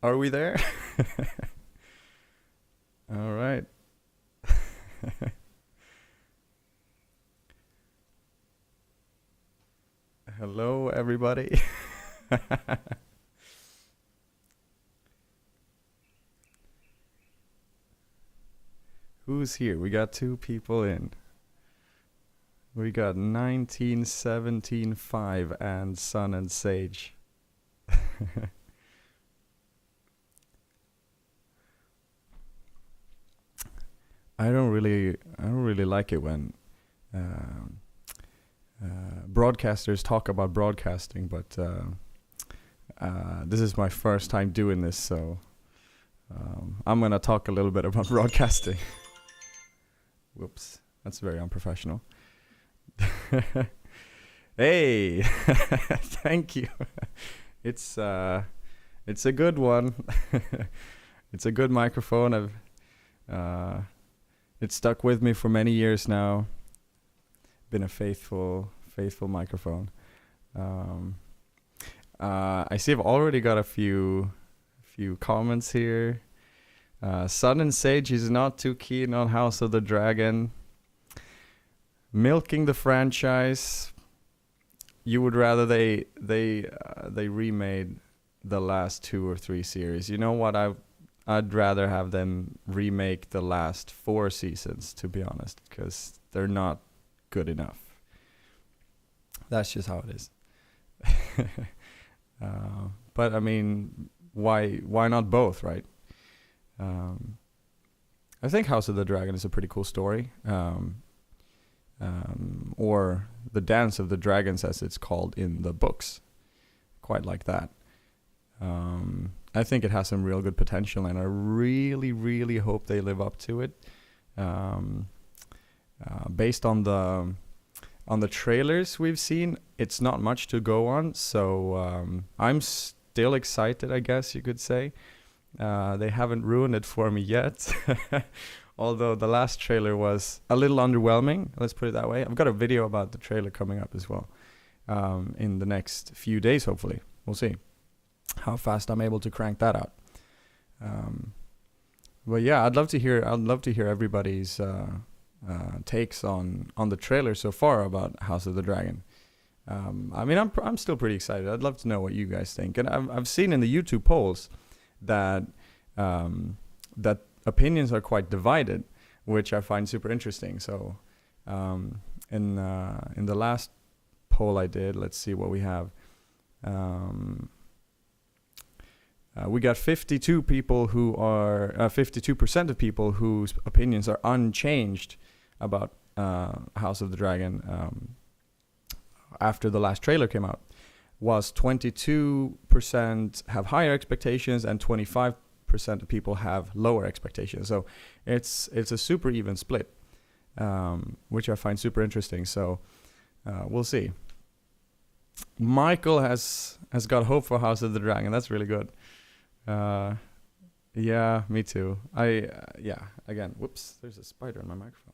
Are we there? All right. Hello, everybody. Who's here? We got two people in. We got 1917.5 and Sun and Sage. I don't really like it when um, broadcasters talk about broadcasting, but this is my first time doing this, so I'm gonna talk a little bit about broadcasting. Whoops, that's very unprofessional. Hey, thank you. It's a good one. It's a good microphone. It's stuck with me for many years now. Been a faithful microphone. I see I've already got a few comments here. Sun and Sage is not too keen on House of the Dragon. Milking the franchise. You would rather they remade the last 2 or 3 series. You know what? I'd rather have them remake the last 4 seasons, to be honest, because they're not good enough. That's just how it is. But I mean, why not both, right? I think House of the Dragon is a pretty cool story. Or the Dance of the Dragons, as it's called in the books. Quite like that. I think it has some real good potential, and I really hope they live up to it. Based on the trailers we've seen, it's not much to go on, so I'm still excited, I guess you could say. They haven't ruined it for me yet. Although the last trailer was a little underwhelming, let's put it that way. I've got a video about the trailer coming up as well in the next few days, hopefully. We'll see how fast I'm able to crank that out. But yeah, I'd love to hear everybody's takes on the trailer so far about House of the Dragon. I mean, I'm still pretty excited. I'd love to know what you guys think. And I've seen in the YouTube polls that that opinions are quite divided, which I find super interesting. So in the last poll I did, let's see what we have. We got 52 people who are 52% of people whose opinions are unchanged about House of the Dragon after the last trailer came out. Was 22% have higher expectations and 25% of people have lower expectations. So it's a super even split, which I find super interesting. So we'll see. Michael has got hope for House of the Dragon. That's really good. Yeah, me too. Again, whoops, there's a spider in my microphone.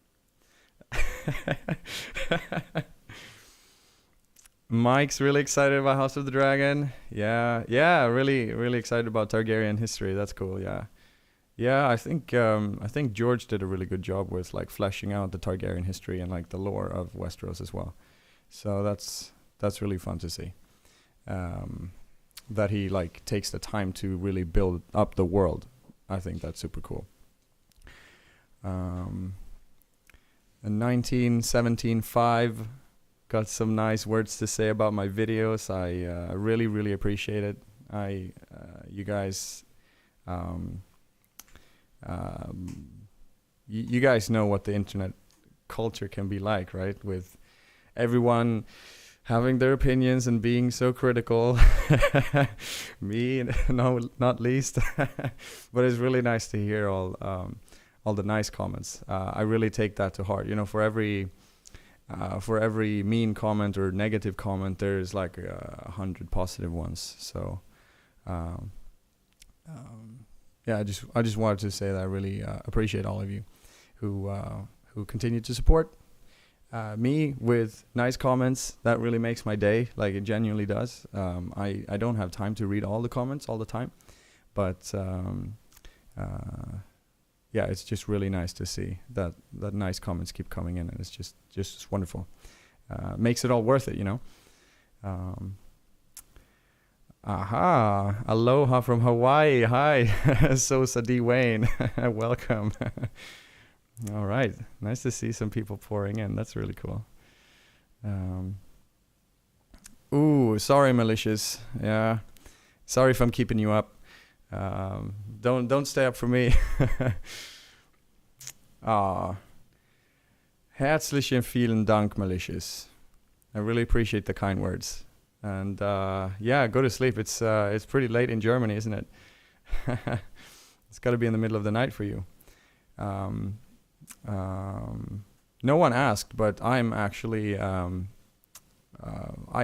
Mike's really excited about House of the Dragon. Yeah, really excited about Targaryen history. That's cool. Yeah. I think George did a really good job with like fleshing out the Targaryen history and like the lore of Westeros as well. So that's really fun to see. That he like takes the time to really build up the world. I think that's super cool. And 1917.5 got some nice words to say about my videos. I really appreciate it. You guys, you guys know what the internet culture can be like, right? With everyone having their opinions and being so critical. Me, no, not least. But it's really nice to hear all the nice comments. I really take that to heart. You know, for every mean comment or negative comment, there's like 100 positive ones. So, yeah, I just wanted to say that I really appreciate all of you who continue to support me with nice comments. That really makes my day. Like, it genuinely does. I don't have time to read all the comments all the time, but yeah, it's just really nice to see that nice comments keep coming in, and it's just wonderful. Makes it all worth it, you know. Aha, aloha from Hawaii. Hi, Sosa D. Wayne. Welcome. All right, nice to see some people pouring in. That's really cool. Ooh, sorry, malicious. Yeah, sorry if I'm keeping you up. Don't stay up for me. Herzlichen vielen Dank, malicious. I really appreciate the kind words. And yeah, go to sleep. It's pretty late in Germany, isn't it? It's got to be in the middle of the night for you. No one asked, but I'm actually I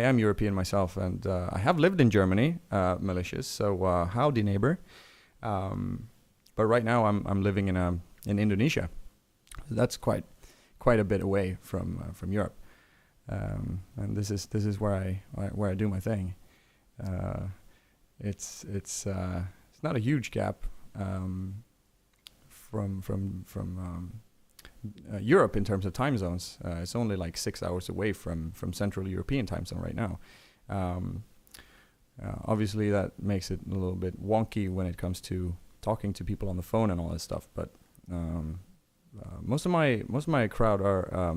am European myself, and I have lived in Germany, malicious. So howdy, neighbor. But right now I'm living in Indonesia. That's quite a bit away from Europe. And this is where I do my thing. It's not a huge gap from Europe in terms of time zones. It's only like 6 hours away from Central European time zone right now. Obviously, that makes it a little bit wonky when it comes to talking to people on the phone and all that stuff. But most of my crowd are.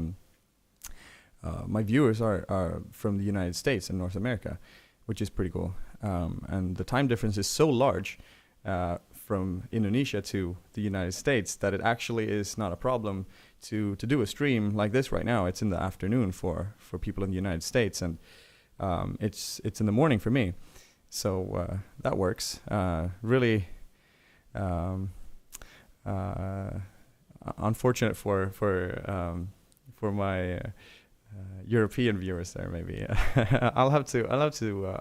My viewers are from the United States and North America, which is pretty cool. And the time difference is so large from Indonesia to the United States that it actually is not a problem to do a stream like this right now. It's in the afternoon for people in the United States, and it's in the morning for me. So that works. Really unfortunate for my European viewers there, maybe. I'll have to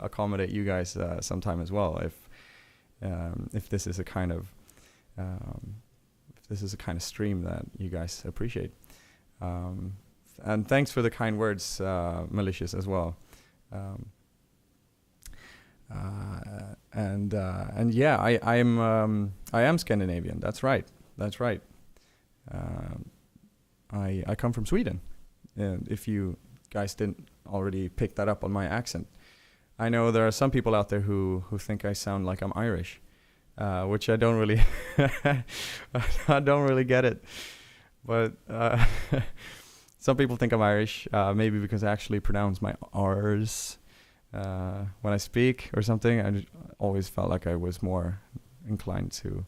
accommodate you guys sometime as well, if this is a kind of stream that you guys appreciate. And thanks for the kind words, malicious, as well. And yeah, I am Scandinavian. That's right. I come from Sweden. And if you guys didn't already pick that up on my accent, I know there are some people out there who think I sound like I'm Irish, which I don't really, I don't really get it. But some people think I'm Irish, maybe because I actually pronounce my R's when I speak or something. I always felt like I was more inclined to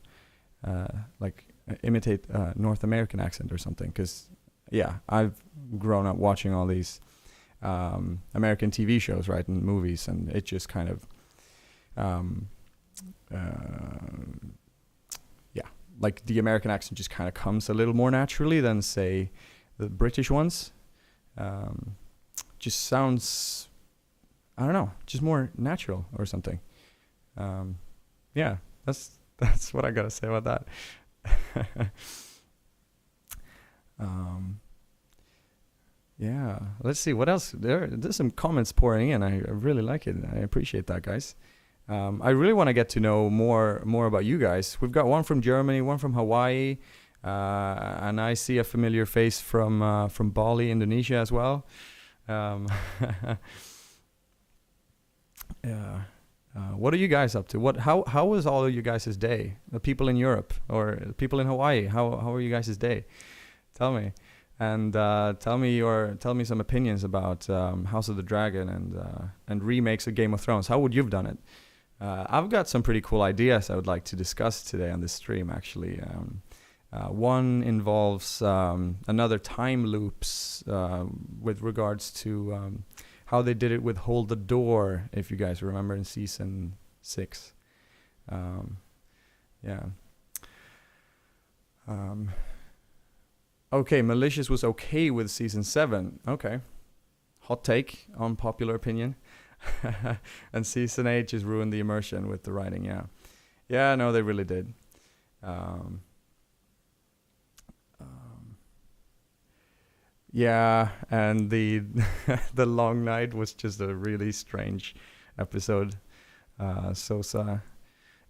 imitate North American accent or something, because yeah, I've grown up watching all these American TV shows, right, and movies, and it just kind of, yeah, like the American accent just kind of comes a little more naturally than, say, the British ones. Just sounds, I don't know, just more natural or something. Yeah, that's what I gotta say about that. Yeah, let's see what else. There's some comments pouring in. I really like it. I appreciate that, guys. I really want to get to know more about you guys. We've got one from Germany, one from Hawaii, and I see a familiar face from Bali, Indonesia as well. Yeah. What are you guys up to? How was all of you guys' day? The people in Europe or the people in Hawaii? How are you guys' day? Tell me. And tell me some opinions about House of the Dragon and remakes of Game of Thrones. How would you have done it? I've got some pretty cool ideas I would like to discuss today on this stream, actually. One involves another time loops with regards to how they did it with Hold the Door, if you guys remember, in season 6. Yeah. Okay, Malicious was okay with season 7. Okay. Hot take, unpopular opinion. And season 8 just ruined the immersion with the writing, yeah. Yeah, no, they really did. Yeah, and the the long night was just a really strange episode. Sosa,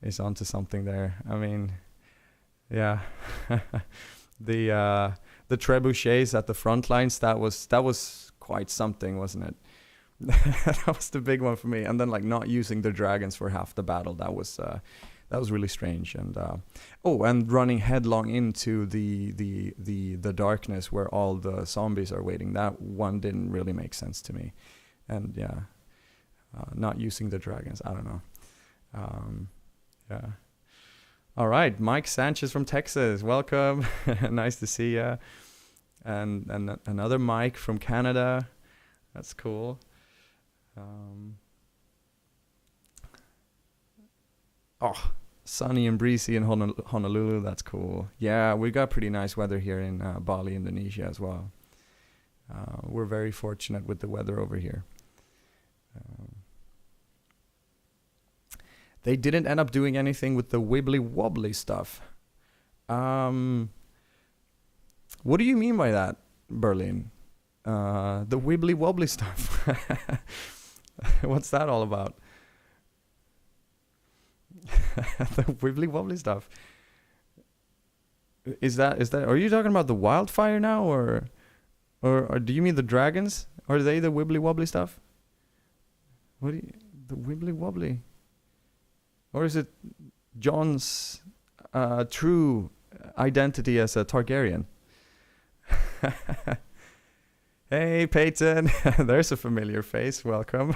is onto something there. I mean, yeah. The trebuchets at the front lines, that was quite something, wasn't it? That was the big one for me. And then like not using the dragons for half the battle, that was really strange. And and running headlong into the darkness where all the zombies are waiting, that one didn't really make sense to me. And yeah, not using the dragons, I don't know. Yeah. All right, Mike Sanchez from Texas, welcome. Nice to see you. And another Mike from Canada, that's cool. Sunny and breezy in Honolulu, that's cool. Yeah, we got pretty nice weather here in Bali, Indonesia as well. We're very fortunate with the weather over here. They didn't end up doing anything with the wibbly wobbly stuff. What do you mean by that, Berlin? The wibbly wobbly stuff. What's that all about? The wibbly wobbly stuff. Is that? Are you talking about the wildfire now, or do you mean the dragons? Are they the wibbly wobbly stuff? The wibbly wobbly? Or is it Jon's true identity as a Targaryen? Hey, Peyton. There's a familiar face. Welcome.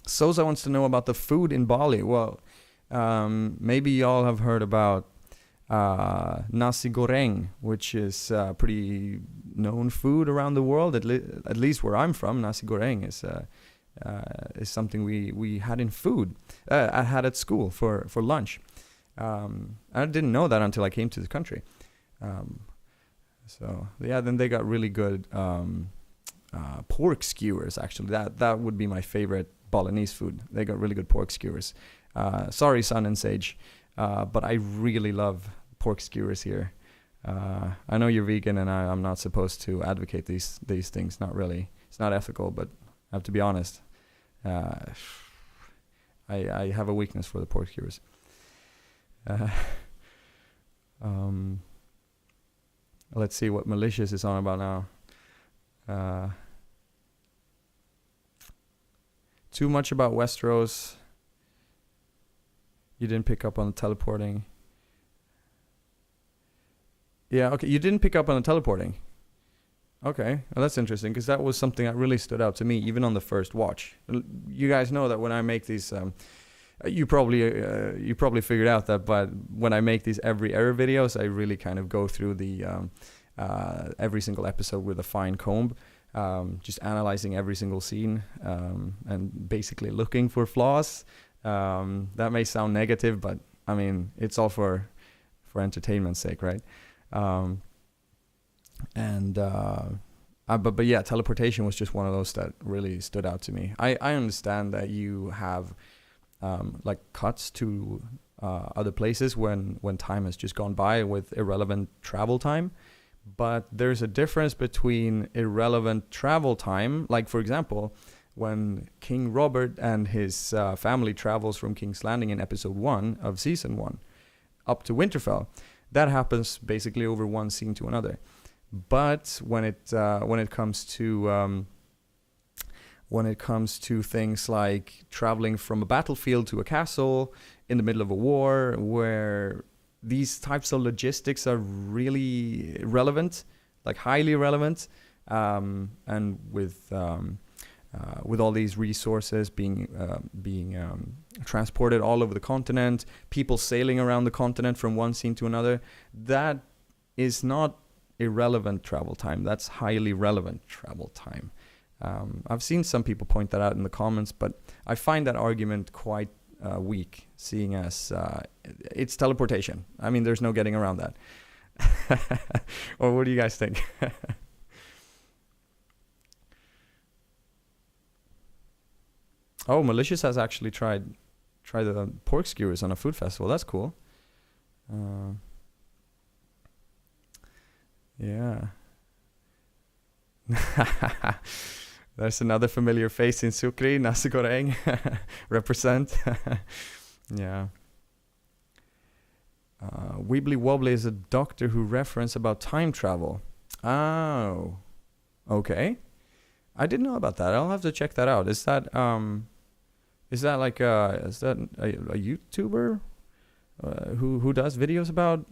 Sosa wants to know about the food in Bali. Well, maybe y'all have heard about nasi goreng, which is pretty known food around the world. At least where I'm from, nasi goreng is something we had in food. I had at school for lunch. I didn't know that until I came to the country. So yeah, then they got really good pork skewers. Actually, that would be my favorite Balinese food. They got really good pork skewers. Sorry, Sun and Sage, but I really love pork skewers here. I know you're vegan, and I'm not supposed to advocate these things. Not really. It's not ethical, but I have to be honest. I have a weakness for the pork skewers. Let's see what Malicious is on about now. Too much about Westeros. You didn't pick up on the teleporting. Yeah, okay. You didn't pick up on the teleporting. Okay, well, that's interesting, because that was something that really stood out to me, even on the first watch. You guys know that when I make these, you probably figured out that, but when I make these every error videos, I really kind of go through the every single episode with a fine comb, just analyzing every single scene, and basically looking for flaws. That may sound negative, but I mean, it's all for entertainment's sake, right? But yeah, teleportation was just one of those that really stood out to me. I understand that you have like cuts to other places when time has just gone by with irrelevant travel time, but there's a difference between irrelevant travel time, like for example when King Robert and his family travels from King's Landing in episode 1 of season 1 up to Winterfell. That happens basically over one scene to another. But when it comes to things like traveling from a battlefield to a castle in the middle of a war, where these types of logistics are really relevant, like highly relevant, and with all these resources being transported all over the continent, people sailing around the continent from one scene to another, that is not irrelevant travel time. That's highly relevant travel time. I've seen some people point that out in the comments, but I find that argument quite weak, seeing as it's teleportation. I mean, there's no getting around that. Or what do you guys think? Oh, Malicious has actually tried the pork skewers on a food festival. That's cool. Yeah. There's another familiar face in Sukri, nasi goreng, represent. Yeah. Weebly Wobbly is a Doctor Who reference about time travel. Oh, okay. I didn't know about that. I'll have to check that out. Is that like is that a YouTuber who does videos about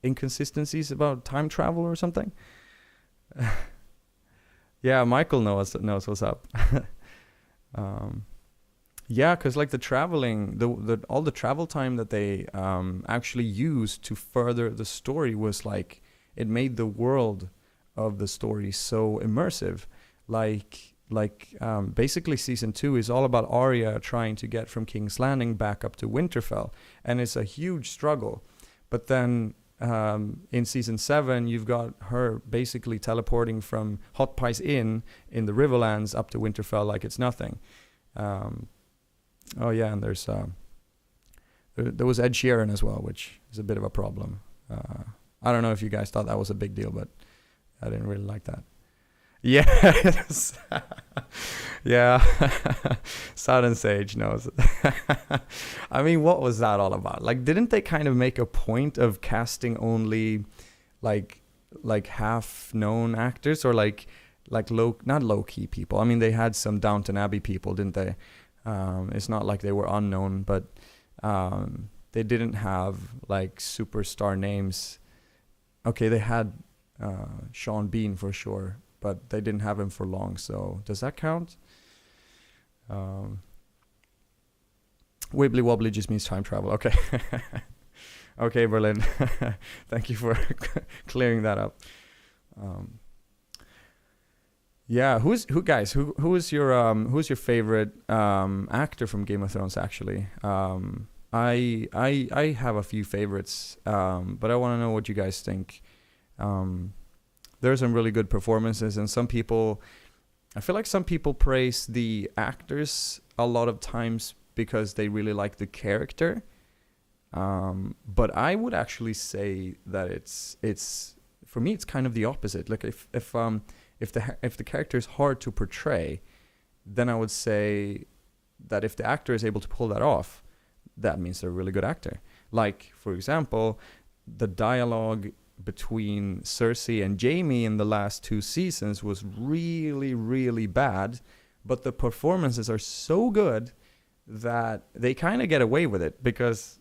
inconsistencies about time travel or something? Yeah, Michael knows what's up. Yeah, because like the traveling, all the travel time that they actually used to further the story was like, it made the world of the story so immersive. Like basically season 2 is all about Arya trying to get from King's Landing back up to Winterfell, and it's a huge struggle. But then in season 7, you've got her basically teleporting from Hot Pies Inn in the Riverlands up to Winterfell like it's nothing. Oh yeah, and there's there was Ed Sheeran as well, which is a bit of a problem. I don't know if you guys thought that was a big deal, but I didn't really like that. Yes. Yeah. Southern Sage knows. I mean, what was that all about? Like, didn't they kind of make a point of casting only like half known actors, or like not low key people? I mean, they had some Downton Abbey people, didn't they? It's not like they were unknown, but they didn't have like superstar names. Okay, they had Sean Bean for sure, but they didn't have him for long. So does that count? Wibbly wobbly just means time travel. Okay. Okay, Berlin. Thank you for clearing that up. Yeah, who is your favorite actor from Game of Thrones? Actually, I have a few favorites, but I want to know what you guys think. There are some really good performances, and I feel like some people praise the actors a lot of times because they really like the character. But I would actually say that it's for me, it's kind of the opposite. Like if the character is hard to portray, then I would say that if the actor is able to pull that off, that means they're a really good actor. Like, for example, the dialogue between Cersei and Jaime in the last 2 seasons was really, really bad, but the performances are so good that they kind of get away with it because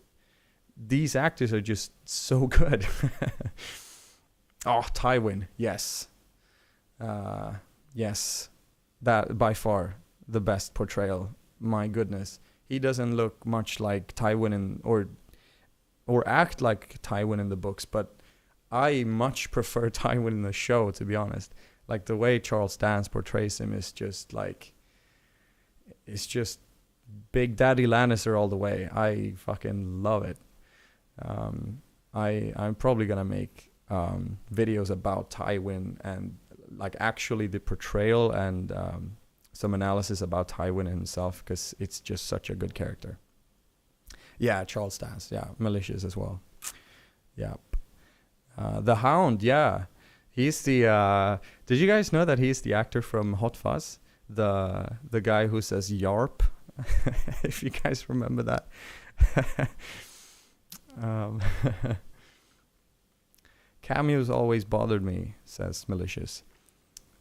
these actors are just so good. Oh, Tywin, yes. Yes, that by far the best portrayal. My goodness, he doesn't look much like Tywin or act like Tywin in the books, but I much prefer Tywin in the show, to be honest. Like the way Charles Dance portrays him is just like, it's just Big Daddy Lannister all the way. I fucking love it. I'm probably gonna make videos about Tywin and like actually the portrayal and some analysis about Tywin himself, because it's just such a good character. Yeah, Charles Dance. Yeah, malicious as well. Yeah. The Hound. Yeah, he's the. Did you guys know that he's the actor from Hot Fuzz? The guy who says "yarp." If you guys remember that. Cameos always bothered me, says Malicious,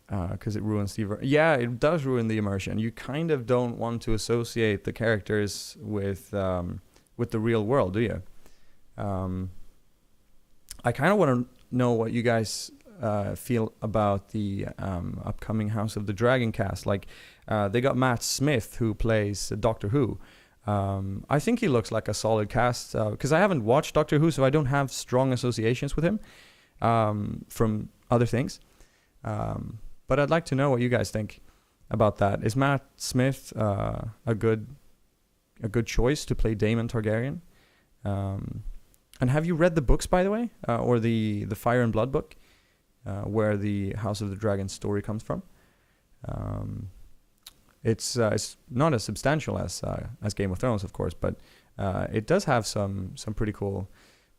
because it ruins the yeah, it does ruin the immersion. You kind of don't want to associate the characters with the real world, do you? I kind of want to know what you guys feel about the upcoming House of the Dragon cast. Like, they got Matt Smith, who plays Doctor Who. I think he looks like a solid cast, because I haven't watched Doctor Who, so I don't have strong associations with him from other things. But I'd like to know what you guys think about that. Is Matt Smith a good choice to play Daemon Targaryen? And have you read the books, by the way, or the Fire and Blood book, where the House of the Dragon story comes from? It's not as substantial as Game of Thrones, of course, but it does have some pretty cool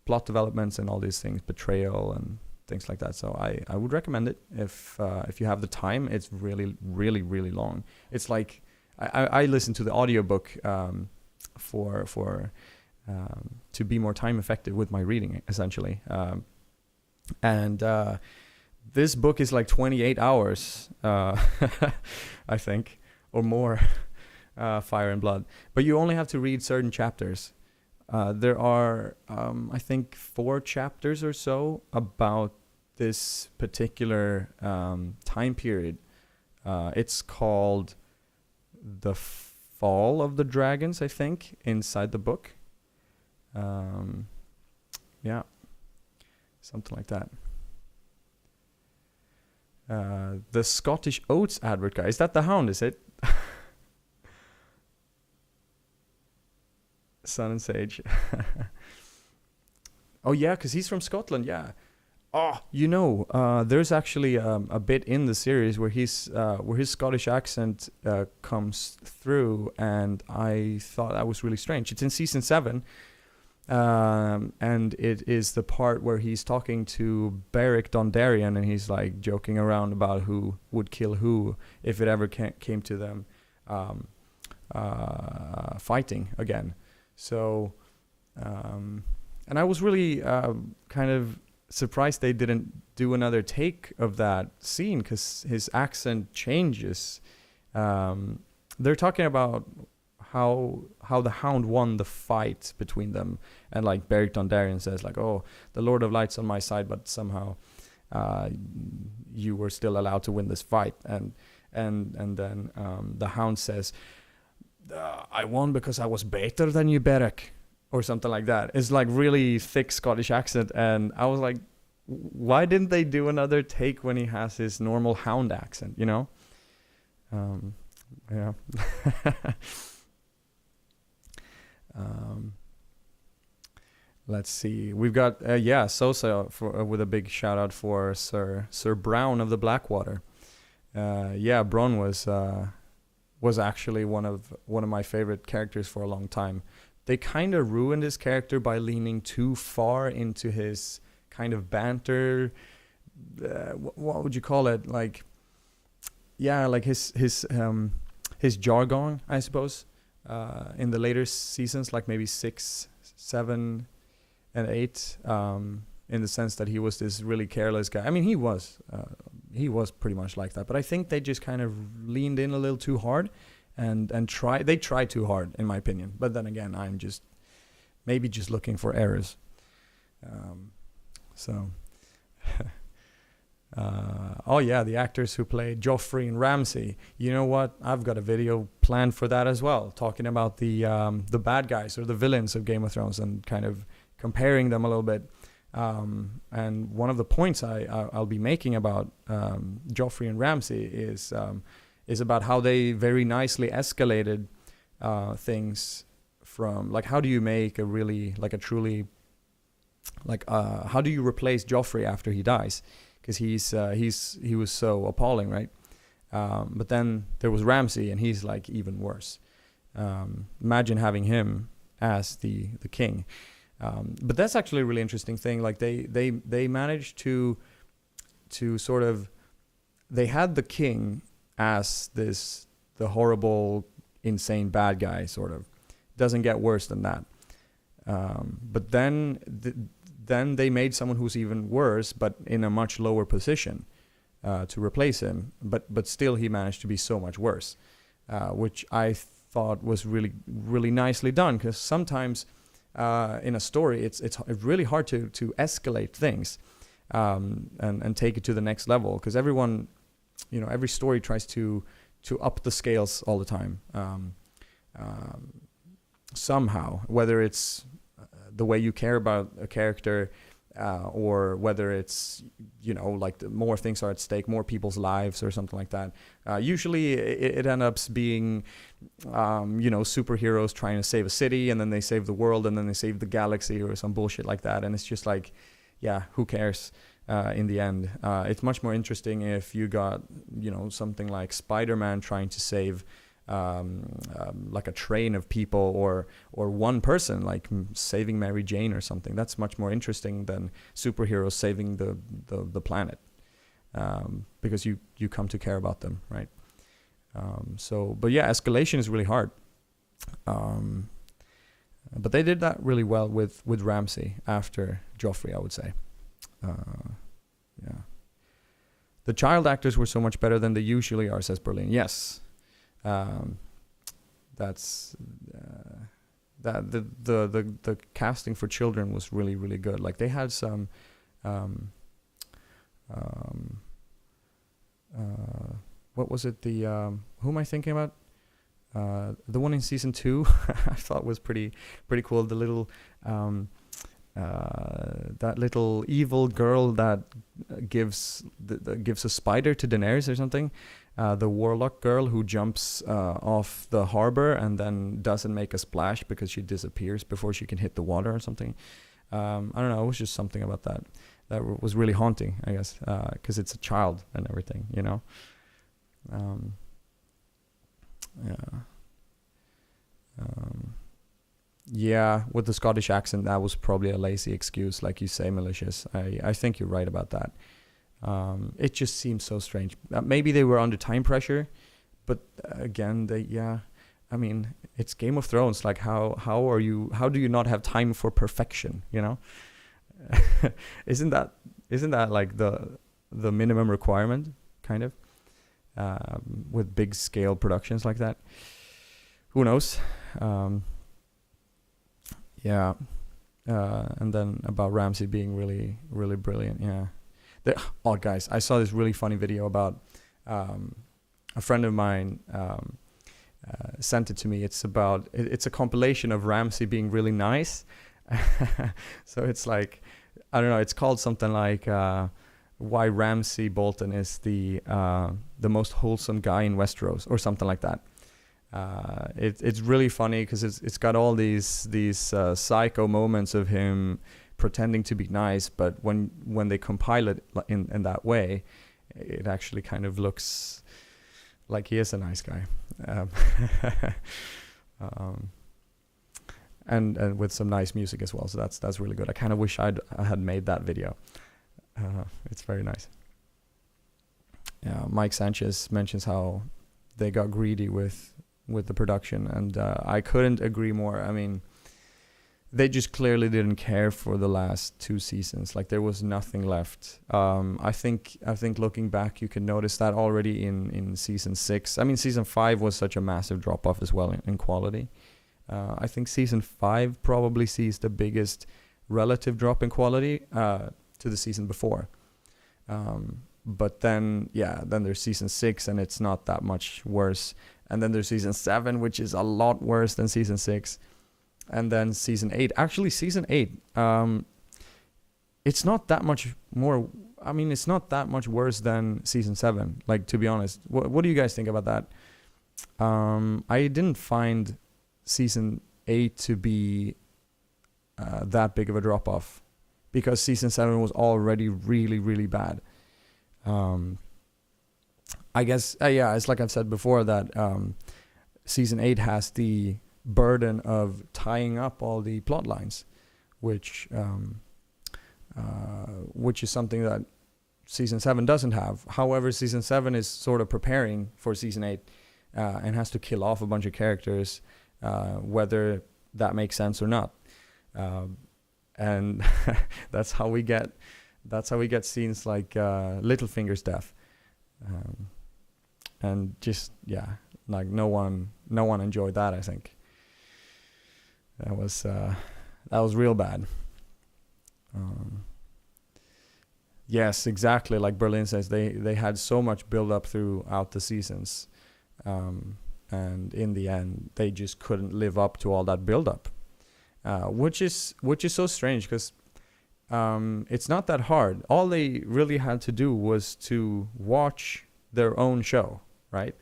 plot developments and all these things, betrayal and things like that. So I would recommend it if you have the time. It's really, really, really long. It's like I listen to the audiobook for to be more time effective with my reading, essentially. And this book is like 28 hours, I think, or more, Fire and Blood. But you only have to read certain chapters. There are, I think, 4 chapters or so about this particular time period. It's called The Fall of the Dragons, I think, inside the book. Yeah, something like that. The Scottish Oats advert guy. Is that the Hound, is it? Sun and Sage. Oh yeah, because he's from Scotland, yeah. Oh, there's actually a bit in the series where where his Scottish accent comes through, and I thought that was really strange. It's in season 7, and it is the part where he's talking to Beric Dondarrion, and he's like joking around about who would kill who if it ever came to them fighting again. So, and I was really kind of surprised they didn't do another take of that scene, because his accent changes. They're talking about how the Hound won the fight between them, and like Beric Dondarrion says like, oh, the Lord of Light's on my side, but somehow you were still allowed to win this fight, and then the Hound says, I won because I was better than you, Beric, or something like that. It's like really thick Scottish accent, and I was like, why didn't they do another take when he has his normal Hound accent, Yeah. Let's see. We've got Sosa with a big shout out for Sir Brown of the Blackwater. Bron was actually one of my favorite characters for a long time. They kind of ruined his character by leaning too far into his kind of banter. What would you call it? Like his jargon, I suppose. In the later seasons, like maybe 6, 7, and 8, in the sense that he was this really careless guy. I mean, he was pretty much like that, but I think they just kind of leaned in a little too hard and they tried too hard, in my opinion. But then again, I'm just maybe just looking for errors. The actors who played Joffrey and Ramsay. You know what? I've got a video planned for that as well, talking about the bad guys or the villains of Game of Thrones and kind of comparing them a little bit. And one of the points I'll be making about Joffrey and Ramsay is about how they very nicely escalated things from, like, how do you make a really, like, a truly, like, how do you replace Joffrey after he dies? Because he was so appalling, right? But then there was Ramsay, and he's like even worse. Imagine having him as the king. But that's actually a really interesting thing. Like they managed to sort of, they had the king as the horrible, insane bad guy, sort of. Doesn't get worse than that. But then they made someone who's even worse, but in a much lower position, to replace him. But still, he managed to be so much worse, which I thought was really, really nicely done. Because sometimes in a story, it's really hard to escalate things and take it to the next level. Because everyone, every story tries to up the scales all the time. Somehow, whether it's the way you care about a character, or whether it's, like the more things are at stake, more people's lives or something like that. Usually it ends up being, superheroes trying to save a city, and then they save the world, and then they save the galaxy or some bullshit like that. And it's just like, yeah, who cares in the end? It's much more interesting if you got, something like Spider-Man trying to save like a train of people or one person, like saving Mary Jane or something. That's much more interesting than superheroes saving the planet, because you come to care about them, right? But yeah, Escalation is really hard. But they did that really well with Ramsay after Joffrey, I would say. Yeah. The child actors were so much better than they usually are, says Berlin. Yes. That's that the casting for children was really, really good. Like they had some what was it, who am I thinking about? The one in season 2 I thought was pretty cool. The little that little evil girl that gives a spider to Daenerys or something. The warlock girl who jumps off the harbor and then doesn't make a splash because she disappears before she can hit the water or something. I don't know. It was just something about that was really haunting, I guess, because it's a child and everything, you know. Yeah, with the Scottish accent, that was probably a lazy excuse, like you say, Malicious. I think you're right about that. It just seems so strange. Maybe they were under time pressure, but again, I mean, it's Game of Thrones. Like, how do you not have time for perfection? You know, isn't that like the minimum requirement, kind of, with big scale productions like that? Who knows? Yeah. And then about Ramsay being really, really brilliant. Yeah. Oh, guys, I saw this really funny video about a friend of mine sent it to me. It's a compilation of Ramsay being really nice. So it's like, I don't know, it's called something like why Ramsay Bolton is the most wholesome guy in Westeros or something like that. It's really funny because it's got all these psycho moments of him pretending to be nice, but when they compile it in that way, it actually kind of looks like he is a nice guy, and with some nice music as well. So that's really good. I kind of wish I had made that video. It's very nice. Yeah, Mike Sanchez mentions how they got greedy with the production, and I couldn't agree more. I mean, they just clearly didn't care for the last 2 seasons. Like, there was nothing left. I think looking back, you can notice that already in season 6. I mean, season 5 was such a massive drop off as well in quality. I think season 5 probably sees the biggest relative drop in quality to the season before. But then there's season 6, and it's not that much worse. And then there's season 7, which is a lot worse than season 6. And then season 8. Actually, season 8, it's not that much more. I mean, it's not that much worse than season 7. Like, to be honest, what do you guys think about that? I didn't find season 8 to be that big of a drop off, because season 7 was already really, really bad. I guess, it's like I've said before that season 8 has the burden of tying up all the plot lines, which is something that season 7 doesn't have. However, season 7 is sort of preparing for season 8 and has to kill off a bunch of characters, whether that makes sense or not. And that's how we get scenes like Littlefinger's death. And just, like no one enjoyed that. I think that was real bad. Yes, exactly. Like Berlin says, they had so much build up throughout the seasons, and in the end, they just couldn't live up to all that build up, which is so strange, because it's not that hard. All they really had to do was to watch their own show, right?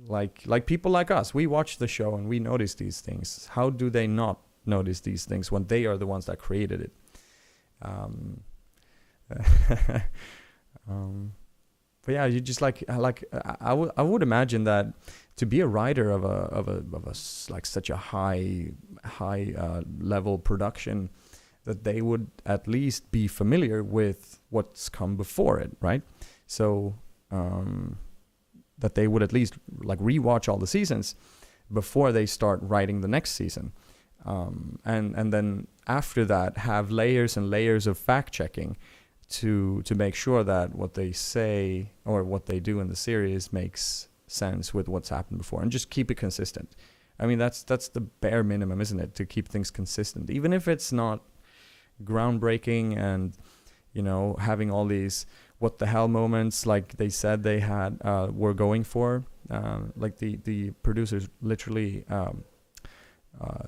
Like people like us, we watch the show and we notice these things. How do they not notice these things when they are the ones that created it? but yeah, you just I would imagine that to be a writer of like such a high level production, that they would at least be familiar with what's come before it, right? So that they would at least like rewatch all the seasons before they start writing the next season, and then after that have layers and layers of fact checking to make sure that what they say or what they do in the series makes sense with what's happened before, and just keep it consistent. I mean, that's the bare minimum, isn't it? To keep things consistent, even if it's not groundbreaking and, you know, having all these what the hell moments like they said they had were going for. Like the producers literally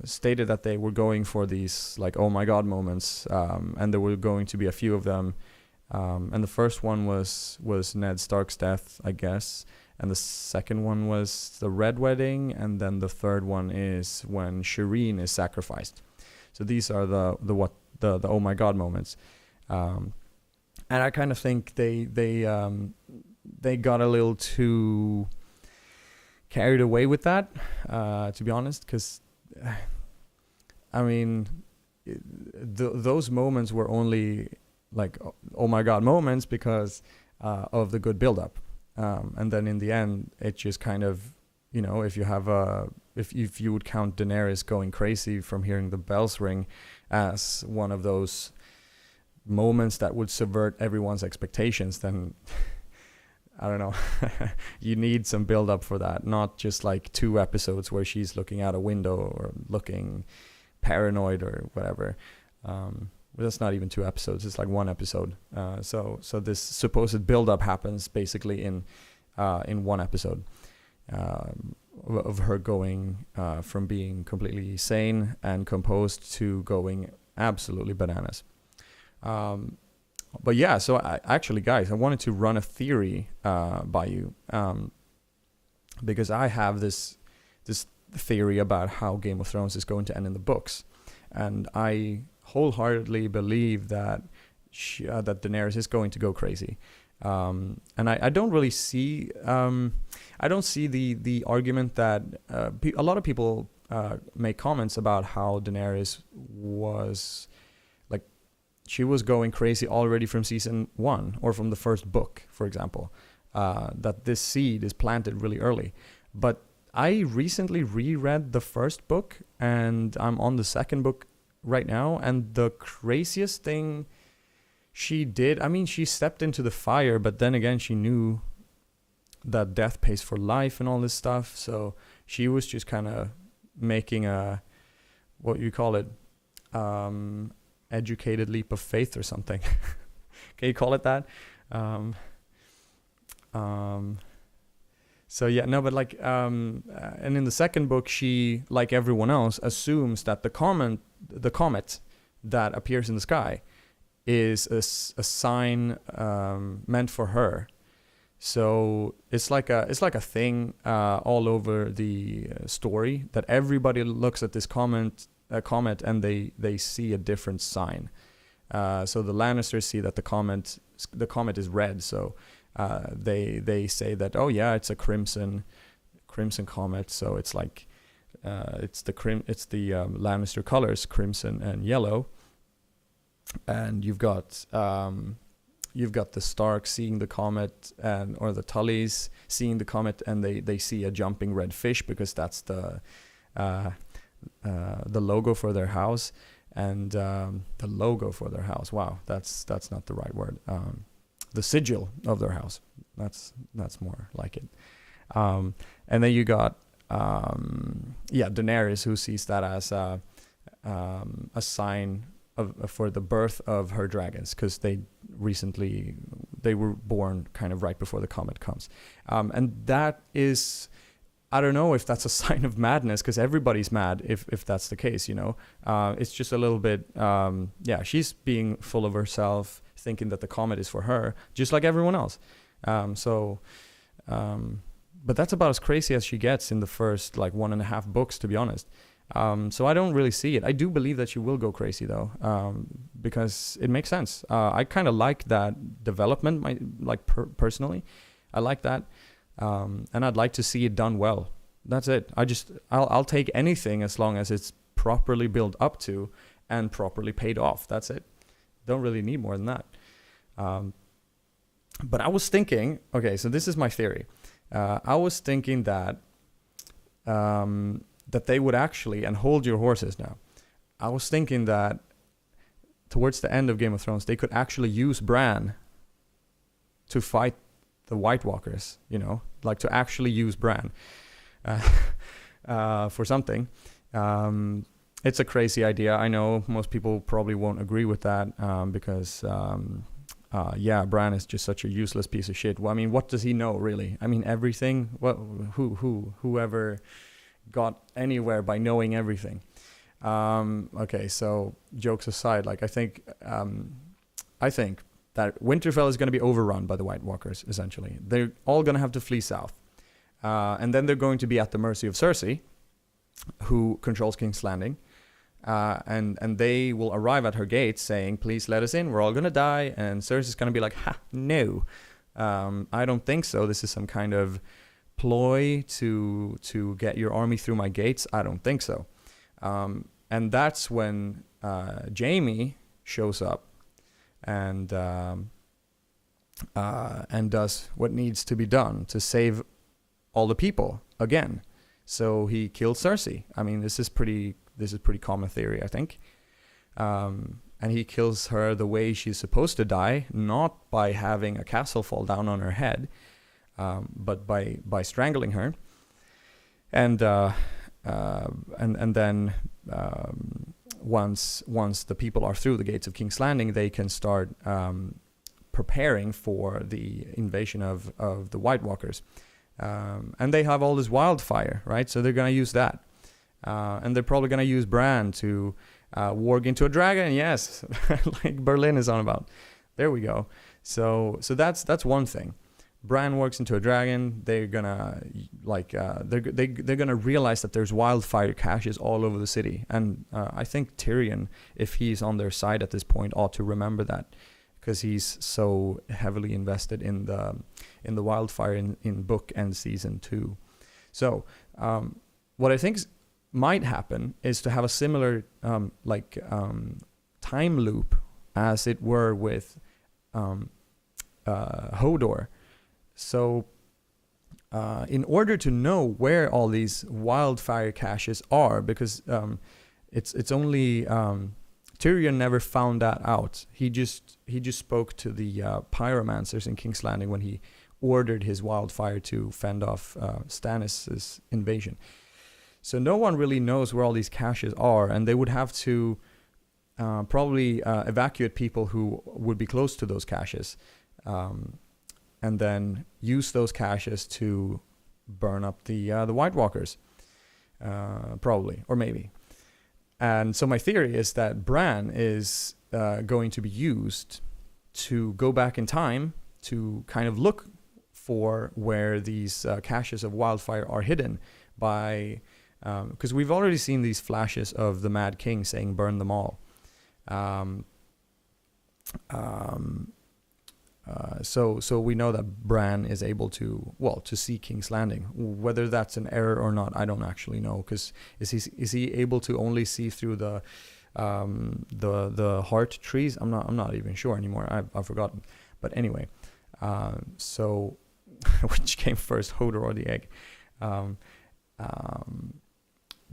stated that they were going for these like oh my god moments, and there were going to be a few of them. And the first one was Ned Stark's death, I guess, and the second one was the Red Wedding, and then the third one is when Shireen is sacrificed. So these are the oh my god moments, and I kind of think they got a little too carried away with that, to be honest, because I mean those moments were only like oh my god moments because of the good build-up, and then in the end it just kind of, you know, if you have if you would count Daenerys going crazy from hearing the bells ring as one of those moments that would subvert everyone's expectations, then I don't know. You need some build up for that, not just like 2 episodes where she's looking out a window or looking paranoid or whatever. Well, that's not even 2 episodes, it's like 1 episode. So this supposed build up happens basically in 1 episode, of her going from being completely sane and composed to going absolutely bananas. But yeah, so actually, guys, I wanted to run a theory by you, because I have this theory about how Game of Thrones is going to end in the books, and I wholeheartedly believe that that Daenerys is going to go crazy. And I don't really see I don't see the argument that a lot of people make comments about how Daenerys was like she was going crazy already from season 1 or from the first book, for example, that this seed is planted really early. But I recently reread the first book and I'm on the second book right now, and the craziest thing she did, I mean, she stepped into the fire, but then again, she knew that death pays for life and all this stuff. So she was just kind of making a, what you call it, educated leap of faith or something. Can you call it that? So yeah, no, but like, and in the second book, she, like everyone else, assumes that the comet that appears in the sky is a sign meant for her. So it's like a thing all over the story that everybody looks at this comet and they see a different sign. So the Lannisters see that the comet is red, so they say that, oh yeah, it's a crimson comet, so it's like it's the Lannister colors, crimson and yellow. And you've got the Stark seeing the comet, or the Tullys seeing the comet, and they see a jumping red fish because that's the logo for their house. And the logo for their house, wow, that's not the right word. The sigil of their house, that's more like it. And then you got Daenerys, who sees that as a sign for the birth of her dragons, because they were born kind of right before the comet comes, and that is, I don't know if that's a sign of madness, because everybody's mad if that's the case, you know. It's just a little bit, she's being full of herself, thinking that the comet is for her, just like everyone else. But that's about as crazy as she gets in the first like 1.5 books, to be honest. So I don't really see it. I do believe that she will go crazy though, because it makes sense. I kind of like that development, personally. I like that, and I'd like to see it done well. That's it. I'll take anything as long as it's properly built up to and properly paid off. That's it. Don't really need more than that. But I was thinking, okay, so this is my theory. I was thinking that that they would actually, and hold your horses now, I was thinking that towards the end of Game of Thrones, they could actually use Bran to fight the White Walkers, you know, like to actually use Bran for something. It's a crazy idea. I know most people probably won't agree with that, because Bran is just such a useless piece of shit. Well, I mean, what does he know really? I mean, everything. What? Whoever got anywhere by knowing everything? Okay, so jokes aside, like I think that Winterfell is going to be overrun by the White Walkers. Essentially, they're all going to have to flee south, and then they're going to be at the mercy of Cersei, who controls King's Landing. And they will arrive at her gates saying, please let us in, we're all going to die. And Cersei's going to be like, ha, no, I don't think so. This is some kind of ploy to get your army through my gates. I don't think so. And that's when Jaime shows up and does what needs to be done to save all the people again. So he kills Cersei. I mean, this is pretty common theory, I think. And he kills her the way she's supposed to die, not by having a castle fall down on her head, but by strangling her. And then once the people are through the gates of King's Landing, they can start preparing for the invasion of the White Walkers. And they have all this wildfire, right? So they're going to use that. And they're probably going to use Bran to warg into a dragon. Yes, like Berlin is on about. There we go. So that's one thing. Bran works into a dragon. They're gonna they're gonna realize that there's wildfire caches all over the city, and I think Tyrion, if he's on their side at this point, ought to remember that, because he's so heavily invested in the wildfire in book and season 2. So what I think might happen is to have a similar time loop, as it were, with Hodor. So in order to know where all these wildfire caches are, because it's only Tyrion never found that out. He just spoke to the pyromancers in King's Landing when he ordered his wildfire to fend off Stannis' invasion. So no one really knows where all these caches are, and they would have to probably evacuate people who would be close to those caches, and then use those caches to burn up the White Walkers, probably, or maybe. And so my theory is that Bran is going to be used to go back in time to kind of look for where these caches of wildfire are hidden by... because we've already seen these flashes of the Mad King saying burn them all. So we know that Bran is able to see King's Landing. Whether that's an error or not, I don't actually know, because is he able to only see through the heart trees? I'm not even sure anymore. I've forgotten. But anyway, so which came first, Hodor or the egg?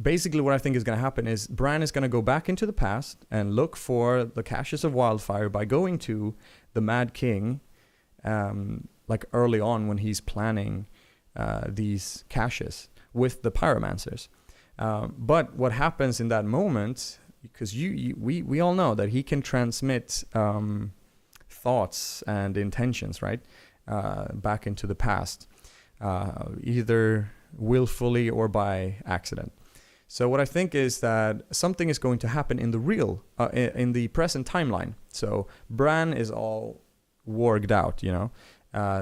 Basically, what I think is going to happen is Bran is going to go back into the past and look for the caches of wildfire by going to the Mad King, like early on when he's planning these caches with the pyromancers. But what happens in that moment, because we all know that he can transmit thoughts and intentions, right, back into the past, either willfully or by accident. So what I think is that something is going to happen in the real, in the present timeline. So Bran is all warged out,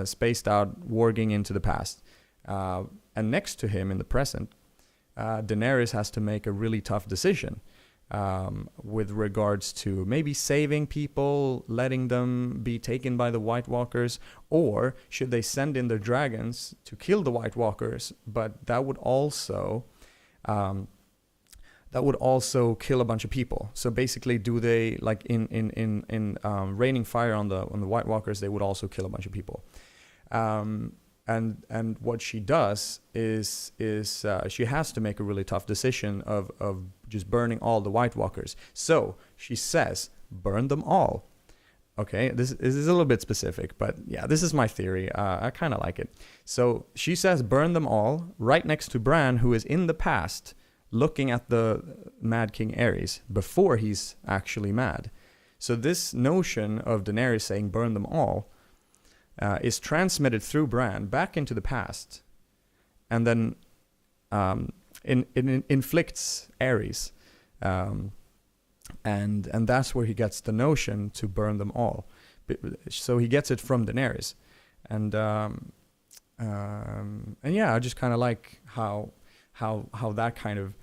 spaced out, warging into the past. And next to him in the present, Daenerys has to make a really tough decision with regards to maybe saving people, letting them be taken by the White Walkers, or should they send in their dragons to kill the White Walkers? But that would also kill a bunch of people. So basically, do they, like in raining fire on the White Walkers, they would also kill a bunch of people. And what she does is she has to make a really tough decision of just burning all the White Walkers. So she says, burn them all. Okay, this is a little bit specific, but yeah, this is my theory. I kind of like it. So she says, burn them all, right next to Bran, who is in the past, looking at the Mad King Aerys before he's actually mad. So this notion of Daenerys saying, burn them all, is transmitted through Bran back into the past, and then it inflicts Aerys, and that's where he gets the notion to burn them all. So he gets it from Daenerys, and yeah, I just kind of like how that kind of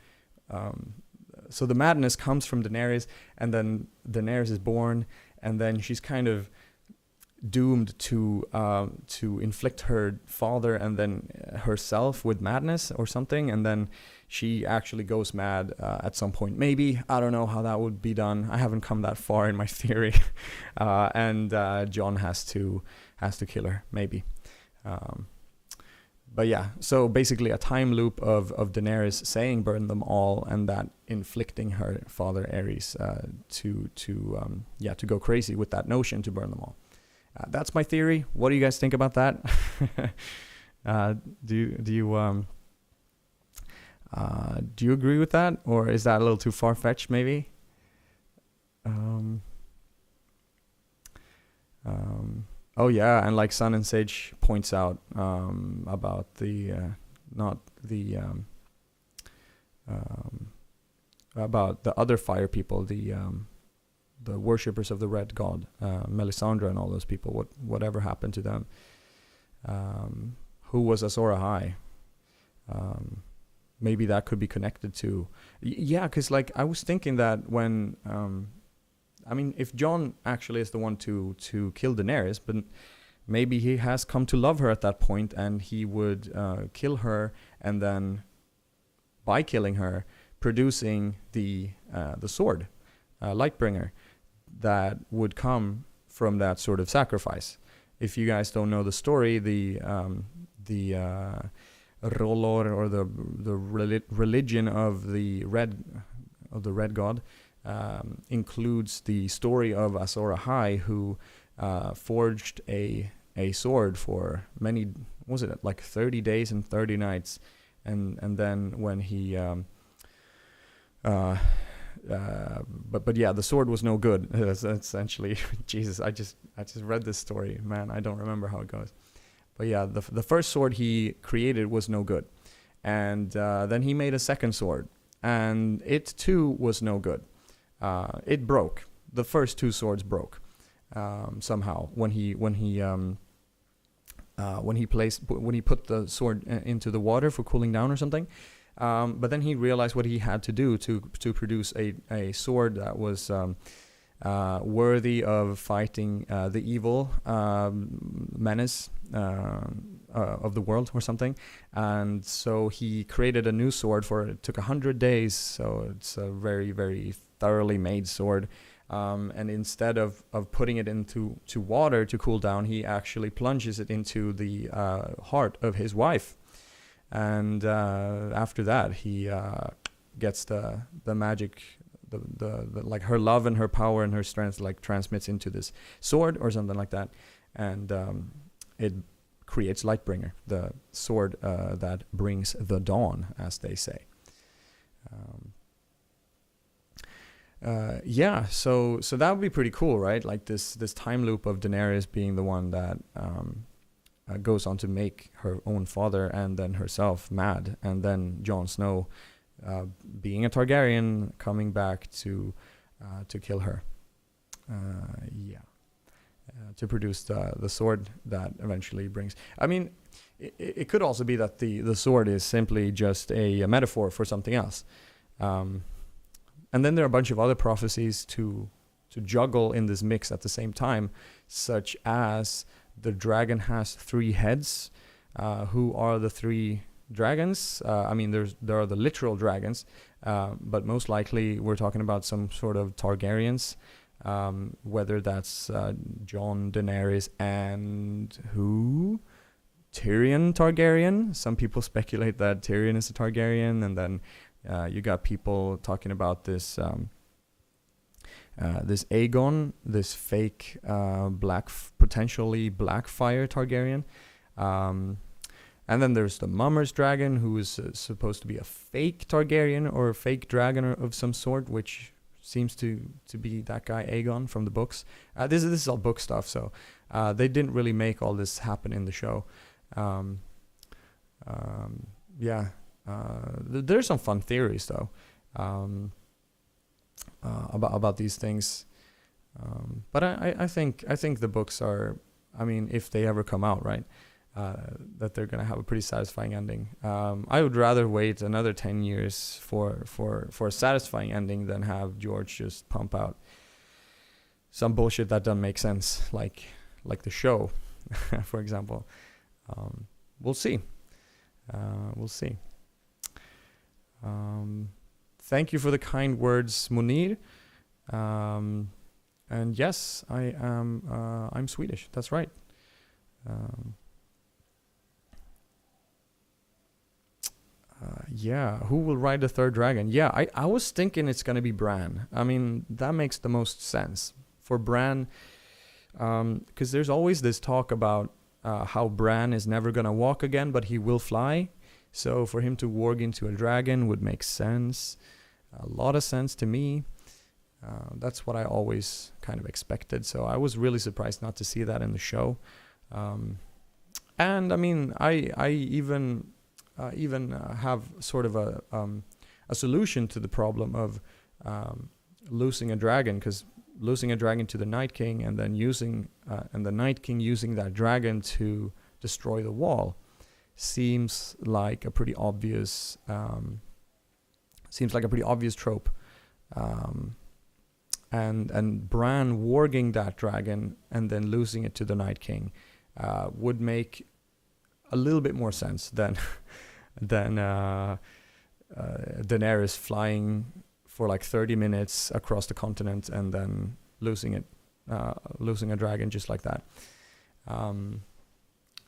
so the madness comes from Daenerys, and then Daenerys is born, and then she's kind of doomed to inflict her father and then herself with madness or something, and then she actually goes mad at some point. Maybe, I don't know how that would be done. I haven't come that far in my theory, and Jon has to kill her, maybe. But yeah, so basically a time loop of Daenerys saying burn them all, and that inflicting her father Aerys to go crazy with that notion to burn them all. That's my theory. What do you guys think about that? Do you agree with that, or is that a little too far-fetched? Maybe. Oh yeah, and like Sun and Sage points out about about the other fire people, the worshippers of the Red God, Melisandre and all those people, whatever happened to them? Who was Azor Ahai? Maybe that could be connected to... Yeah, because like I was thinking that when... I mean, if Jon actually is the one to kill Daenerys, but maybe he has come to love her at that point, and he would kill her, and then by killing her, producing the sword, Lightbringer, that would come from that sort of sacrifice. If you guys don't know the story, the Rolor, or the religion of the Red God, includes the story of Azor Ahai, who forged a sword for many, was it like 30 days and 30 nights, and then when he but yeah, the sword was no good. That's essentially, Jesus, I just read this story, man. I don't remember how it goes, but yeah, the first sword he created was no good, and then he made a second sword, and it too was no good. It broke. The first two swords broke somehow when he put the sword into the water for cooling down or something. But then he realized what he had to do to produce a sword that was worthy of fighting the evil menace of the world or something. And so he created a new sword it took 100 days. So it's a very, very thoroughly made sword. And instead of putting it into water to cool down, he actually plunges it into the heart of his wife. And after that, he gets the magic, the like her love and her power and her strength like transmits into this sword or something like that, and it creates Lightbringer, the sword that brings the dawn, as they say. Yeah, so that would be pretty cool, right? Like this time loop of Daenerys being the one that goes on to make her own father and then herself mad, and then Jon Snow being a Targaryen coming back to kill her. Yeah, to produce the sword that eventually brings. I mean, it could also be that the sword is simply just a metaphor for something else. And then there are a bunch of other prophecies to juggle in this mix at the same time, such as the dragon has 3 heads. Who are the 3 dragons? I mean, there are the literal dragons, but most likely we're talking about some sort of Targaryens, whether that's Jon, Daenerys, and who? Tyrion Targaryen. Some people speculate that Tyrion is a Targaryen, and then you got people talking about this this Aegon, this fake potentially Blackfire Targaryen. And then there's the Mummer's dragon, who is supposed to be a fake Targaryen or a fake dragon of some sort, which seems to be that guy Aegon from the books. This is all book stuff, so they didn't really make all this happen in the show. There's some fun theories though about these things, but I think the books are, I mean, if they ever come out, right, that they're gonna have a pretty satisfying ending. I would rather wait another 10 years for a satisfying ending than have George just pump out some bullshit that doesn't make sense, like the show, for example. We'll see. Thank you for the kind words, Munir. And yes, I'm Swedish. That's right. Who will ride the 3rd dragon? Yeah, I was thinking it's gonna be Bran. I mean, that makes the most sense for Bran, because there's always this talk about how Bran is never gonna walk again, but he will fly. So for him to warg into a dragon would make sense, a lot of sense to me. That's what I always kind of expected. So I was really surprised not to see that in the show. And I mean, I even have sort of a solution to the problem of losing a dragon, because losing a dragon to the Night King and then and the Night King using that dragon to destroy the wall seems like a pretty obvious trope. And Bran warging that dragon and then losing it to the Night King would make a little bit more sense than Daenerys flying for like 30 minutes across the continent and then losing a dragon just like that.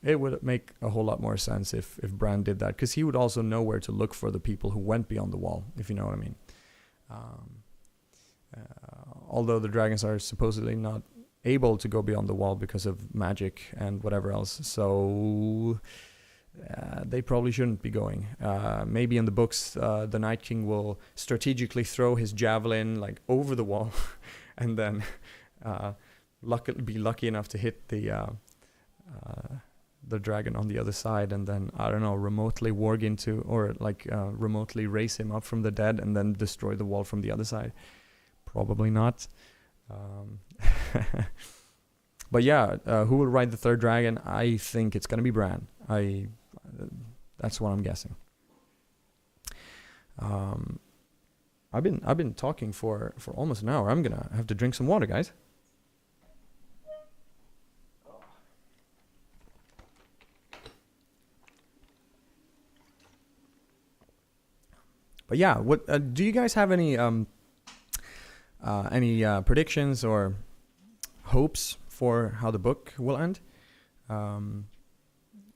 It would make a whole lot more sense if Bran did that, because he would also know where to look for the people who went beyond the wall, if you know what I mean. Although the dragons are supposedly not able to go beyond the wall because of magic and whatever else, so they probably shouldn't be going. Maybe in the books, the Night King will strategically throw his javelin like over the wall, and then be lucky enough to hit the dragon on the other side, and then I don't know, remotely warg into, or like remotely raise him up from the dead, and then destroy the wall from the other side. Probably not. But yeah, who will ride the 3rd dragon? I think it's gonna be Bran. That's what I'm guessing. I've been talking for almost an hour. I'm gonna have to drink some water, guys. But yeah, what do you guys have any predictions or hopes for how the book will end?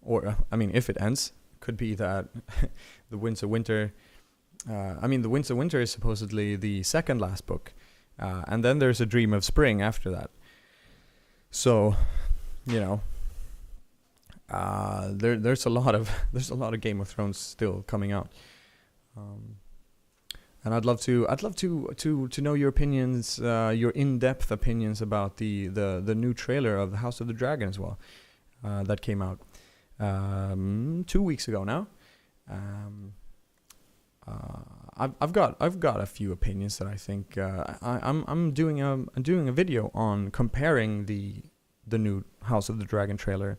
Or I mean, if it ends, could be that the Winds of Winter. The Winds of Winter is supposedly the second last book, and then there's a Dream of Spring after that. So, you know, there's a lot of Game of Thrones still coming out. And I'd love to know your opinions, your in-depth opinions about the new trailer of the House of the Dragon as well, that came out 2 weeks ago now. I've got a few opinions that I think I'm doing a video on comparing the the new House of the Dragon trailer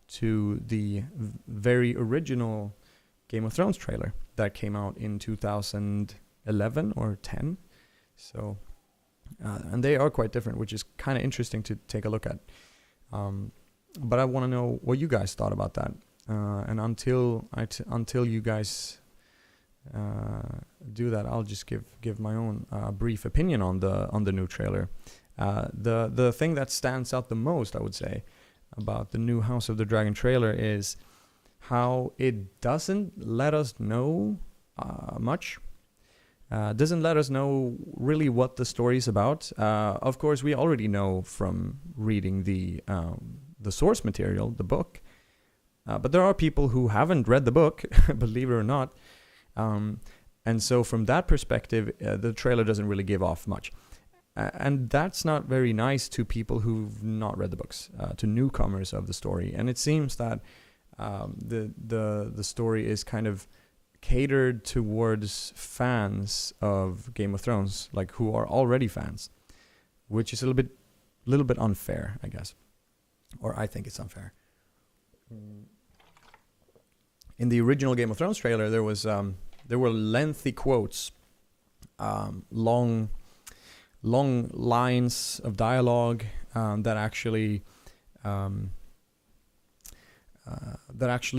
to the very original Game of Thrones trailer that came out in 2011 or 10. So, and they are quite different, which is kind of interesting to take a look at. But I want to know what you guys thought about that. And until you guys do that, I'll just give my own brief opinion on the new trailer. The thing that stands out the most, I would say, about the new House of the Dragon trailer is how it doesn't let us know much. Doesn't let us know really what the story is about. Of course, we already know from reading the source material, the book. But there are people who haven't read the book, believe it or not. And so from that perspective, the trailer doesn't really give off much. And that's not very nice to people who've not read the books, to newcomers of the story. And it seems that the story is kind of catered towards fans of Game of Thrones, like who are already fans, which is a little bit unfair, I guess. Or I think it's unfair. In the original Game of Thrones trailer, there were lengthy quotes, long lines of dialogue that actually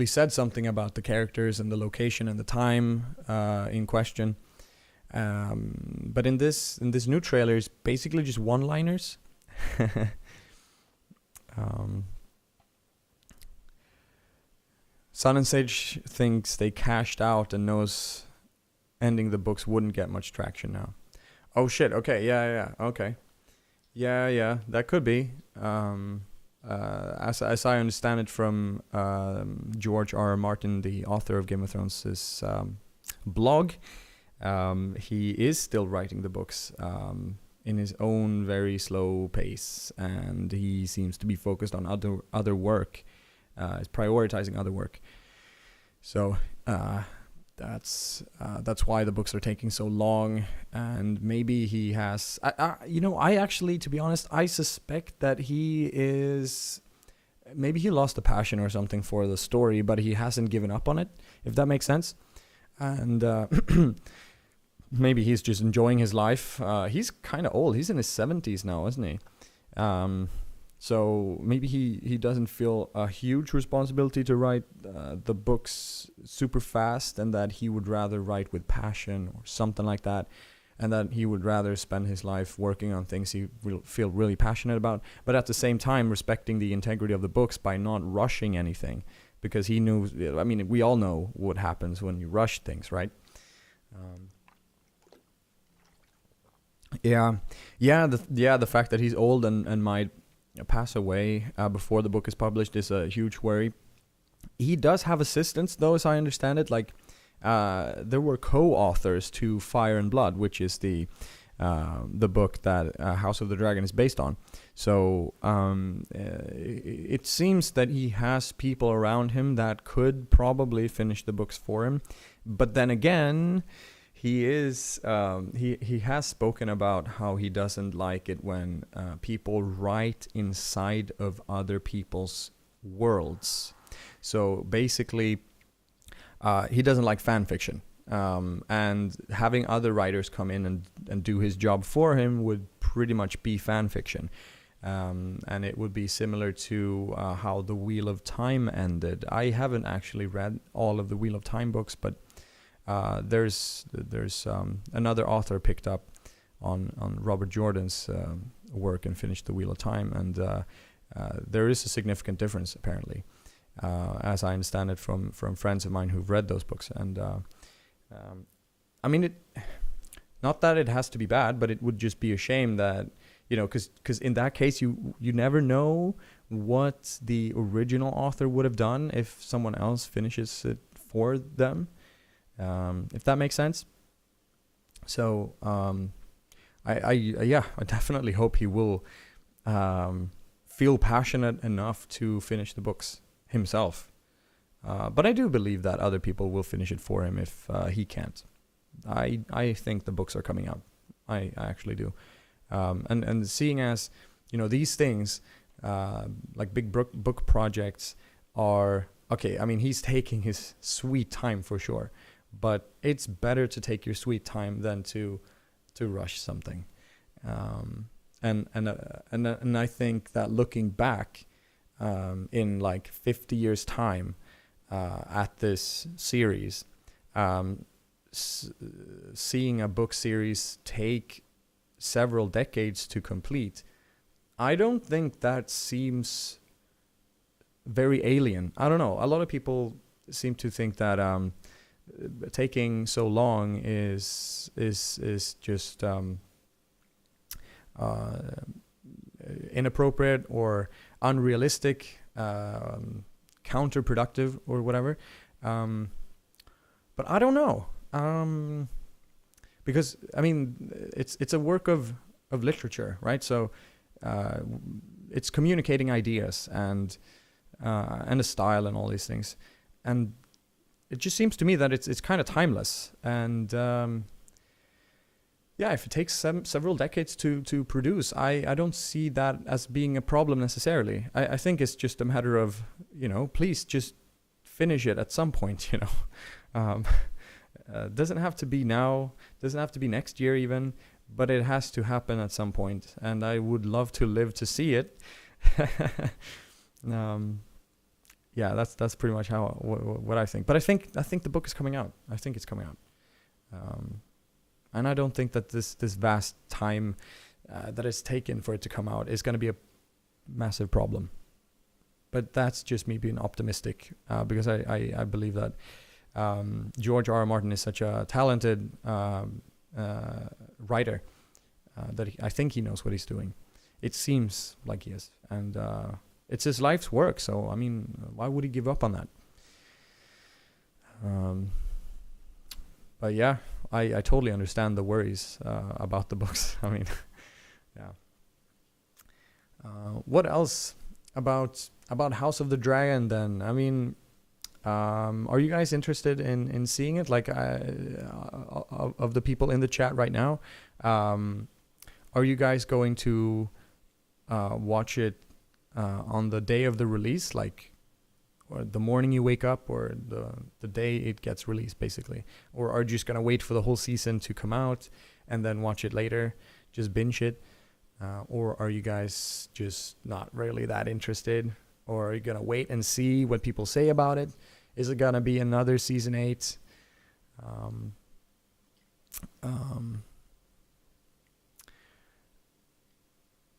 said something about the characters and the location and the time in question. But in this new trailer, it's basically just one-liners. Sun and Sage thinks they cashed out and knows ending the books wouldn't get much traction now. Oh shit, okay, yeah, okay. Yeah, that could be. As I understand it from George R.R. Martin, the author of Game of Thrones' blog, he is still writing the books in his own very slow pace, and he seems to be focused on other work. Is prioritizing other work. So that's why the books are taking so long, and maybe he has. I actually, to be honest, I suspect that maybe he lost the passion or something for the story, but he hasn't given up on it, if that makes sense. And maybe he's just enjoying his life. He's kind of old. He's in his 70s now, isn't he? So maybe he doesn't feel a huge responsibility to write the books super fast, and that he would rather write with passion or something like that, and that he would rather spend his life working on things he will feel really passionate about, but at the same time respecting the integrity of the books by not rushing anything, because he knew, I mean, we all know what happens when you rush things, right? The fact that he's old and might pass away before the book is published is a huge worry. He does have assistants, though, as I understand it. Like there were co-authors to Fire and Blood, which is the book that House of the Dragon is based on. So it seems that he has people around him that could probably finish the books for him. But then again, he has spoken about how he doesn't like it when people write inside of other people's worlds. So basically, he doesn't like fan fiction. And having other writers come in and do his job for him would pretty much be fan fiction. And it would be similar to how The Wheel of Time ended. I haven't actually read all of the Wheel of Time books, but there's another author picked up on Robert Jordan's work and finished The Wheel of Time, and there is a significant difference apparently, as I understand it from friends of mine who've read those books. And I mean, not that it has to be bad, but it would just be a shame that, you know, because in that case you never know what the original author would have done if someone else finishes it for them. If that makes sense. So I definitely hope he will feel passionate enough to finish the books himself. But I do believe that other people will finish it for him if he can't. I think the books are coming out. I actually do. And seeing as, you know, these things, like big book projects are okay. I mean, he's taking his sweet time for sure, but it's better to take your sweet time than to rush something. And I think that looking back in like 50 years time at this series, seeing a book series take several decades to complete, I don't think that seems very alien. I don't know. A lot of people seem to think that taking so long is just inappropriate or unrealistic, counterproductive or whatever. But I don't know. Because I mean, it's a work of literature, right? So it's communicating ideas and a style and all these things, and it just seems to me that it's kind of timeless. And yeah, if it takes several decades to produce, I don't see that as being a problem necessarily. I think it's just a matter of, please just finish it at some point, doesn't have to be now, doesn't have to be next year even, but it has to happen at some point, and I would love to live to see it. Yeah, that's pretty much what I think. But I think the book is coming out. I think it's coming out, and I don't think that this vast time that it's taken for it to come out is going to be a massive problem. But that's just me being optimistic, because I believe that George R. R. Martin is such a talented writer that I think he knows what he's doing. It seems like he is, and it's his life's work. So I mean, why would he give up on that? But yeah, I totally understand the worries about the books. I mean, yeah. What else about House of the Dragon then? I mean, are you guys interested in seeing it? Like, of the people in the chat right now, are you guys going to watch it on the day of the release, like, or the morning you wake up, or the day it gets released, basically? Or are you just gonna wait for the whole season to come out and then watch it later, just binge it? Or are you guys just not really that interested? Or are you gonna wait and see what people say about it? Is it gonna be another season 8?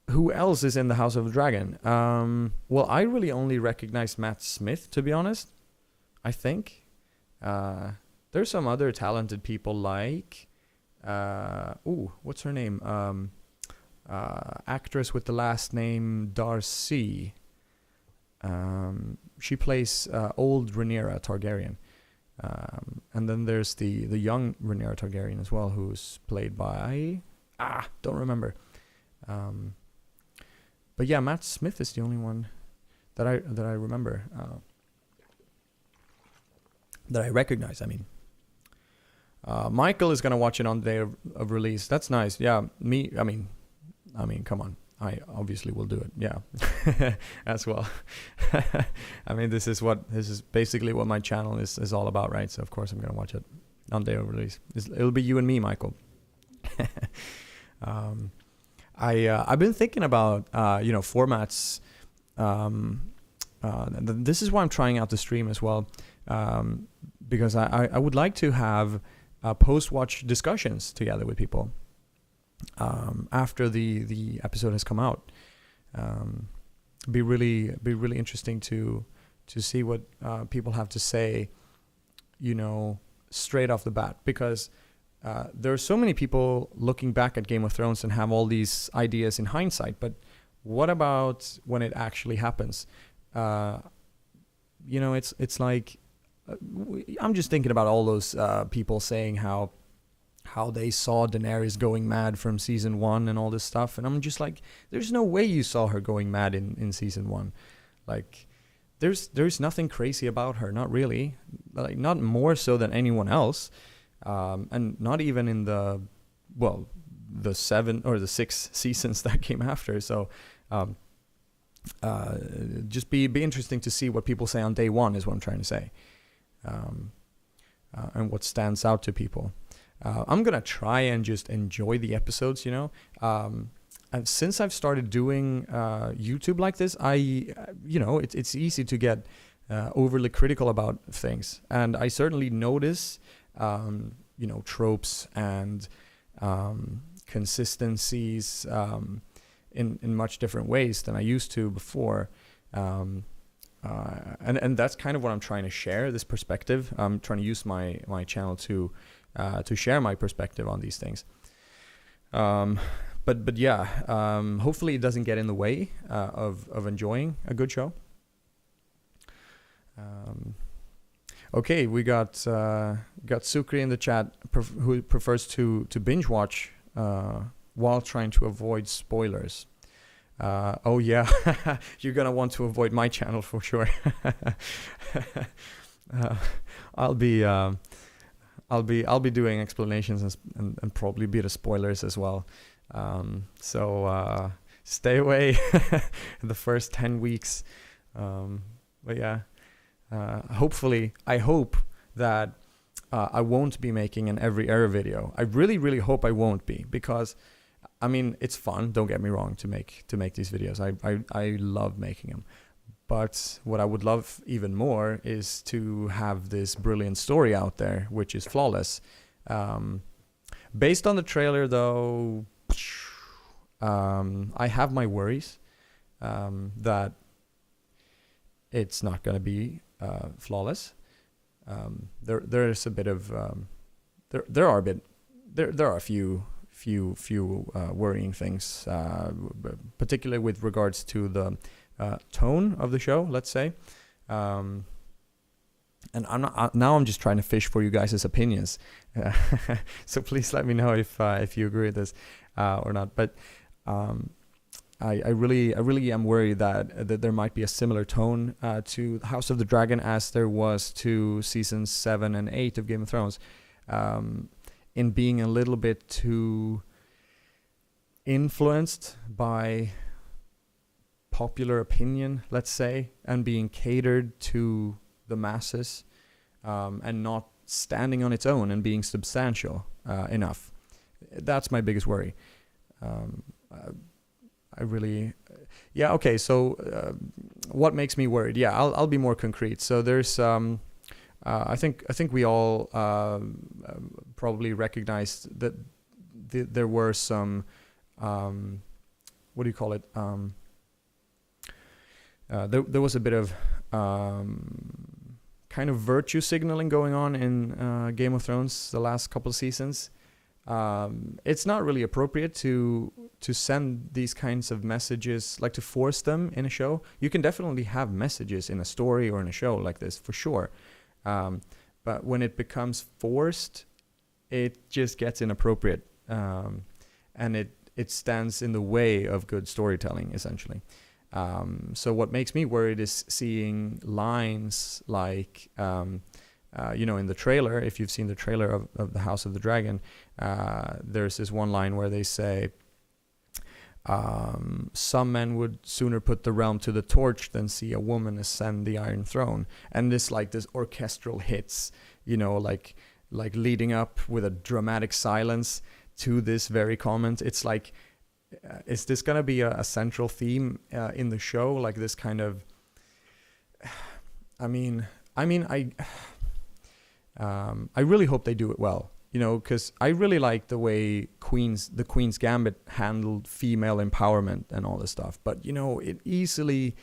Who else is in the House of the Dragon? Well, I really only recognize Matt Smith, to be honest. I think there's some other talented people like what's her name? Actress with the last name Darcy. She plays old Rhaenyra Targaryen, and then there's the young Rhaenyra Targaryen as well, who's played by don't remember. But yeah, Matt Smith is the only one that I remember, that I recognize. I mean, Michael is gonna watch it on the day of release. That's nice. Yeah, me. I mean, come on. I obviously will do it. Yeah, as well. I mean, this is basically what my channel is all about, right? So of course I'm gonna watch it on day of release. It'll be you and me, Michael. I've been thinking about formats. This is why I'm trying out the stream as well, because I would like to have post-watch discussions together with people after the episode has come out. Be really interesting to see what people have to say, straight off the bat, because there are so many people looking back at Game of Thrones and have all these ideas in hindsight, but what about when it actually happens? It's like, I'm just thinking about all those people saying how they saw Daenerys going mad from season 1 and all this stuff, and I'm just like, there's no way you saw her going mad in season 1. Like, there's nothing crazy about her, not really, like, not more so than anyone else. And not even in the 7 or the 6 seasons that came after. So just be interesting to see what people say on day one is what I'm trying to say, and what stands out to people. I'm gonna try and just enjoy the episodes, and since I've started doing YouTube like this, it's easy to get overly critical about things, and I certainly notice tropes and consistencies in much different ways than I used to before, and that's kind of what I'm trying to share, this perspective. I'm trying to use my channel to share my perspective on these things. But yeah, hopefully it doesn't get in the way of enjoying a good show. Okay, we got Sukri in the chat who prefers to binge watch while trying to avoid spoilers. Oh yeah, you're gonna want to avoid my channel for sure. I'll be doing explanations and probably be the spoilers as well. So stay away the first 10 weeks. But yeah, hopefully, I hope that I won't be making an every era video. I really, really hope I won't be, because I mean, it's fun, don't get me wrong, to make these videos. I love making them. But what I would love even more is to have this brilliant story out there, which is flawless. Based on the trailer, though, I have my worries that it's not going to be flawless. There is a bit of there are a few worrying things, particularly with regards to the tone of the show, let's say. And I'm just trying to fish for you guys' opinions. So please let me know if you agree with this or not. But I really am worried that there might be a similar tone to House of the Dragon as there was to seasons 7 and 8 of Game of Thrones, in being a little bit too influenced by popular opinion, let's say, and being catered to the masses, and not standing on its own and being substantial enough. That's my biggest worry. Okay, so what makes me worried? Yeah, I'll be more concrete. So there's I think we all probably recognized that there were some what do you call it? There was a bit of kind of virtue signaling going on in Game of Thrones the last couple of seasons. It's not really appropriate to send these kinds of messages, like to force them in a show. You can definitely have messages in a story or in a show like this, for sure. But when it becomes forced, it just gets inappropriate. And it stands in the way of good storytelling, essentially. So what makes me worried is seeing lines like, in the trailer, if you've seen the trailer of the House of the Dragon, there's this one line where they say, some men would sooner put the realm to the torch than see a woman ascend the Iron Throne. And this orchestral hits, like leading up with a dramatic silence to this very comment. It's like, is this going to be a central theme in the show? Like this kind of, I really hope they do it well, because I really like the way the Queen's Gambit handled female empowerment and all this stuff. But, it easily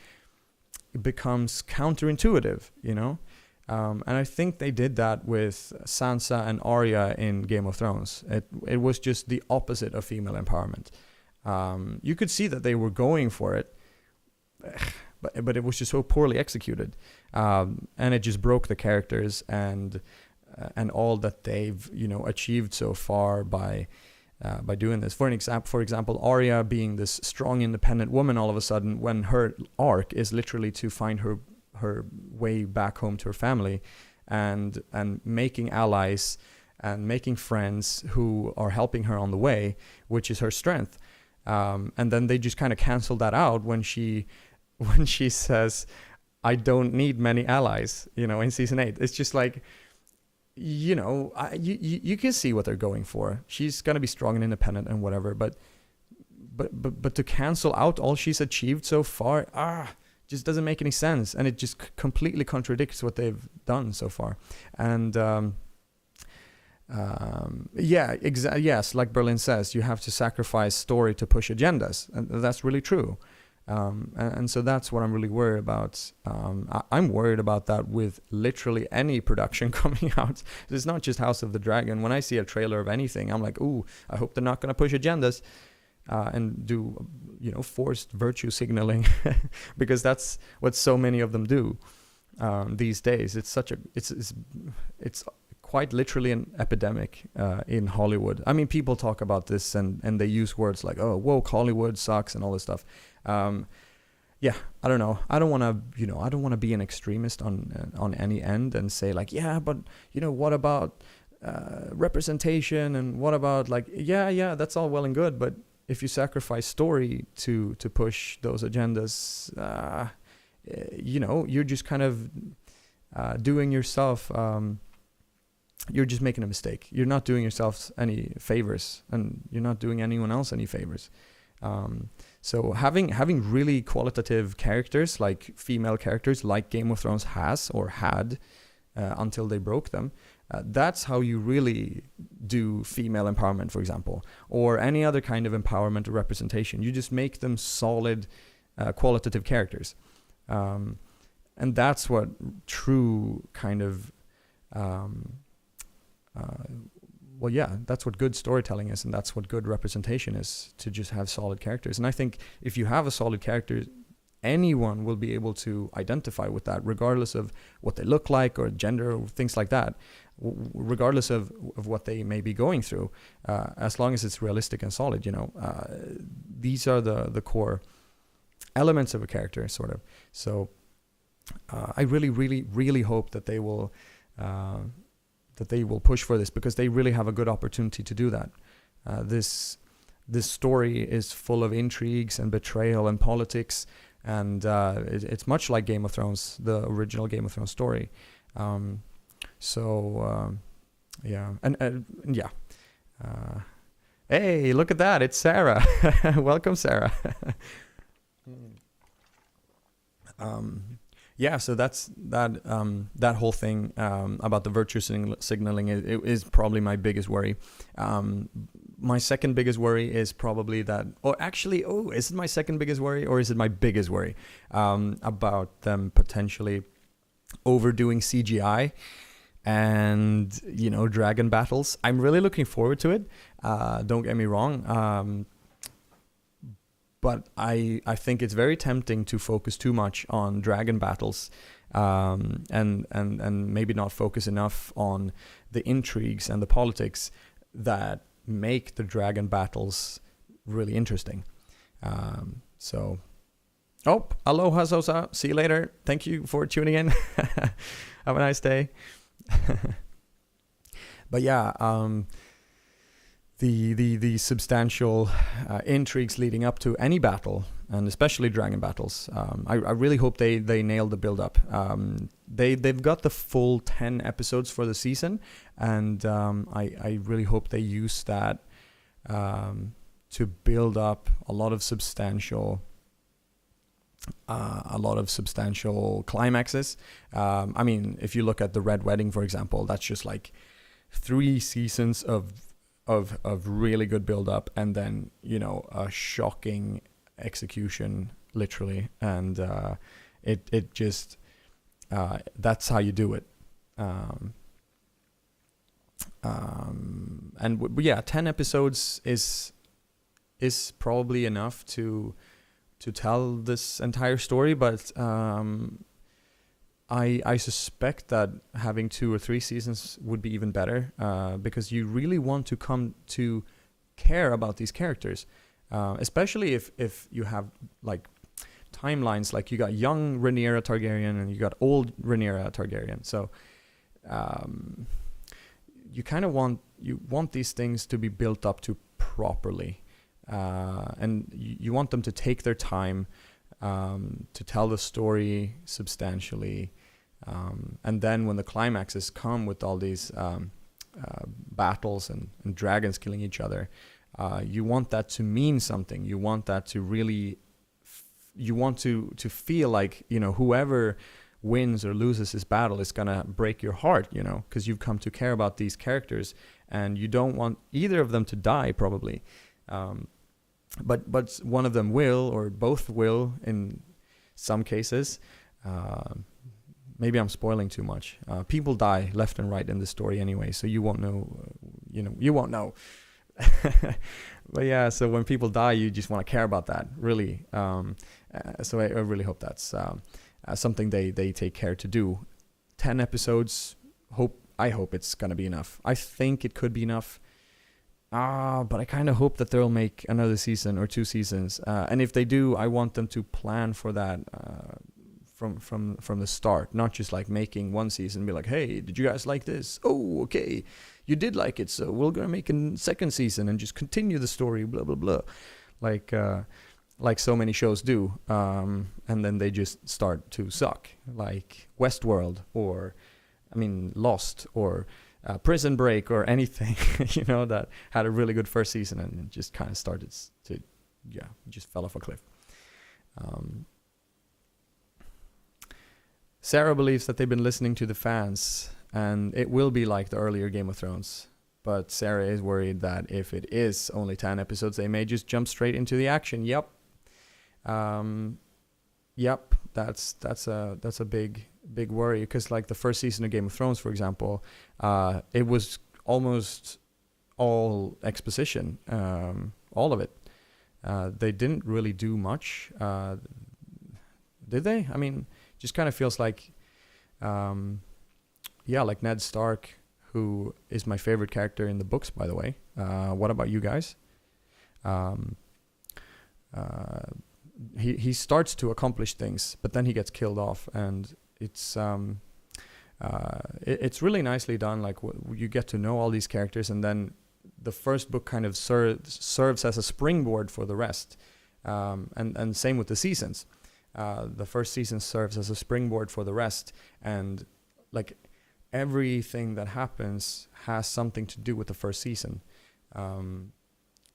becomes counterintuitive, and I think they did that with Sansa and Arya in Game of Thrones. It was just the opposite of female empowerment. You could see that they were going for it, but it was just so poorly executed, and it just broke the characters and all that they've achieved so far by doing this. For example, Arya being this strong, independent woman, all of a sudden, when her arc is literally to find her way back home to her family, and making allies and making friends who are helping her on the way, which is her strength. And then they just kind of canceled that out when she when she says, "I don't need many allies," in season 8. It's just like, you can see what they're going for. She's gonna be strong and independent and whatever, but to cancel out all she's achieved so far, just doesn't make any sense, and it just completely contradicts what they've done so far. And yes, like Berlin says, you have to sacrifice story to push agendas, and that's really true. And so that's what I'm really worried about. I'm worried about that with literally any production coming out. It's not just House of the Dragon. When I see a trailer of anything, I'm like, ooh, I hope they're not going to push agendas and do, forced virtue signaling, because that's what so many of them do these days. It's quite literally an epidemic in Hollywood. I mean, people talk about this and they use words like, "Oh, woke Hollywood sucks," and all this stuff. I don't know. I don't want to be an extremist on any end and say like, yeah, but what about representation, and what about like, yeah, that's all well and good, but if you sacrifice story to push those agendas, you're just kind of doing yourself. You're just making a mistake. You're not doing yourself any favors, and you're not doing anyone else any favors. So having really qualitative characters, like female characters, like Game of Thrones has or had until they broke them, that's how you really do female empowerment, for example, or any other kind of empowerment or representation. You just make them solid, qualitative characters, and that's what true kind of that's what good storytelling is, and that's what good representation is, to just have solid characters. And I think if you have a solid character, anyone will be able to identify with that, regardless of what they look like or gender or things like that, regardless of what they may be going through, as long as it's realistic and solid. These are the core elements of a character, sort of. So I really, really, really hope that they will push for this, because they really have a good opportunity to do that. This story is full of intrigues and betrayal and politics, and it's much like Game of Thrones, the original Game of Thrones story. Hey, look at that! It's Sarah. Welcome, Sarah. So that's that whole thing about the virtue signaling is probably my biggest worry. My second biggest worry is probably that, is it my second biggest worry, or is it my biggest worry about them potentially overdoing CGI and dragon battles? I'm really looking forward to it. Don't get me wrong. But I think it's very tempting to focus too much on dragon battles, and maybe not focus enough on the intrigues and the politics that make the dragon battles really interesting. Aloha Sosa, see you later. Thank you for tuning in. Have a nice day. But the substantial intrigues leading up to any battle, and especially dragon battles, I really hope they nail the build up. They've got the full 10 episodes for the season, and I really hope they use that to build up a lot of substantial climaxes. I mean, if you look at the Red Wedding, for example, that's just like 3 seasons of really good build up, and then a shocking execution, literally, and it just that's how you do it. 10 episodes is probably enough to tell this entire story, but I suspect that having 2 or 3 seasons would be even better, because you really want to come to care about these characters, especially if you have like timelines, like you got young Rhaenyra Targaryen and you got old Rhaenyra Targaryen. So you kind of want these things to be built up to properly, and you want them to take their time to tell the story substantially. And then when the climaxes come with all these battles and dragons killing each other, you want that to mean something. You want that to really, you want to feel like, you know, whoever wins or loses this battle is gonna break your heart, you know, because you've come to care about these characters and you don't want either of them to die, probably. But one of them will, or both will in some cases. Maybe I'm spoiling too much. People die left and right in the story anyway, so you won't know, you won't know. But yeah, so when people die, you just want to care about that, really. So I really hope that's something they take care to do. 10 episodes, I hope it's going to be enough. I think it could be enough. But I kind of hope that they'll make another season or 2 seasons. And if they do, I want them to plan for that from the start, not just like making one season and be like, hey, did you guys like this? Oh, okay, you did like it, so we're gonna make a second season and just continue the story, blah blah blah, like so many shows do, and then they just start to suck, like Westworld, or Lost, or Prison Break, or anything you know, that had a really good first season and it just kind of started to just fell off a cliff. Sarah believes that they've been listening to the fans and it will be like the earlier Game of Thrones. But Sarah is worried that if it is only 10 episodes, they may just jump straight into the action. Yep. That's a big worry, because like the first season of Game of Thrones, for example, it was almost all exposition, all of it. They didn't really do much, did they? I mean, just kind of feels like, like Ned Stark, who is my favorite character in the books, by the way. What about you guys? He starts to accomplish things, but then he gets killed off, and it's really nicely done. Like, you get to know all these characters, and then the first book kind of serves as a springboard for the rest, and same with the seasons. The first season serves as a springboard for the rest, and like everything that happens has something to do with the first season, and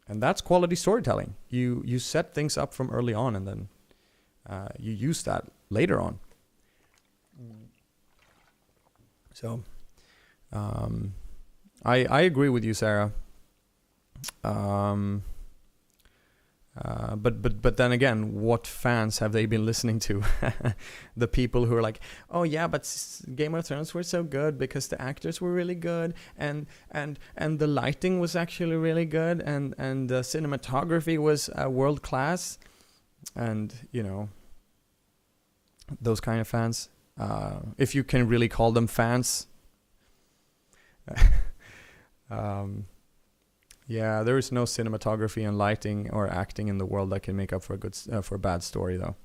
that's quality storytelling. You set things up from early on, and then you use that later on. So I agree with you, Sarah. But then again, what fans have they been listening to? The people who are like, oh yeah, but Game of Thrones were so good because the actors were really good, and the lighting was actually really good, and the cinematography was world class, and you know, those kind of fans, if you can really call them fans. Yeah, there is no cinematography and lighting or acting in the world that can make up for a bad story, though.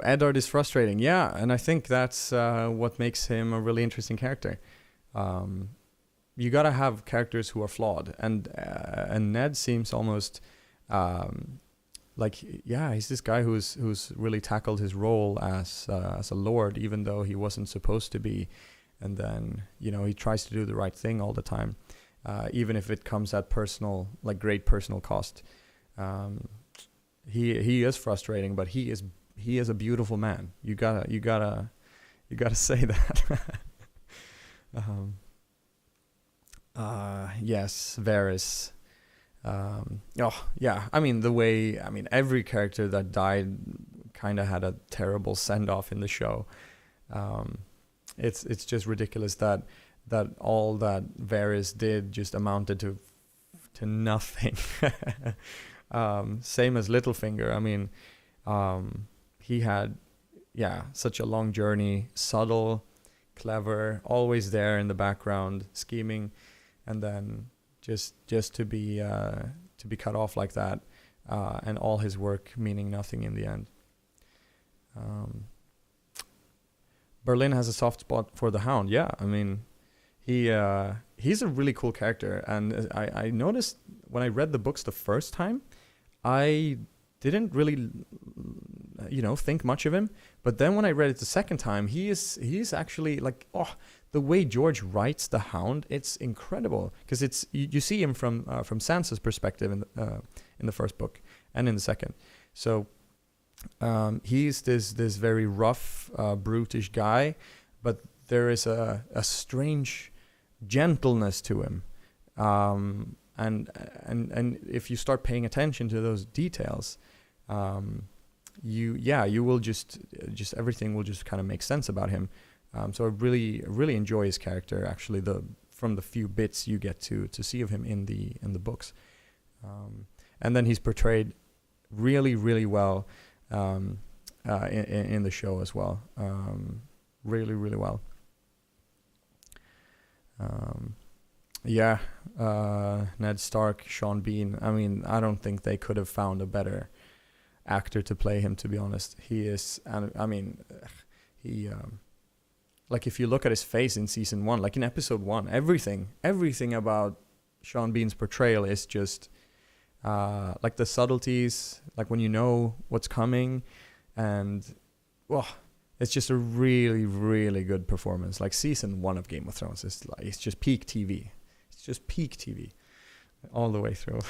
Eddard is frustrating. Yeah, and I think that's what makes him a really interesting character. You gotta have characters who are flawed, and Ned seems almost he's this guy who's really tackled his role as a lord, even though he wasn't supposed to be. And then, you know, he tries to do the right thing all the time, even if it comes at great personal cost. He is frustrating, but he is a beautiful man. You gotta say that. Yes, Varys. Every character that died kind of had a terrible send off in the show. It's just ridiculous that all that Varys did just amounted to nothing. Same as Littlefinger. I mean, he had such a long journey, subtle, clever, always there in the background, scheming, and then just to be cut off like that, and all his work meaning nothing in the end. Berlin has a soft spot for the Hound. Yeah, I mean, he's a really cool character, and I noticed when I read the books the first time, I didn't really, think much of him. But then when I read it the second time, he is actually like, the way George writes the Hound, it's incredible, because it's you see him from Sansa's perspective in the first book and in the second. So he's this very rough, brutish guy, but there is a strange gentleness to him. And if you start paying attention to those details, you will just everything will just kind of make sense about him. So I really enjoy his character, actually, from the few bits you get to see of him in the books. And then he's portrayed really, really well in the show as well. Really, really well. Ned Stark, Sean Bean. I mean, I don't think they could have found a better actor to play him, to be honest. He is, I mean, like if you look at his face in season 1, like in episode 1, everything about Sean Bean's portrayal is just like the subtleties, like when you know what's coming, and it's just a really, really good performance. Like season 1 of Game of Thrones it's just peak TV. It's just peak TV all the way through.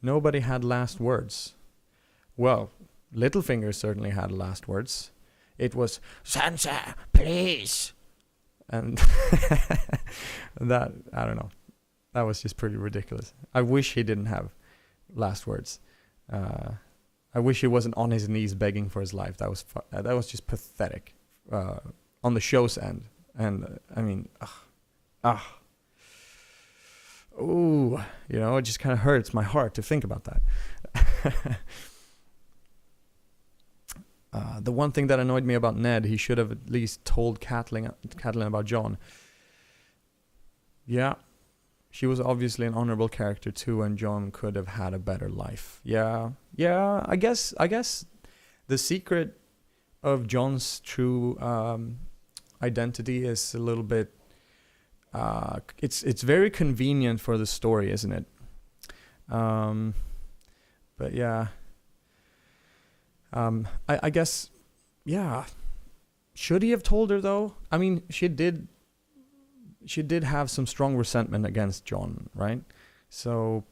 Nobody had last words. Well, Littlefinger certainly had last words. It was, "Sansa, please." And that, I don't know. That was just pretty ridiculous. I wish he didn't have last words. I wish he wasn't on his knees begging for his life. That was just pathetic on the show's end. And I mean, it just kind of hurts my heart to think about that. The one thing that annoyed me about Ned, he should have at least told Catelyn about Jon. Yeah, she was obviously an honorable character too, and Jon could have had a better life. Yeah. I guess the secret of Jon's true identity is a little bit. It's very convenient for the story, isn't it? But yeah. I guess, yeah. Should he have told her though? I mean, she did have some strong resentment against Jon, right? So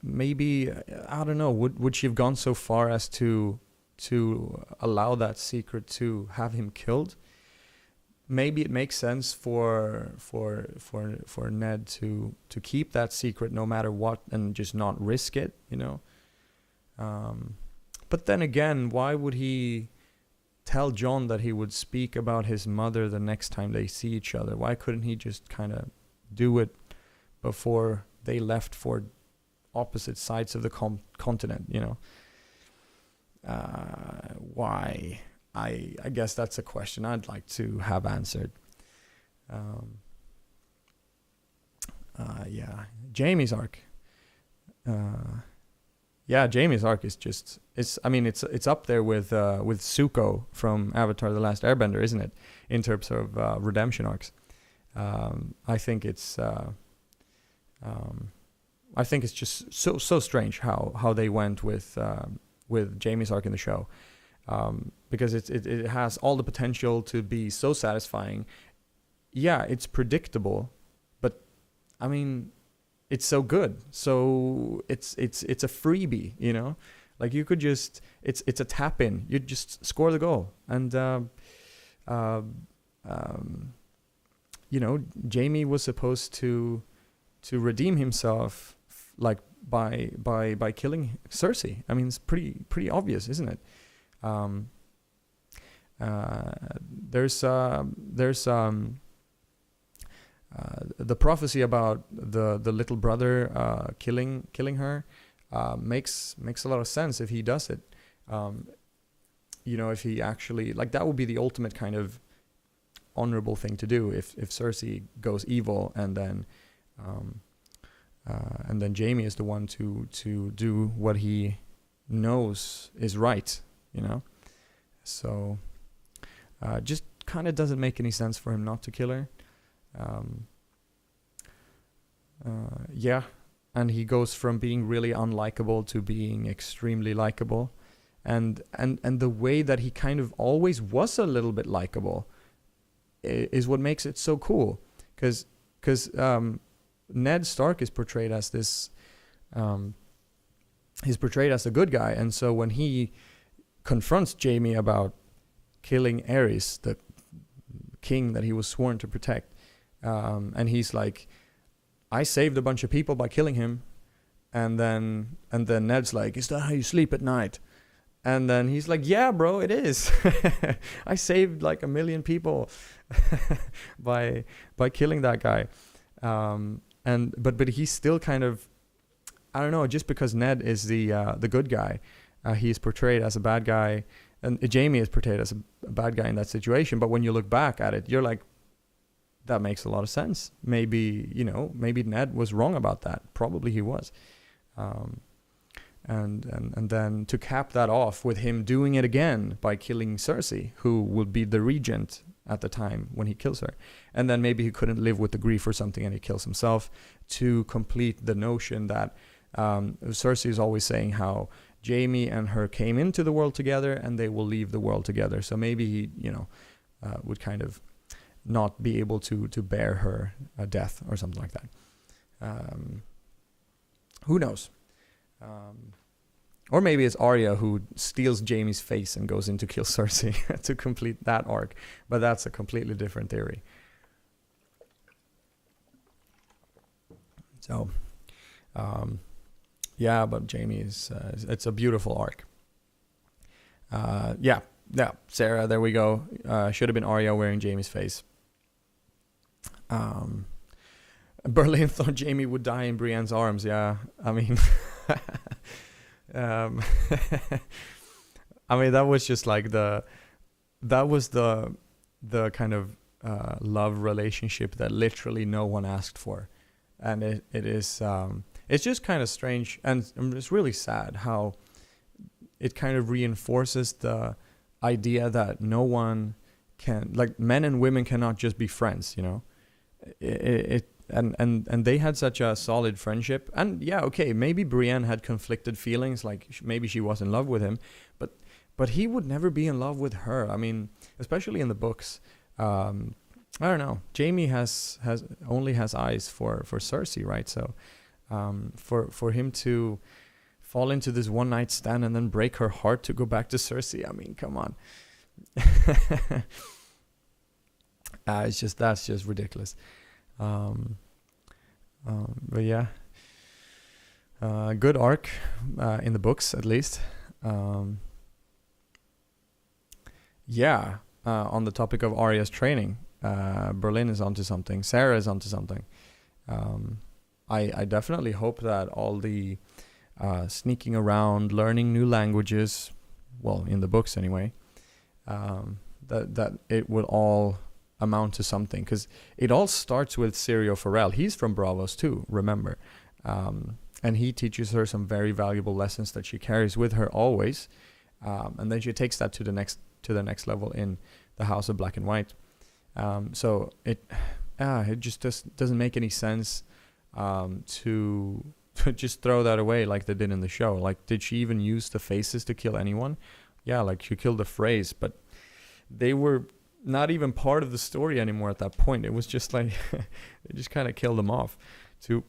maybe, I don't know, would she have gone so far as to allow that secret to have him killed? Maybe it makes sense for Ned to keep that secret no matter what and just not risk it, But then again, why would he tell Jon that he would speak about his mother the next time they see each other? Why couldn't he just kind of do it before they left for opposite sides of the continent, Why? I guess that's a question I'd like to have answered. Jaime's arc. Jaime's arc is just it's up there with Zuko from Avatar: The Last Airbender, isn't it? In terms of redemption arcs, I think it's just so strange how they went with Jaime's arc in the show, because it has all the potential to be so satisfying. Yeah, it's predictable, but I mean, it's so good. So it's a freebie, Like you could just it's a tap in. You just score the goal, and Jaime was supposed to redeem himself like by killing Cersei. I mean, it's pretty obvious, isn't it? There's the prophecy about the little brother killing her makes a lot of sense if he does it. If he actually, like, that would be the ultimate kind of honorable thing to do if Cersei goes evil, and then Jaime is the one to do what he knows is right, So just kind of doesn't make any sense for him not to kill her. Yeah, and he goes from being really unlikable to being extremely likable, and the way that he kind of always was a little bit likable is what makes it so cool, because Ned Stark is portrayed as this. He's portrayed as a good guy, and so when he confronts Jaime about killing Aerys, the king that he was sworn to protect, and he's like, I saved a bunch of people by killing him, and then Ned's like, is that how you sleep at night? And then he's like, yeah, bro, it is. I saved like 1 million people by killing that guy. But he's still kind of, I don't know, just because Ned is the good guy, he's portrayed as a bad guy, and Jaime is portrayed as a bad guy in that situation. But when you look back at it, you're like, that makes a lot of sense. Maybe Ned was wrong about that. Probably he was. And then to cap that off with him doing it again by killing Cersei, who would be the regent at the time when he kills her. And then maybe he couldn't live with the grief or something and he kills himself, to complete the notion that Cersei is always saying how Jaime and her came into the world together and they will leave the world together. So maybe he, would kind of not be able to bear her death or something like that. Who knows? Or maybe it's Arya who steals Jaime's face and goes in to kill Cersei to complete that arc. But that's a completely different theory. So, yeah, but Jaime it's a beautiful arc. Yeah, Sarah, there we go. Should have been Arya wearing Jaime's face. Berlin thought Jaime would die in Brienne's arms. Yeah, I mean, I mean that was just like the kind of love relationship that literally no one asked for, and it is it's just kind of strange, and it's really sad how it kind of reinforces the idea that no one can, like, men and women cannot just be friends, And they had such a solid friendship. And yeah, okay, maybe Brienne had conflicted feelings, like maybe she was in love with him, but he would never be in love with her. I mean, especially in the books. I don't know. Jaime only has eyes for Cersei, right? So for him to fall into this one night stand and then break her heart to go back to Cersei, I mean, come on. That's just ridiculous. But yeah, good arc in the books, at least. On the topic of Arya's training, Berlin is onto something. Sarah is onto something. I definitely hope that all the sneaking around, learning new languages, well, in the books anyway, that it will all amount to something, because it all starts with Syrio Forel. He's from Bravos too, remember, and he teaches her some very valuable lessons that she carries with her always, and then she takes that to the next level in the House of Black and White. So it just doesn't make any sense to just throw that away like they did in the show. Like, did she even use the faces to kill anyone? Yeah, like she killed the Freys, but they were not even part of the story anymore at that point. It was just like they just kind of killed them off to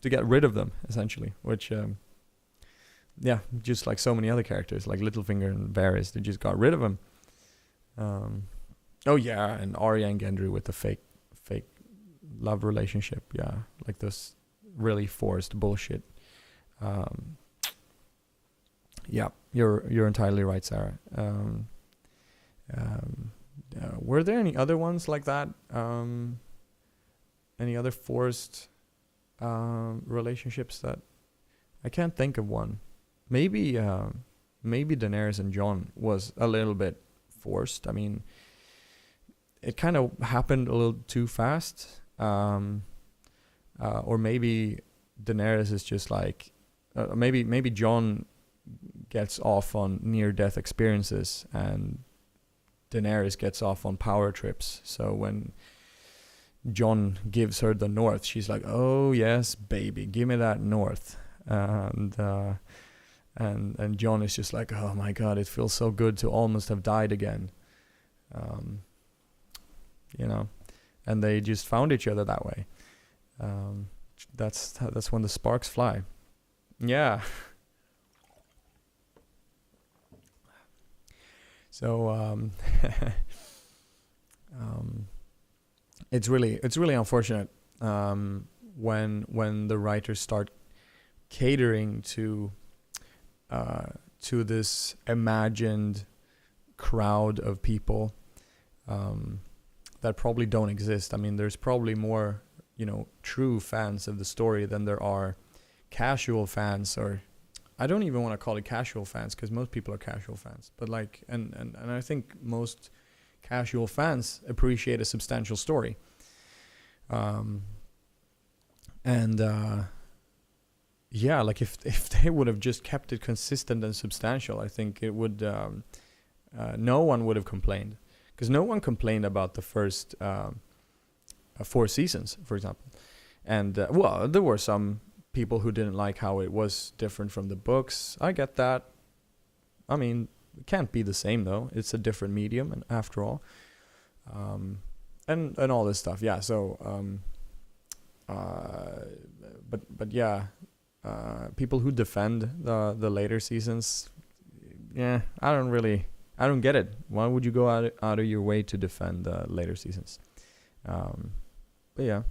get rid of them, essentially, which just like so many other characters like Littlefinger and Varys, they just got rid of them. And Arya and Gendry with the fake love relationship, like this really forced bullshit. You're entirely right, Sarah. Were there any other ones like that? Any other forced relationships that I can't think of one? Maybe Daenerys and Jon was a little bit forced. I mean, it kind of happened a little too fast. Or maybe Daenerys is just like, maybe Jon gets off on near-death experiences and Daenerys gets off on power trips. So when Jon gives her the North, she's like, oh yes, baby, give me that North. And Jon is just like, oh my god, it feels so good to almost have died again. You know, and they just found each other that way. That's when the sparks fly. Yeah. So it's really unfortunate when the writers start catering to this imagined crowd of people that probably don't exist. I mean, there's probably more, true fans of the story than there are casual fans, or I don't even want to call it casual fans because most people are casual fans. But like, and I think most casual fans appreciate a substantial story. Yeah, like if they would have just kept it consistent and substantial, I think it would. No one would have complained, because no one complained about the first 4 seasons, for example. And well, there were some people who didn't like how it was different from the books. I get that. I mean, it can't be the same though. It's a different medium, and after all, and all this stuff. Yeah. So, but yeah, people who defend the later seasons, yeah, I don't get it. Why would you go out of your way to defend the later seasons? But yeah.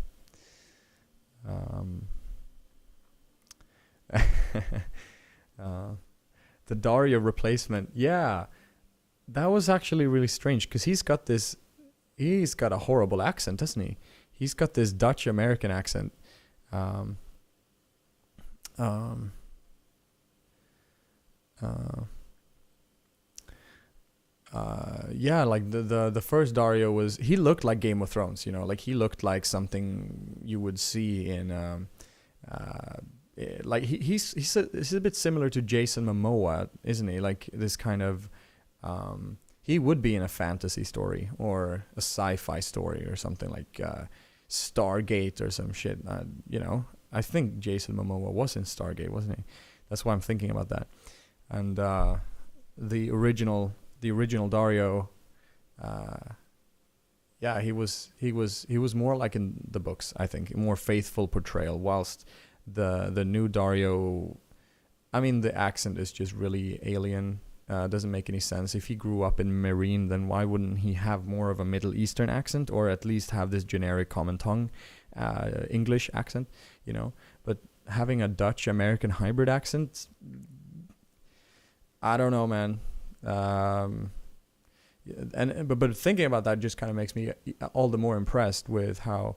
The Daria replacement, yeah, that was actually really strange, because he's got a horrible accent, doesn't he? He's got this Dutch American accent. Yeah, like the first Dario he looked like Game of Thrones, like he looked like something you would see in like he's a bit similar to Jason Momoa, isn't he? Like this kind of he would be in a fantasy story or a sci-fi story or something like Stargate or some shit. I think Jason Momoa was in Stargate, wasn't he? That's why I'm thinking about that. And the original Dario, yeah, he was more like in the books, I think, a more faithful portrayal, whilst the new Dario, I mean, the accent is just really alien. Doesn't make any sense. If he grew up in Marine, then why wouldn't he have more of a Middle Eastern accent, or at least have this generic common tongue English accent, But having a Dutch American hybrid accent, I don't know, man. But thinking about that just kind of makes me all the more impressed with how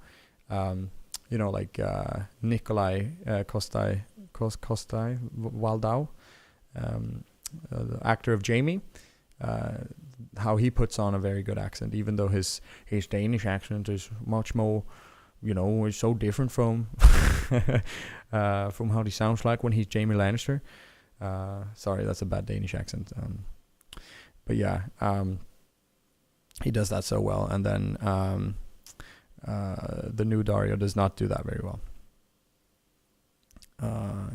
Nikolai Kostai Waldau, the actor of Jaime, how he puts on a very good accent, even though his Danish accent is much more, is so different from from how he sounds like when he's Jaime Lannister. Sorry, that's a bad Danish accent. But yeah, he does that so well. And then the new Dario does not do that very well.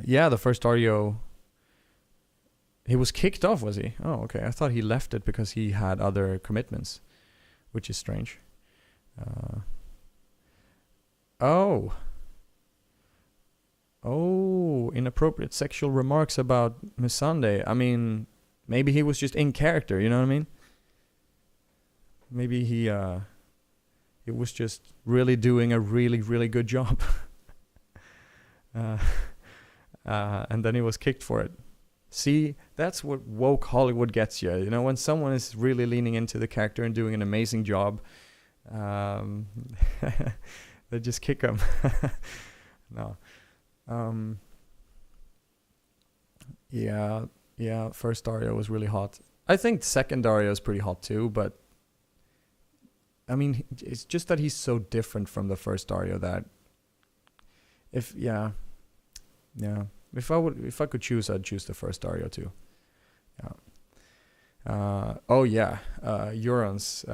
Yeah, the first Dario, he was kicked off, was he? Oh, okay. I thought he left it because he had other commitments, which is strange. Oh, inappropriate sexual remarks about Missandei. I mean, maybe he was just in character, you know what I mean? Maybe he was just really doing a really, really good job. And then he was kicked for it. See, that's what woke Hollywood gets you. When someone is really leaning into the character and doing an amazing job, they just kick them. No. Yeah, first Dario was really hot. I think second Dario is pretty hot too, but I mean, it's just that he's so different from the first Dario that if I could choose, I'd choose the first Dario too. Yeah. Euron's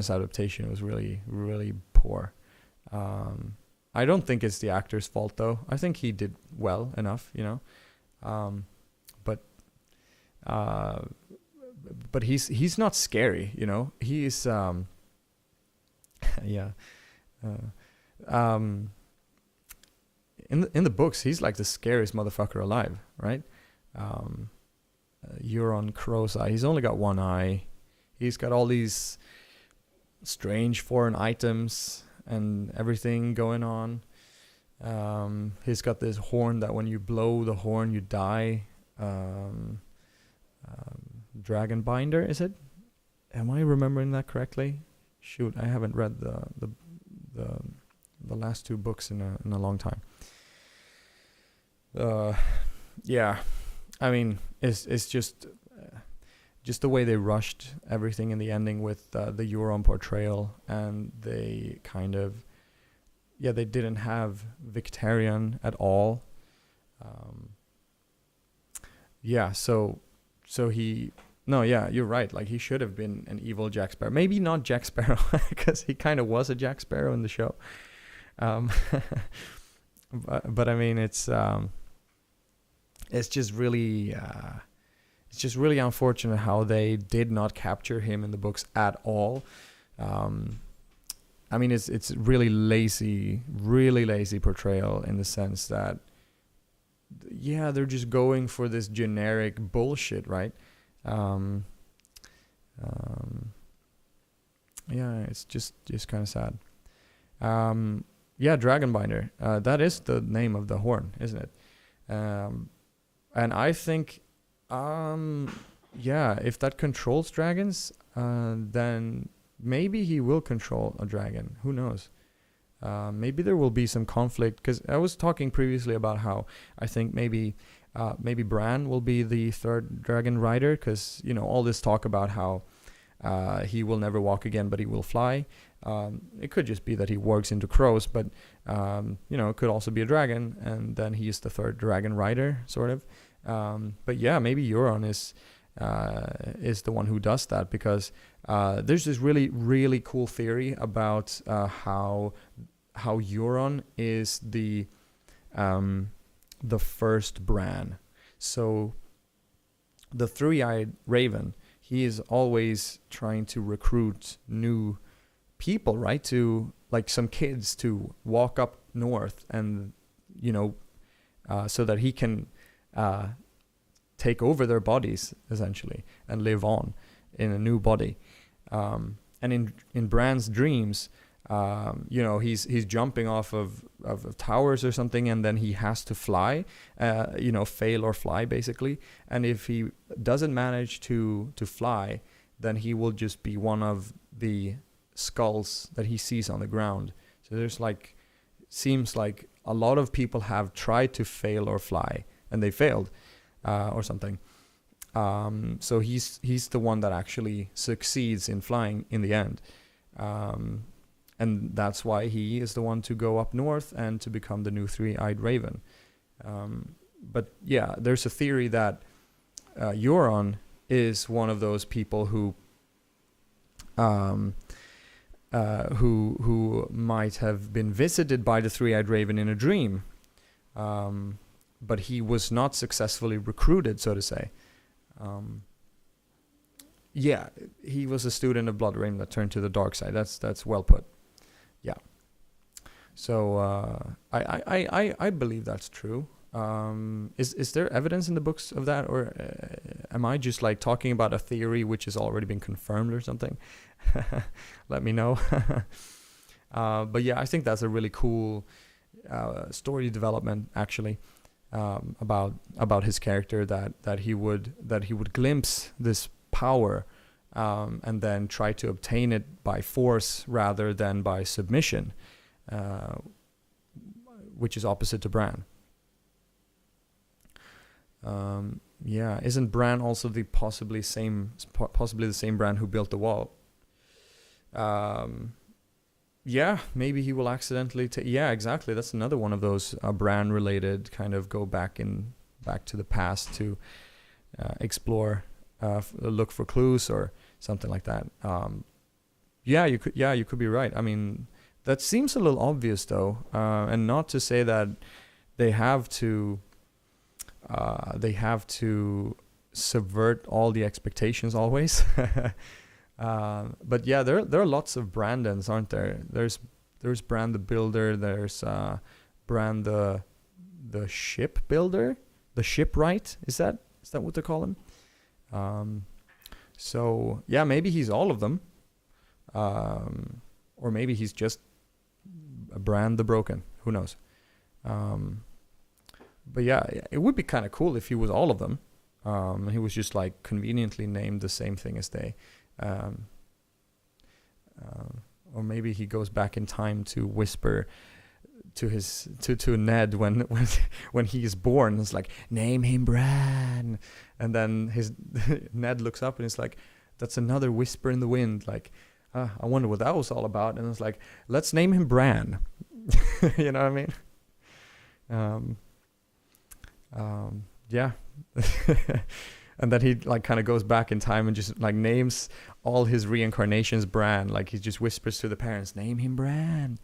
adaptation was really, really poor. I don't think it's the actor's fault though. I think he did well enough, you know. But he's not scary, you know. He's yeah. In the books, he's like the scariest motherfucker alive, right? Euron Crow's Eye. He's only got one eye. He's got all these strange foreign items and everything going on. He's got this horn that when you blow the horn, you die. Dragon Binder, is it? Am I remembering that correctly? Shoot, I haven't read the last two books in a long time. Yeah, I mean, it's just the way they rushed everything in the ending with the Euron portrayal, and they kind of, they didn't have Victarion at all. So he, no, yeah, you're right. Like, he should have been an evil Jack Sparrow. Maybe not Jack Sparrow, because he kind of was a Jack Sparrow in the show. But I mean, it's just really unfortunate how they did not capture him in the books at all. I mean, it's really lazy portrayal, in the sense that, they're just going for this generic bullshit, right? It's just kind of sad. Dragonbinder. That is the name of the horn, isn't it? And I think, if that controls dragons, then maybe he will control a dragon. Who knows? Maybe there will be some conflict, because I was talking previously about how I think maybe Bran will be the third dragon rider, because, you know, all this talk about how he will never walk again, but he will fly. It could just be that he works into crows, but it could also be a dragon, and then he's the third dragon rider, sort of. But yeah, maybe Euron is the one who does that, because there's this really, really cool theory about how Euron is the first Bran. So the three-eyed raven, he is always trying to recruit new people, right? To, like, some kids to walk up north, and so that he can take over their bodies, essentially, and live on in a new body. And in Bran's dreams, he's jumping off of towers or something, and then he has to fly, fail or fly, basically. And if he doesn't manage to fly, then he will just be one of the skulls that he sees on the ground. So there's seems like a lot of people have tried to fail or fly, and they failed, or something. So he's the one that actually succeeds in flying in the end. And that's why he is the one to go up north and to become the new three-eyed raven. But yeah, there's a theory that Euron is one of those people who might have been visited by the three-eyed raven in a dream, but he was not successfully recruited, so to say. He was a student of Bloodrain that turned to the dark side. That's well put. Yeah. So I believe that's true. Is there evidence in the books of that, or am I just talking about a theory which has already been confirmed or something? Let me know. But yeah, I think that's a really cool story development, actually, about his character, that he would glimpse this power, and then try to obtain it by force rather than by submission, which is opposite to Bran. Isn't Bran also the possibly the same Bran who built the wall? Maybe he will accidentally exactly. That's another one of those Bran related kind of go back to the past to explore, look for clues or something like that. You could be right. I mean, That seems a little obvious though, and not to say that they have to subvert all the expectations always. But yeah, there are lots of Brandons, aren't there? There's Bran the Builder. There's Bran the Ship Builder, the Shipwright. Is that what they call him? So yeah, maybe he's all of them, or maybe he's just Bran the Broken. Who knows? But yeah, it would be kind of cool if he was all of them. He was just like conveniently named the same thing as they. Or maybe he goes back in time to whisper to Ned when he is born. It's like, name him Bran, and then Ned looks up and it's like, that's another whisper in the wind. Like, I wonder what that was all about. And it's like, let's name him Bran. You know what I mean? Yeah. And then he like kind of goes back in time and just like names all his reincarnations Bran. Like he just whispers to the parents, name him Bran.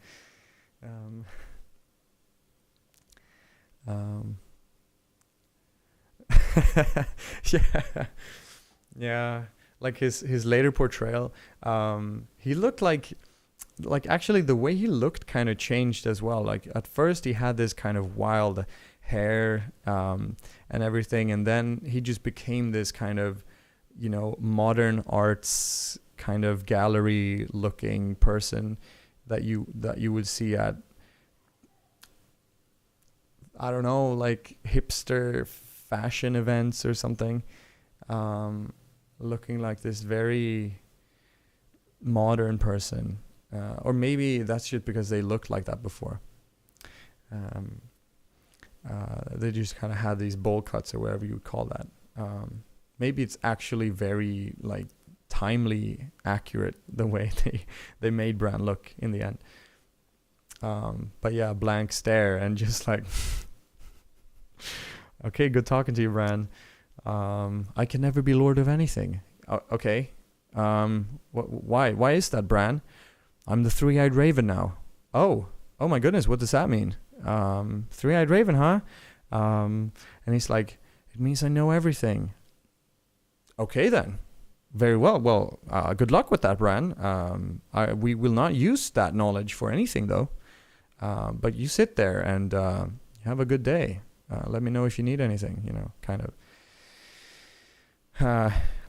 Yeah. Like his later portrayal, he looked like actually the way he looked kind of changed as well. Like at first he had this kind of wild hair and everything, and then he just became this kind of, you know, modern arts kind of gallery looking person that you would see at, I don't know, like hipster fashion events or something, looking like this very modern person, or maybe that's just because they looked like that before. They just kind of had these bowl cuts or whatever you would call that. Maybe it's actually very like timely accurate the way they made Bran look in the end. But yeah, blank stare and just like, okay, good talking to you, Bran. I can never be lord of anything. Okay. Why is that, Bran? I'm the three-eyed raven now. Oh my goodness, what does that mean? Three-eyed raven, huh? And he's like, it means I know everything. Okay then, very well. Well, good luck with that, Bran. We will not use that knowledge for anything though. But you sit there and have a good day. Let me know if you need anything, you know, kind of.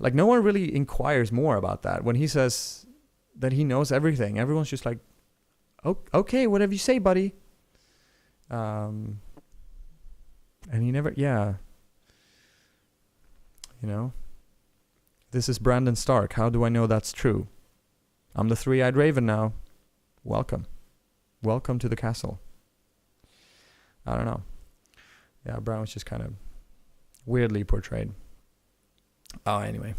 Like no one really inquires more about that. When he says that he knows everything, everyone's just like, okay, whatever you say, buddy. And he never, yeah. You know, this is Brandon Stark. How do I know that's true? I'm the three-eyed raven now. Welcome to the castle. I don't know. Yeah, Bran was just kind of weirdly portrayed. Oh, anyway.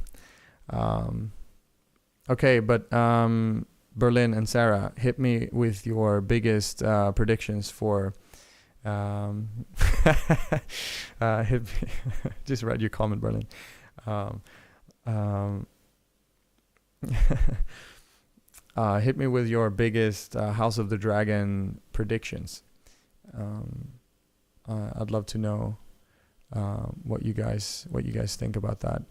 Okay, but Berlin and Sarah, hit me with your biggest predictions for. Hit me just read your comment, Berlin. Hit me with your biggest House of the Dragon predictions. I'd love to know what you guys think about that.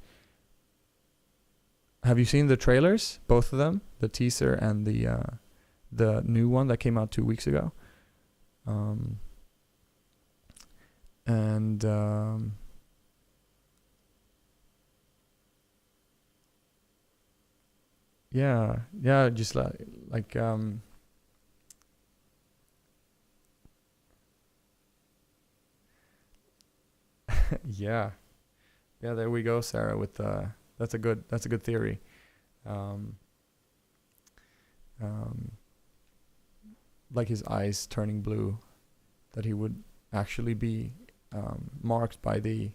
Have you seen the trailers? Both of them, the teaser and the new one that came out 2 weeks ago. Yeah, just like yeah, there we go, Sarah, with that's a good theory. Like his eyes turning blue, that he would actually be marked by the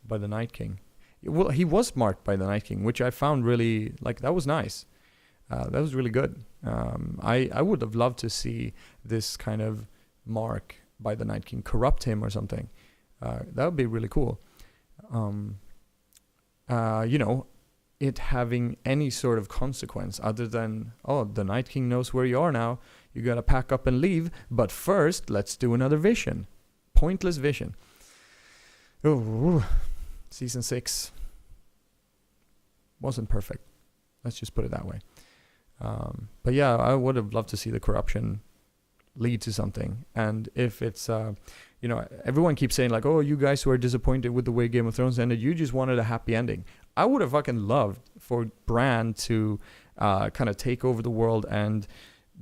Night King. Well, he was marked by the Night King, which I found really, like, that was nice. That was really good. I would have loved to see this kind of mark by the Night King corrupt him or something. That would be really cool. You know, it having any sort of consequence other than, oh, the Night King knows where you are now. You gotta pack up and leave. But first, let's do another vision. Pointless vision. Oh, season 6 wasn't perfect. Let's just put it that way. But yeah, I would have loved to see the corruption lead to something. And if it's, everyone keeps saying like, oh, you guys who are disappointed with the way Game of Thrones ended, you just wanted a happy ending. I would have fucking loved for Bran to kind of take over the world and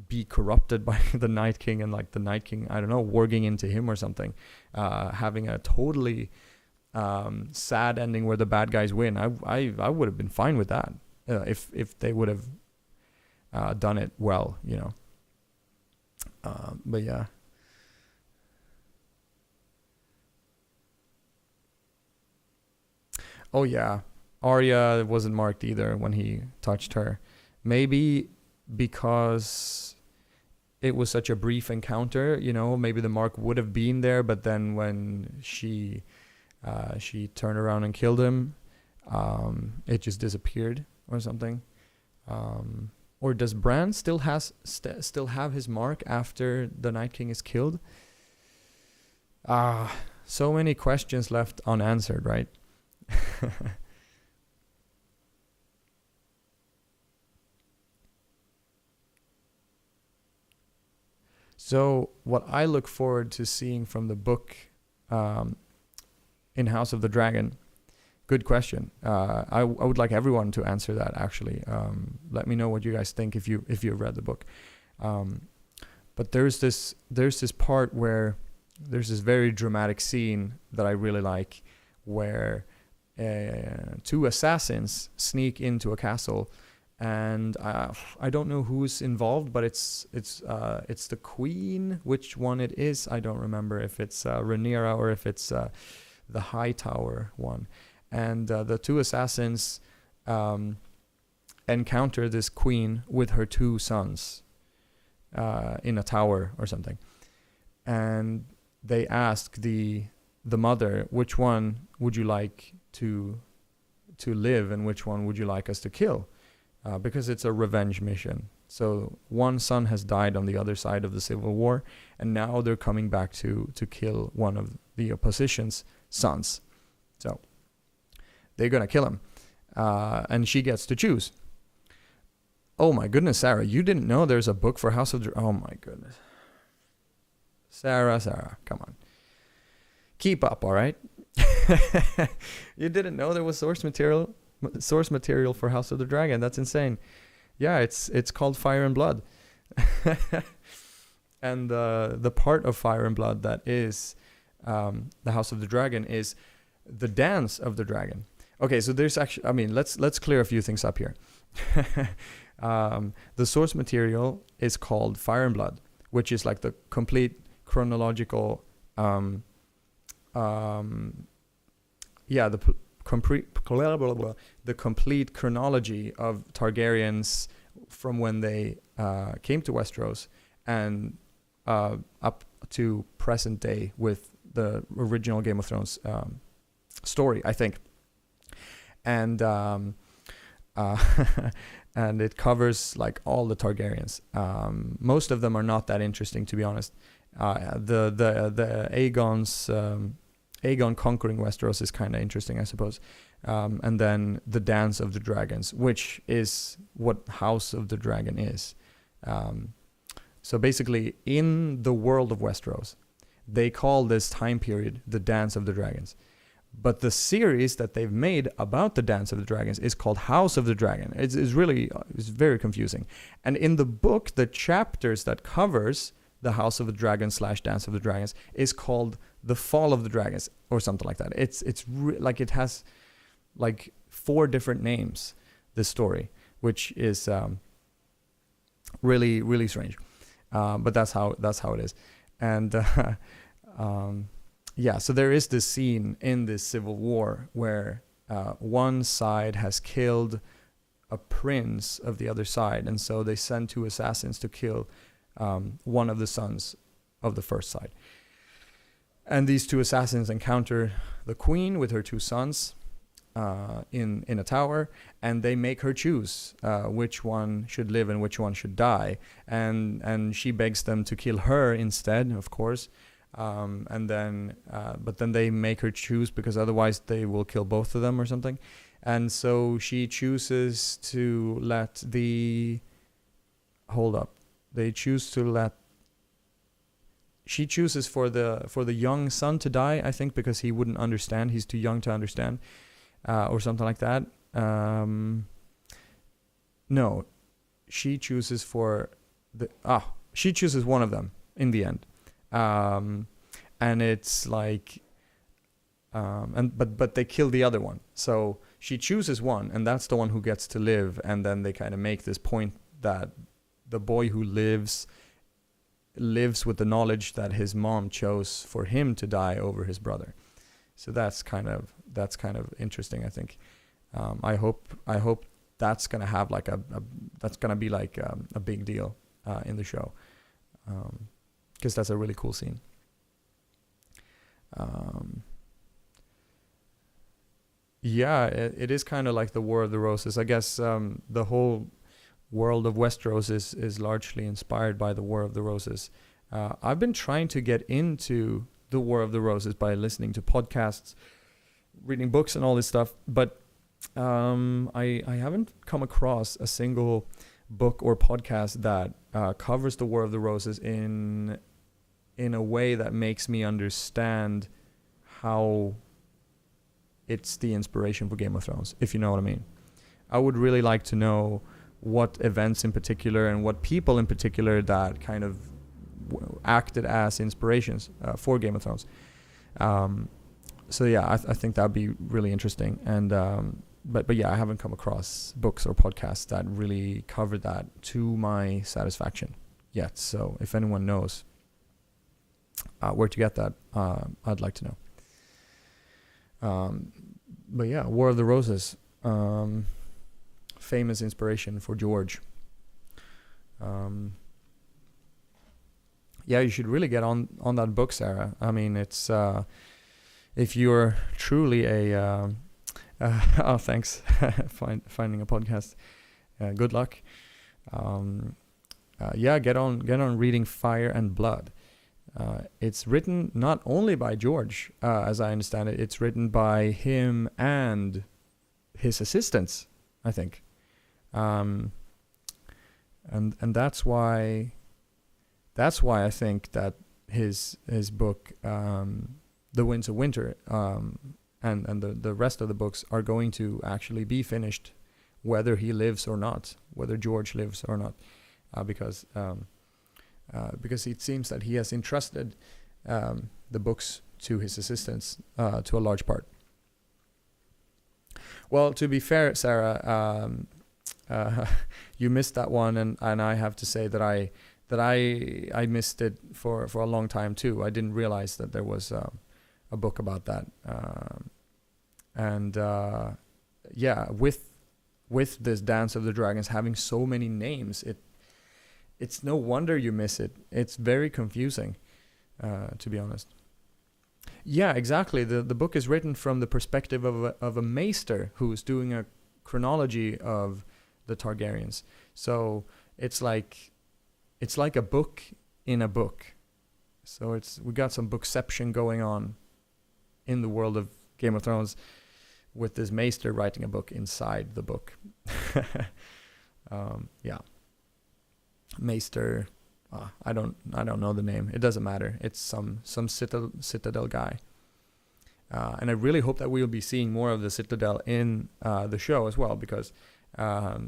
be corrupted by the Night King, and like the Night King, I don't know, warging into him or something, having a totally sad ending where the bad guys win. I would have been fine with that if they would have done it well, but yeah. Oh yeah, Arya wasn't marked either when he touched her. Maybe because it was such a brief encounter, maybe the mark would have been there, but then when she turned around and killed him, it just disappeared or something. Or does Bran still have his mark after the Night King is killed? So many questions left unanswered, right? So what I look forward to seeing from the book in House of the Dragon, good question. I would like everyone to answer that, actually. Let me know what you guys think if you've read the book. But there's this part where there's this very dramatic scene that I really like, where 2 assassins sneak into a castle, and I don't know who's involved, but it's the queen. Which one it is, I don't remember if it's Rhaenyra or if it's the Hightower one. And the 2 assassins encounter this queen with her 2 sons in a tower or something, and they ask the mother, which one would you like to live and which one would you like us to kill, because it's a revenge mission. So one son has died on the other side of the civil war, and now they're coming back to kill one of the opposition's sons. So they're gonna kill him, and she gets to choose. Oh my goodness, Sarah, you didn't know there's a book for House of oh my goodness. Sarah, come on. Keep up, all right? You didn't know there was source material for House of the Dragon. That's insane. Yeah, it's called Fire and Blood. And the part of Fire and Blood that is the House of the Dragon is the dance of the dragon. Okay, so there's actually, let's clear a few things up here. The source material is called Fire and Blood, which is like the complete chronological the complete chronology of Targaryens from when they came to Westeros and up to present day with the original Game of Thrones story, I think. And and it covers like all the Targaryens. Most of them are not that interesting, to be honest. The Aegon conquering Westeros is kind of interesting, I suppose. And then the Dance of the Dragons, which is what House of the Dragon is. So basically, in the world of Westeros, they call this time period the Dance of the Dragons. But the series that they've made about the Dance of the Dragons is called House of the Dragon. It's very confusing. And in the book, the chapters that covers the House of the Dragons / Dance of the Dragons is called The Fall of the Dragons or something like that. Like it has like 4 different names, this story, which is really, really strange. But that's how it is. And so there is this scene in this civil war where one side has killed a prince of the other side, and so they send 2 assassins to kill one of the sons of the first side. And these 2 assassins encounter the queen with her 2 sons, in a tower, and they make her choose which one should live and which one should die, and she begs them to kill her instead, of course, and then but then they make her choose because otherwise they will kill both of them or something, and so she chooses to let the she chooses for the young son to die, I think, because he wouldn't understand. He's too young to understand, or something like that. No, she chooses for she chooses one of them in the end, and it's like, but they kill the other one. So she chooses one, and that's the one who gets to live. And then they kind of make this point that the boy who lives with the knowledge that his mom chose for him to die over his brother. So that's kind of interesting, I think. I hope that's gonna have like that's gonna be like a big deal in the show, because that's a really cool scene. Yeah, it is kind of like the War of the Roses. I guess the whole world of Westeros is largely inspired by the War of the Roses. I've been trying to get into the War of the Roses by listening to podcasts, reading books, and all this stuff, but I haven't come across a single book or podcast that covers the War of the Roses in a way that makes me understand how it's the inspiration for Game of Thrones, if you know what I mean. I would really like to know what events in particular and what people in particular that kind of acted as inspirations for Game of Thrones. So yeah, I think that'd be really interesting. And but yeah, I haven't come across books or podcasts that really cover that to my satisfaction yet. So if anyone knows where to get that, I'd like to know. But yeah, War of the Roses, famous inspiration for George. Yeah, you should really get on that book, Sarah. I mean, it's if you're truly a oh, thanks, finding a podcast. Good luck. Yeah, get on reading Fire and Blood. It's written not only by George, as I understand it. It's written by him and his assistants, I think. And that's why I think that his book, The Winds of Winter, and the rest of the books are going to actually be finished, whether he lives or not, whether George lives or not, because it seems that he has entrusted the books to his assistants to a large part. Well, to be fair, Sarah, you missed that one, and I have to say that I missed it for a long time too. I didn't realize that there was a book about that, yeah, with this Dance of the Dragons having so many names, it's no wonder you miss it. It's very confusing, to be honest. Yeah, exactly. The book is written from the perspective of a maester who's doing a chronology of the Targaryens. So it's like a book in a book. So we got some bookception going on in the world of Game of Thrones with this maester writing a book inside the book. Yeah. Maester, I don't know the name. It doesn't matter. It's some Citadel guy. And I really hope that we'll be seeing more of the Citadel in the show as well, because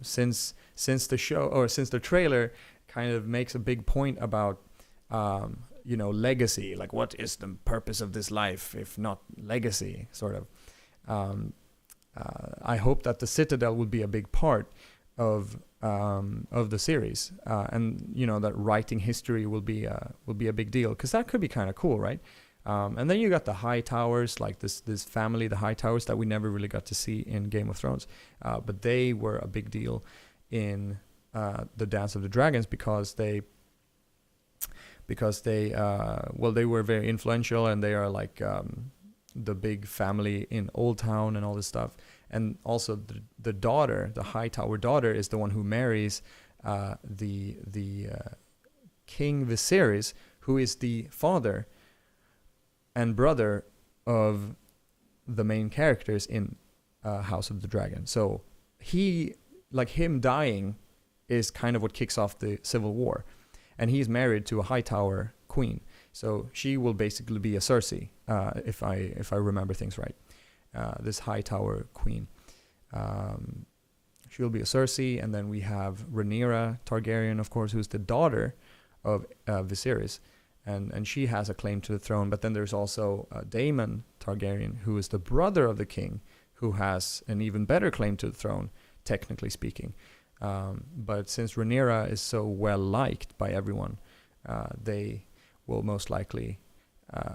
since the trailer kind of makes a big point about legacy, like what is the purpose of this life if not legacy, sort of. I hope that the Citadel will be a big part of the series, and that writing history will be a big deal, because that could be kind of cool, right? And then you got the Hightowers, like this family, the Hightowers, that we never really got to see in Game of Thrones, but they were a big deal in the Dance of the Dragons because they were very influential, and they are like the big family in Old Town and all this stuff. and also the daughter, the Hightower daughter, is the one who marries the King Viserys, who is the father and brother of the main characters in House of the Dragon. So him dying is kind of what kicks off the civil war, and he's married to a Hightower queen. So she will basically be a Cersei, if I remember things right. This Hightower queen, she'll be a Cersei, and then we have Rhaenyra Targaryen, of course, who's the daughter of Viserys, and she has a claim to the throne. But then there's also Daemon Targaryen, who is the brother of the king, who has an even better claim to the throne, technically speaking. But since Rhaenyra is so well liked by everyone, they will most likely,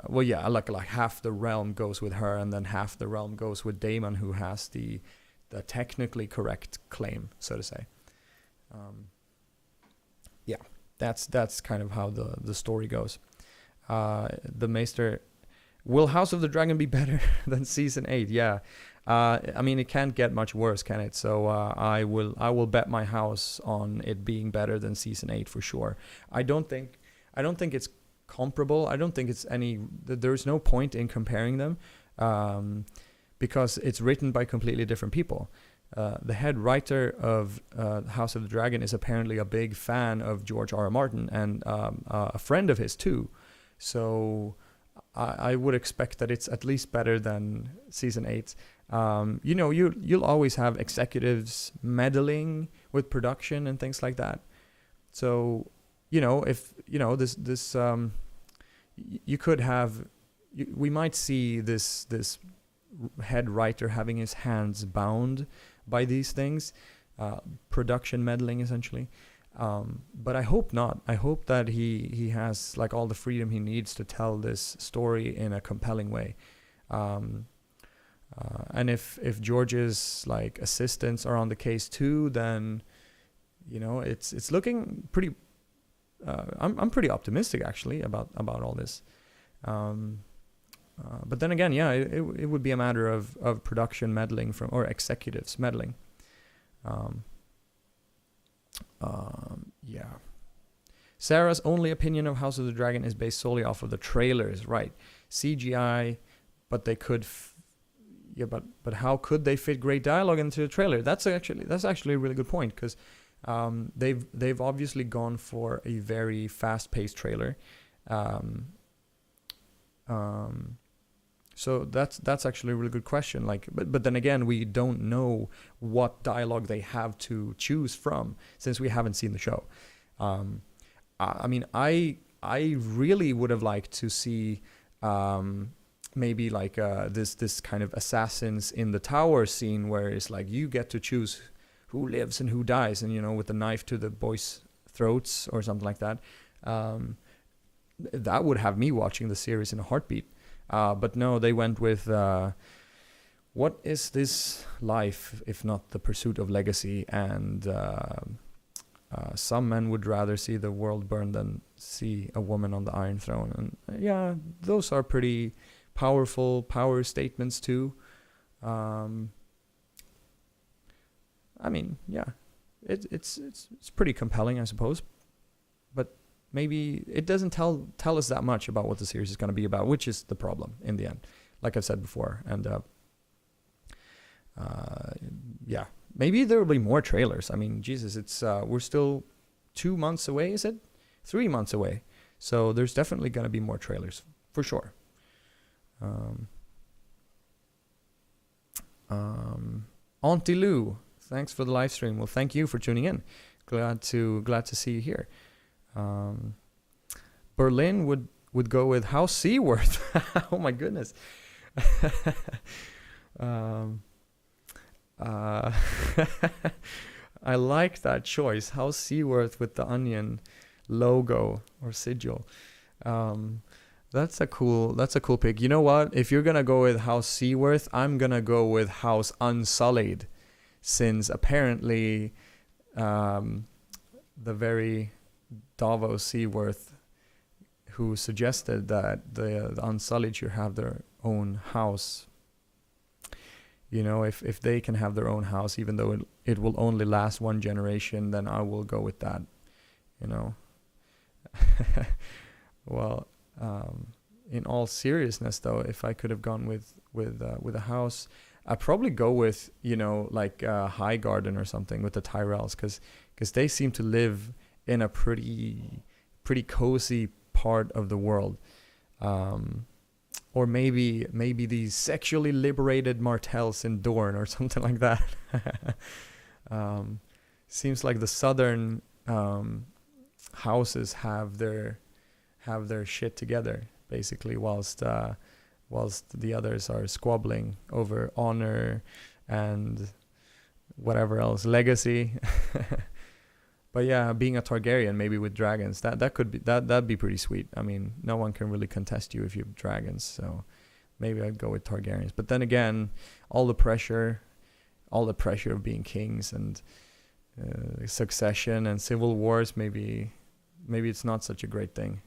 like half the realm goes with her, and then half the realm goes with Daemon, who has the technically correct claim, so to say. That's kind of how the story goes. The Maester, will House of the Dragon be better than season 8? Yeah. I mean, it can't get much worse, can it? So I will bet my house on it being better than season 8 for sure. I don't think it's comparable. I don't think it's there's no point in comparing them, because it's written by completely different people. The head writer of House of the Dragon is apparently a big fan of George R.R. Martin, and a friend of his too. So I would expect that it's at least better than season 8. You'll always have executives meddling with production and things like that. So, if this you could have, we might see this head writer having his hands bound by these things, production meddling essentially. But I hope not. I hope that he has like all the freedom he needs to tell this story in a compelling way. And if George's like assistants are on the case too, then it's looking pretty. I'm pretty optimistic actually about all this. But then again, yeah, it would be a matter of production meddling or executives meddling. Yeah. Sarah's only opinion of House of the Dragon is based solely off of the trailers, right? CGI, but they could. But how could they fit great dialogue into the trailer? That's actually a really good point, because they've obviously gone for a very fast-paced trailer. So that's actually a really good question. But then again, we don't know what dialogue they have to choose from since we haven't seen the show. I mean, I really would have liked to see maybe like this kind of assassins in the tower scene where it's like you get to choose who lives and who dies, and with the knife to the boys' throats or something like that. That would have me watching the series in a heartbeat. But no, they went with what is this life if not the pursuit of legacy? And some men would rather see the world burn than see a woman on the Iron Throne. And yeah, those are pretty powerful power statements too. I mean, yeah, it's pretty compelling, I suppose. But maybe it doesn't tell us that much about what the series is going to be about, which is the problem in the end, like I've said before. And yeah, maybe there will be more trailers. I mean, Jesus, it's we're still 2 months away, is it? 3 months away. So there's definitely going to be more trailers, for sure. Auntie Lou, thanks for the live stream. Well, thank you for tuning in. Glad to see you here. Berlin would go with House Seaworth. Oh my goodness. I like that choice. House Seaworth with the onion logo or sigil. That's a cool pick. You know what? If you're gonna go with House Seaworth, I'm gonna go with House Unsullied, since apparently the very Davos Seaworth who suggested that the Unsullied should have their own house. if they can have their own house, even though it will only last one generation, then I will go with that. Well, in all seriousness, though, if I could have gone with a house, I'd probably go with like High Garden or something with the Tyrells, because they seem to live in a pretty cozy part of the world. Or maybe these sexually liberated Martells in Dorne or something like that. Seems like the southern houses have their shit together, basically, whilst the others are squabbling over honor and whatever else, legacy. But yeah, being a Targaryen, maybe with dragons, that'd be pretty sweet. I mean, no one can really contest you if you have dragons, so maybe I'd go with Targaryens. But then again, all the pressure of being kings and succession and civil wars, maybe it's not such a great thing.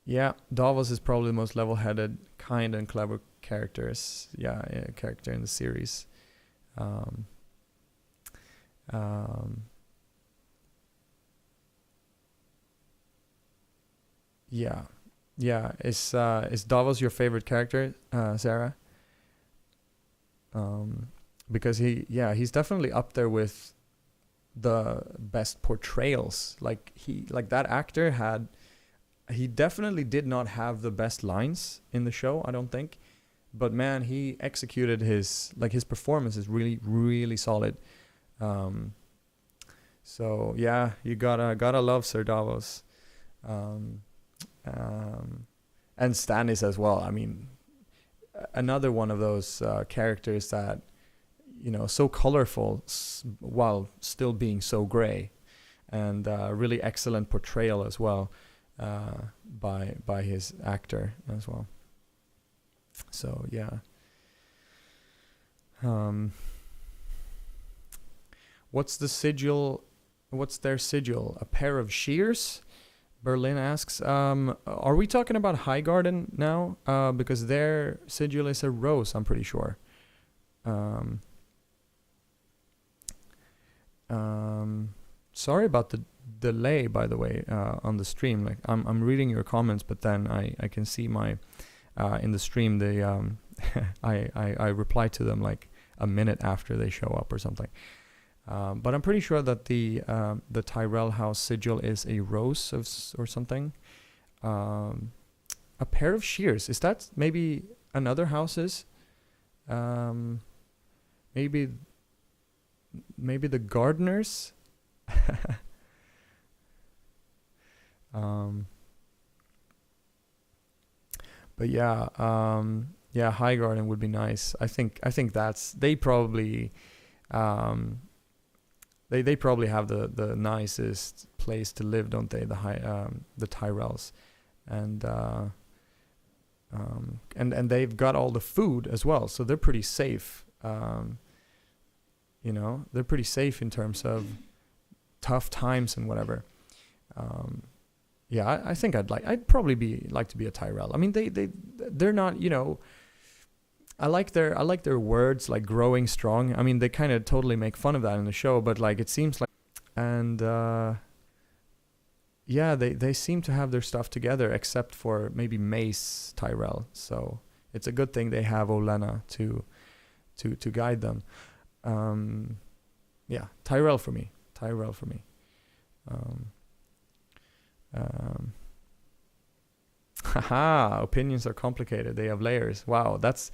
Yeah, Davos is probably the most level-headed, kind, and clever character in the series. Is Davos your favorite character, Sarah? Because he's definitely up there with the best portrayals. Like that actor he definitely did not have the best lines in the show, I don't think. But man, he executed his performance is really, really solid. So yeah, you gotta love Sir Davos. And Stannis as well. I mean, another one of those characters that, so colorful while still being so gray, and really excellent portrayal as well, by his actor as well. So yeah. What's their sigil? A pair of shears? Berlin asks. Are we talking about High Garden now? Because their sigil is a rose, I'm pretty sure. Sorry about the delay, by the way, on the stream. Like I'm reading your comments, but then I can see my in the stream I reply to them like a minute after they show up or something. But I'm pretty sure that the Tyrell house sigil is a rose or something. A pair of shears. Is that maybe another house's? Maybe the gardeners. But yeah, High Garden would be nice. I think they probably they probably have the nicest place to live, don't they? The Tyrells, and they've got all the food as well, so they're pretty safe. They're pretty safe in terms of tough times and whatever. I think I'd probably like to be a Tyrell. I mean, they're not, I like their words, like growing strong. I mean, they kind of totally make fun of that in the show, but like it seems like, and they seem to have their stuff together, except for maybe Mace Tyrell. So it's a good thing they have Olenna to guide them. Tyrell for me. Haha, opinions are complicated. They have layers. Wow, that's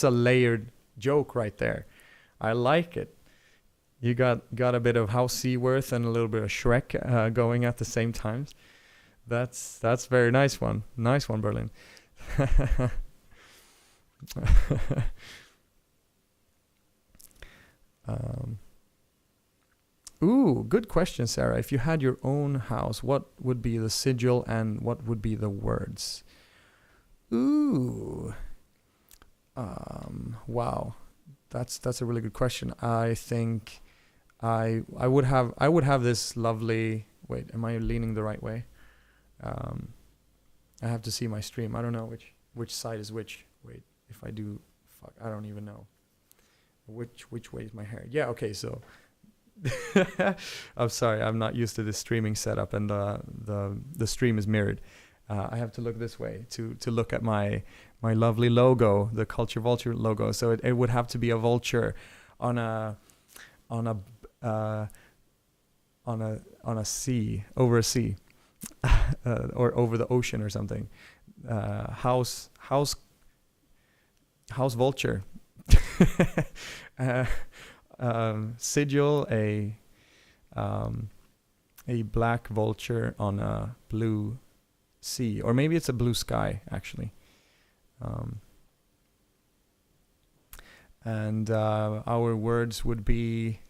a layered joke right there. I like it. You got a bit of House Seaworth and a little bit of Shrek going at the same time. That's very nice one. Nice one, Berlin. Ooh, good question, Sarah. If you had your own house, what would be the sigil and what would be the words? Ooh. Wow. That's a really good question. I think I would have this lovely. Wait, am I leaning the right way? I have to see my stream. I don't know which side is which. Wait, if I do, fuck, I don't even know. Which way is my hair? Yeah, okay, so I'm sorry, I'm not used to this streaming setup, and the stream is mirrored. I have to look this way to look at my lovely logo, the Culture Vulture logo. So it would have to be a vulture on a sea, over a sea, or over the ocean or something. House vulture. Sigil, a black vulture on a blue sea, or maybe it's a blue sky actually. And our words would be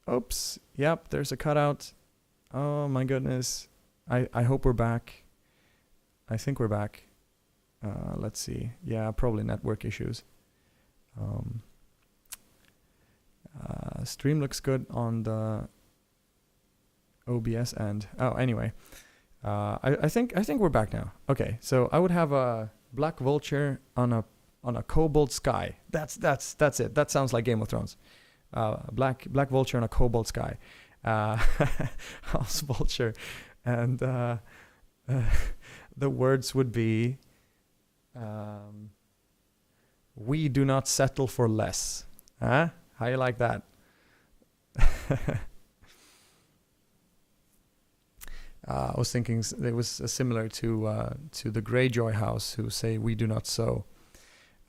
oops, yep, there's a cutout. Oh my goodness, I hope we're back. I think we're back. Let's see. Yeah, probably network issues. Stream looks good on the OBS end. Oh, anyway, I think we're back now. Okay, so I would have a black vulture on a cobalt sky. That's it. That sounds like Game of Thrones. Black vulture on a cobalt sky. House vulture, and the words would be, we do not settle for less. Huh? How you like that? I was thinking it was similar to the Greyjoy house, who say we do not sow,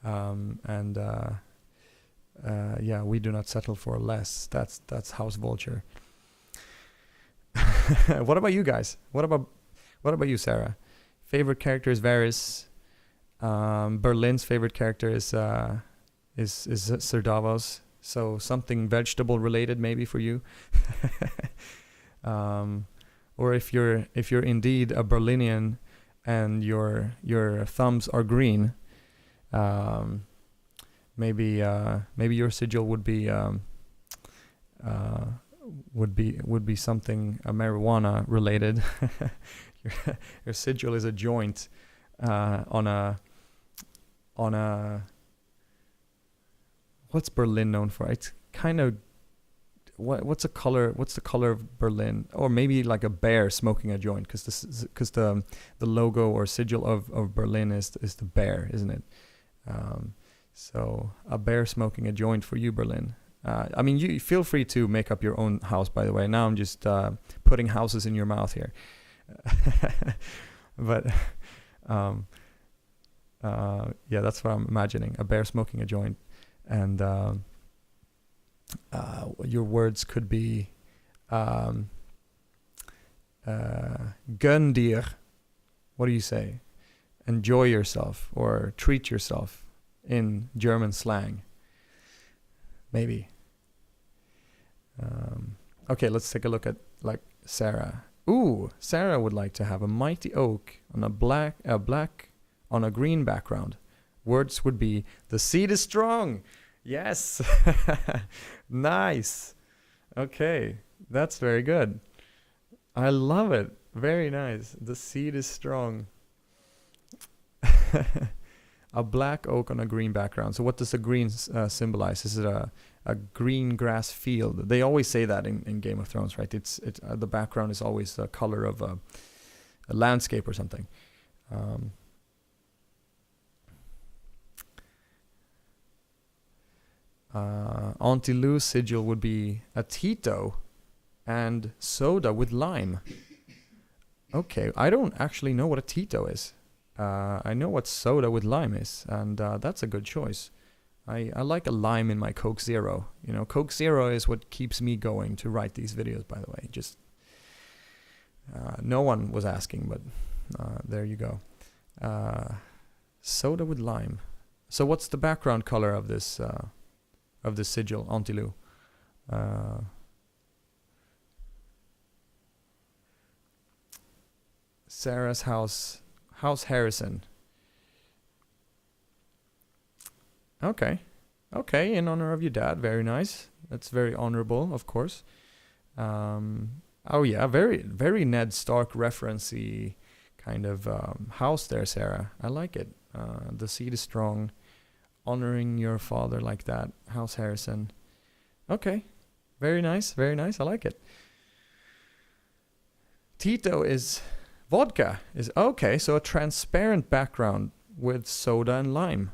and yeah, we do not settle for less. That's House Vulture. What about you guys? What about you, Sarah? Favorite character is Varys. Berlin's favorite character is Sir Davos. So something vegetable related maybe for you. Or if you're indeed a Berlinian and your thumbs are green, maybe your sigil would be something marijuana related. Your sigil is a joint on a what's Berlin known for? It's kind of what's the color of Berlin? Or maybe like a bear smoking a joint, because the logo or sigil of Berlin is the bear, isn't it? So a bear smoking a joint for you, Berlin. I mean, you feel free to make up your own house, by the way. Now I'm just putting houses in your mouth here. But yeah, that's what I'm imagining. A bear smoking a joint. And your words could be gönn dir. What do you say? Enjoy yourself, or treat yourself in German slang. Maybe. Okay, let's take a look at like Sarah. Ooh, Sarah would like to have a mighty oak on a black on a green background. Words would be, the seed is strong. Yes. Nice. Okay, that's very good. I love it. Very nice. The seed is strong. A black oak on a green background. So what does the green symbolize? Is it a green grass field? They always say that in Game of Thrones, right? It's the background is always the color of a landscape or something. Auntie Lou's sigil would be a Tito and soda with lime. Okay, I don't actually know what a Tito is. I know what soda with lime is, and that's a good choice. I like a lime in my Coke Zero. You know, Coke Zero is what keeps me going to write these videos, by the way. Just no one was asking, but there you go. Soda with lime. So what's the background color of this sigil, Auntie Lou? Sarah's House Harrison. Okay, in honor of your dad. Very nice. That's very honorable, of course. Oh yeah, very Ned Stark referencey kind of house there, Sarah. I like it. The seed is strong, honoring your father like that. House Harrison. Okay, very nice, very nice. I like it. Tito is vodka. Is okay. So a transparent background with soda and lime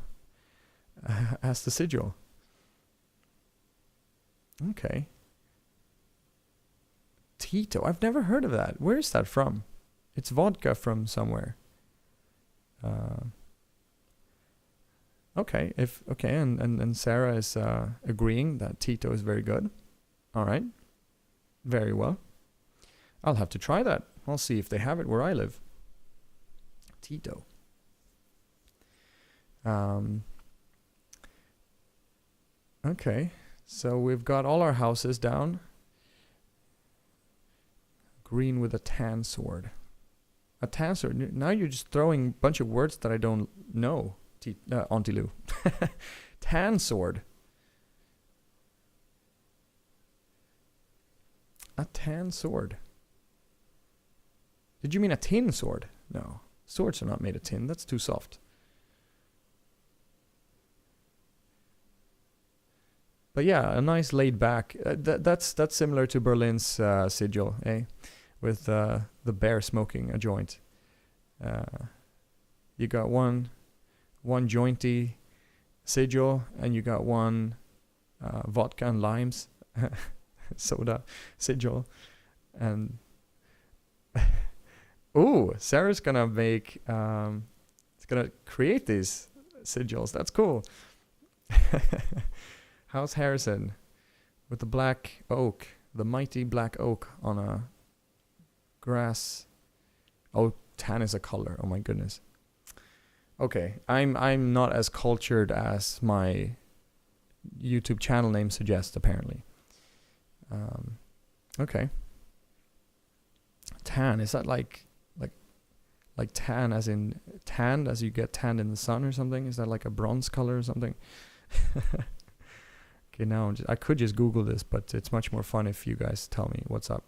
as the sigil. Okay. Tito. I've never heard of that. Where is that from? It's vodka from somewhere. Okay. And Sarah is agreeing that Tito is very good. All right. Very well. I'll have to try that. I'll see if they have it where I live. Tito. Okay. So we've got all our houses down. Green with a tan sword. A tan sword. Now you're just throwing a bunch of words that I don't know. Auntie Lou. Tan sword. A tan sword. Did you mean a tin sword? No. Swords are not made of tin. That's too soft. But yeah, a nice laid back. That's similar to Berlin's sigil, eh? With the bear smoking a joint. You got one jointy sigil, and you got one vodka and limes soda sigil, and ooh, Sarah's gonna make it's gonna create these sigils. That's cool. House Harrison with the black oak, the mighty black oak on a grass. Oh, tan is a color. Oh my goodness. Okay, I'm not as cultured as my YouTube channel name suggests, apparently. Okay. Tan, is that like tan as in tanned, as you get tanned in the sun or something? Is that like a bronze color or something? Okay, now I could just Google this, but it's much more fun if you guys tell me what's up.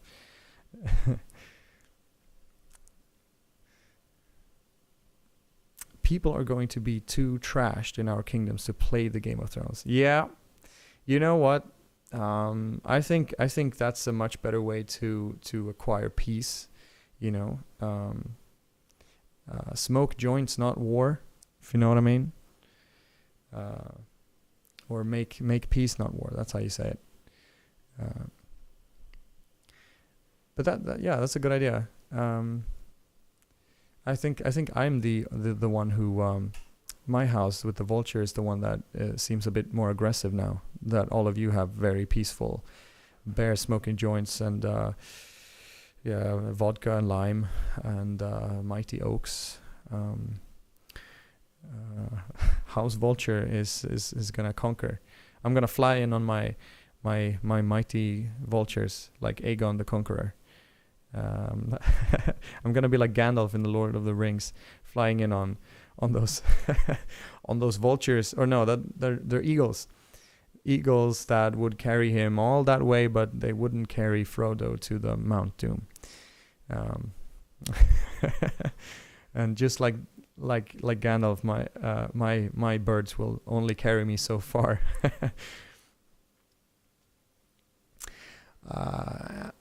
People are going to be too trashed in our kingdoms to play the Game of Thrones. Yeah, you know what? I think that's a much better way to acquire peace. You know, smoke joints, not war. If you know what I mean. Or make peace, not war. That's how you say it. But yeah, that's a good idea. I think I'm the one who my house with the vulture is the one that seems a bit more aggressive now. That all of you have very peaceful bear smoking joints and vodka and lime and mighty oaks. House vulture is gonna conquer. I'm gonna fly in on my mighty vultures like Aegon the Conqueror. I'm gonna be like Gandalf in the Lord of the Rings, flying in on those on those vultures. Or no, they're eagles that would carry him all that way, but they wouldn't carry Frodo to the Mount Doom. And just like Gandalf, my birds will only carry me so far.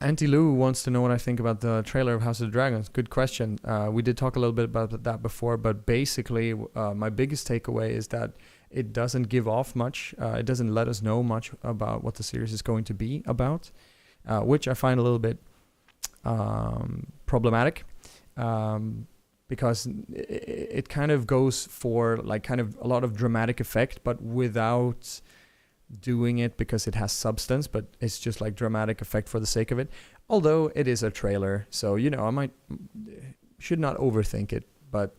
Auntie Lou wants to know what I think about the trailer of House of the Dragons. Good question. We did talk a little bit about that before, but basically my biggest takeaway is that it doesn't give off much. It doesn't let us know much about what the series is going to be about, which I find a little bit problematic. Because it kind of goes for like kind of a lot of dramatic effect, but without doing it because it has substance, but it's just like dramatic effect for the sake of it. Although it is a trailer, so I should not overthink it, but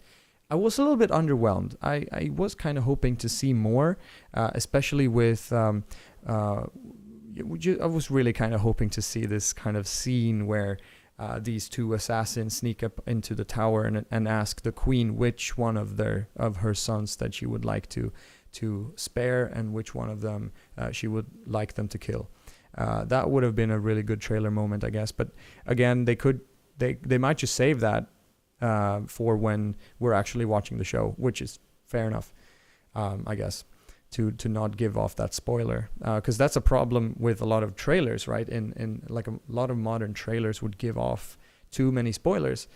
I was a little bit underwhelmed. I was kind of hoping to see more, especially with I was really kind of hoping to see this kind of scene where these two assassins sneak up into the tower and ask the queen which one of her sons that she would like to spare and which one of them she would like them to kill. That would have been a really good trailer moment, I guess. But again, they might just save that for when we're actually watching the show, which is fair enough, I guess, to not give off that spoiler, because that's a problem with a lot of trailers, right? In like a lot of modern trailers would give off too many spoilers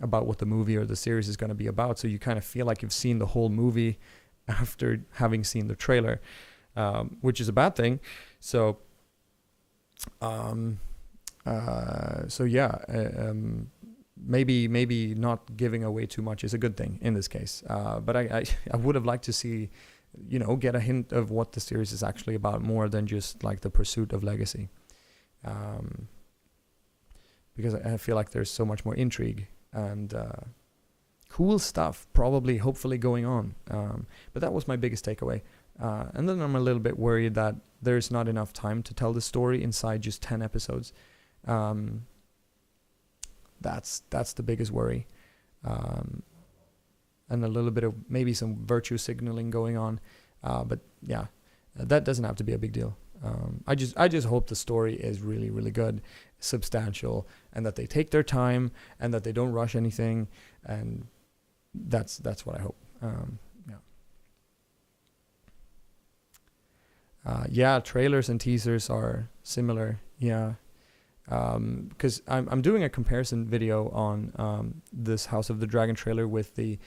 about what the movie or the series is going to be about, so you kind of feel like you've seen the whole movie after having seen the trailer, which is a bad thing. So maybe not giving away too much is a good thing in this case. But I would have liked to see, get a hint of what the series is actually about, more than just like the pursuit of legacy. Because I feel like there's so much more intrigue and cool stuff hopefully going on. But that was my biggest takeaway. And then I'm a little bit worried that there's not enough time to tell the story inside just 10 episodes. That's the biggest worry. And a little bit of maybe some virtue signaling going on. But yeah, that doesn't have to be a big deal. I just hope the story is really, really good, substantial, and that they take their time and that they don't rush anything. And that's what I hope. Trailers and teasers are similar. Because I'm doing a comparison video on this House of the Dragon trailer with the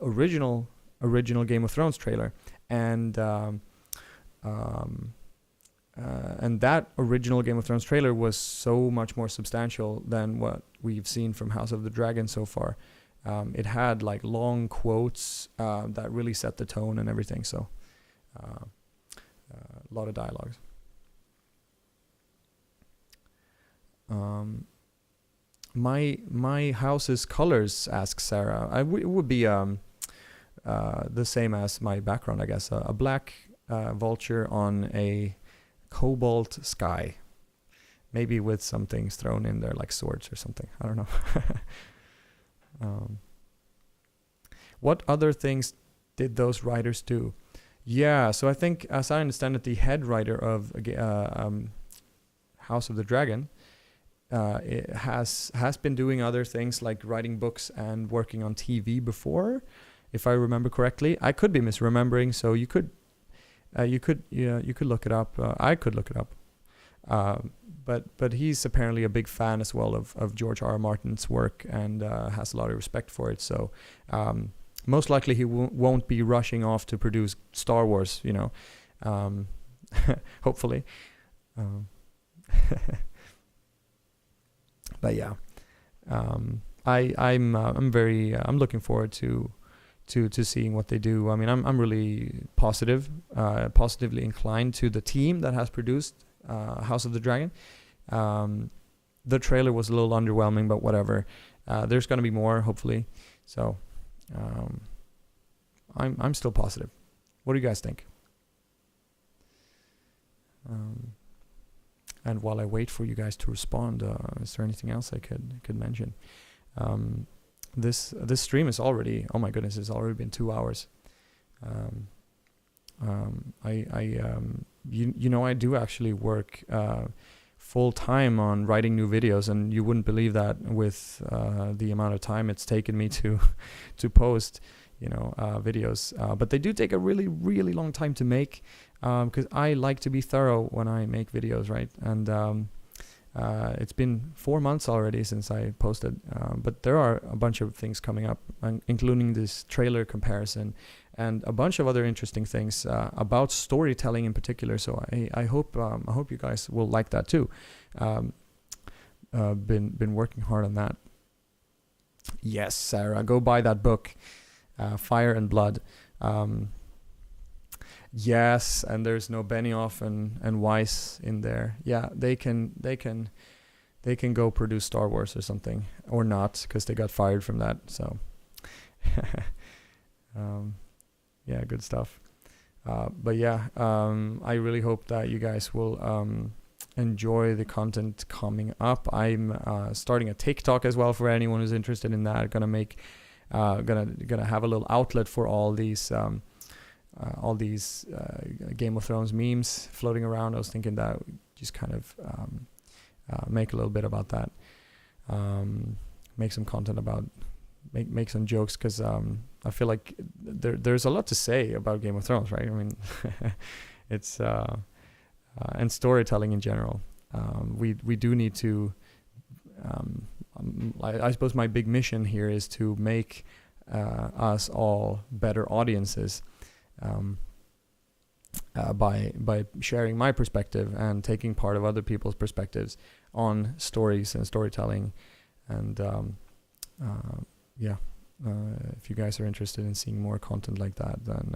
original Game of Thrones trailer, and that original Game of Thrones trailer was so much more substantial than what we've seen from House of the Dragon so far. It had like long quotes that really set the tone and everything. So a lot of dialogues. My house's colors, asks Sarah. It would be the same as my background, I guess. A black vulture on a cobalt sky, maybe with some things thrown in there like swords or something. I don't know. What other things did those writers do? Yeah, so I think, as I understand it, the head writer of House of the Dragon it has been doing other things like writing books and working on TV before, if I remember correctly. I could be misremembering, so you could look it up. I could look it up. But he's apparently a big fan as well of George R. R. Martin's work and has a lot of respect for it. So most likely he won't be rushing off to produce Star Wars, hopefully. But yeah, I'm looking forward to seeing what they do. I mean, I'm really positively inclined to the team that has produced House of the Dragon. The trailer was a little underwhelming, but whatever. There's going to be more, hopefully. So I'm still positive. What do you guys think? And while I wait for you guys to respond, is there anything else I could mention? This stream is already, oh my goodness, it's already been 2 hours. I do actually work full time on writing new videos, and you wouldn't believe that with the amount of time it's taken me to post videos, but they do take a really, really long time to make, because I like to be thorough when I make videos, right? And it's been 4 months already since I posted, but there are a bunch of things coming up, including this trailer comparison and a bunch of other interesting things about storytelling in particular. So I hope you guys will like that too. Been working hard on that. Yes, Sarah, go buy that book. Fire and Blood. Yes, and there's no Benioff and Weiss in there. Yeah, they can go produce Star Wars or something, or not, because they got fired from that. So yeah, good stuff. But yeah, I really hope that you guys will enjoy the content coming up. I'm starting a TikTok as well for anyone who's interested in that. Gonna have a little outlet for all these all these Game of Thrones memes floating around. I was thinking that just kind of make a little bit about that, make some content about, make some jokes, because I feel like there's a lot to say about Game of Thrones, right? I mean, it's and storytelling in general. We do need to. I suppose my big mission here is to make us all better audiences. By sharing my perspective and taking part of other people's perspectives on stories and storytelling, and if you guys are interested in seeing more content like that, then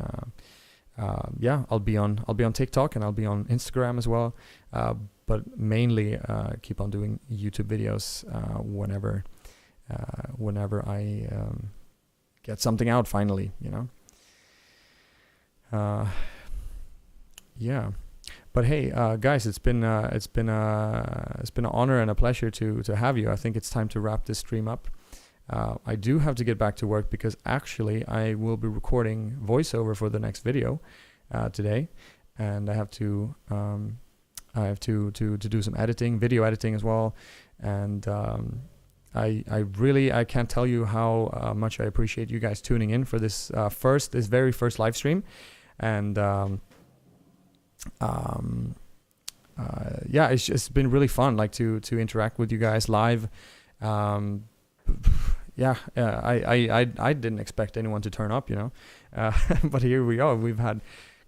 I'll be on TikTok and I'll be on Instagram as well, but mainly keep on doing YouTube videos whenever I get something out finally, you know. But hey, guys, it's been an honor and a pleasure to have you. I think it's time to wrap this stream up. I do have to get back to work because actually I will be recording voiceover for the next video today, and I have to do some editing, video editing as well, and I can't tell you how much I appreciate you guys tuning in for this very first live stream. And it's been really fun, like to interact with you guys live. I didn't expect anyone to turn up, you know, but here we are. We've had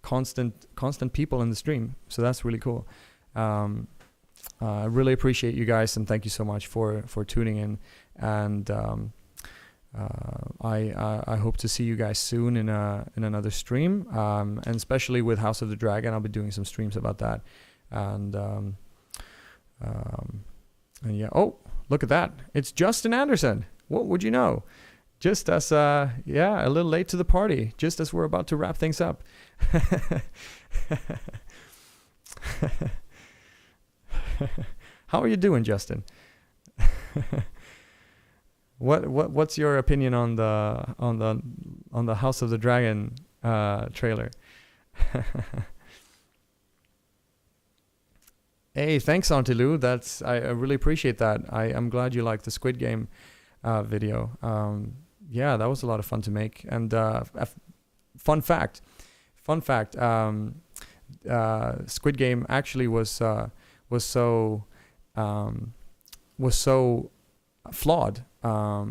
constant people in the stream, so that's really cool. I really appreciate you guys, and thank you so much for tuning in. And I hope to see you guys soon in another stream, and especially with House of the Dragon. I'll be doing some streams about that, and yeah. Oh, look at that! It's Justin Anderson. What would you know? Just as a little late to the party, just as we're about to wrap things up. How are you doing, Justin? What's your opinion on the House of the Dragon trailer? Hey, thanks, Auntie Lou. I really appreciate that. I'm glad you liked the Squid Game video. Yeah, that was a lot of fun to make. And fun fact. Squid Game actually was so flawed, but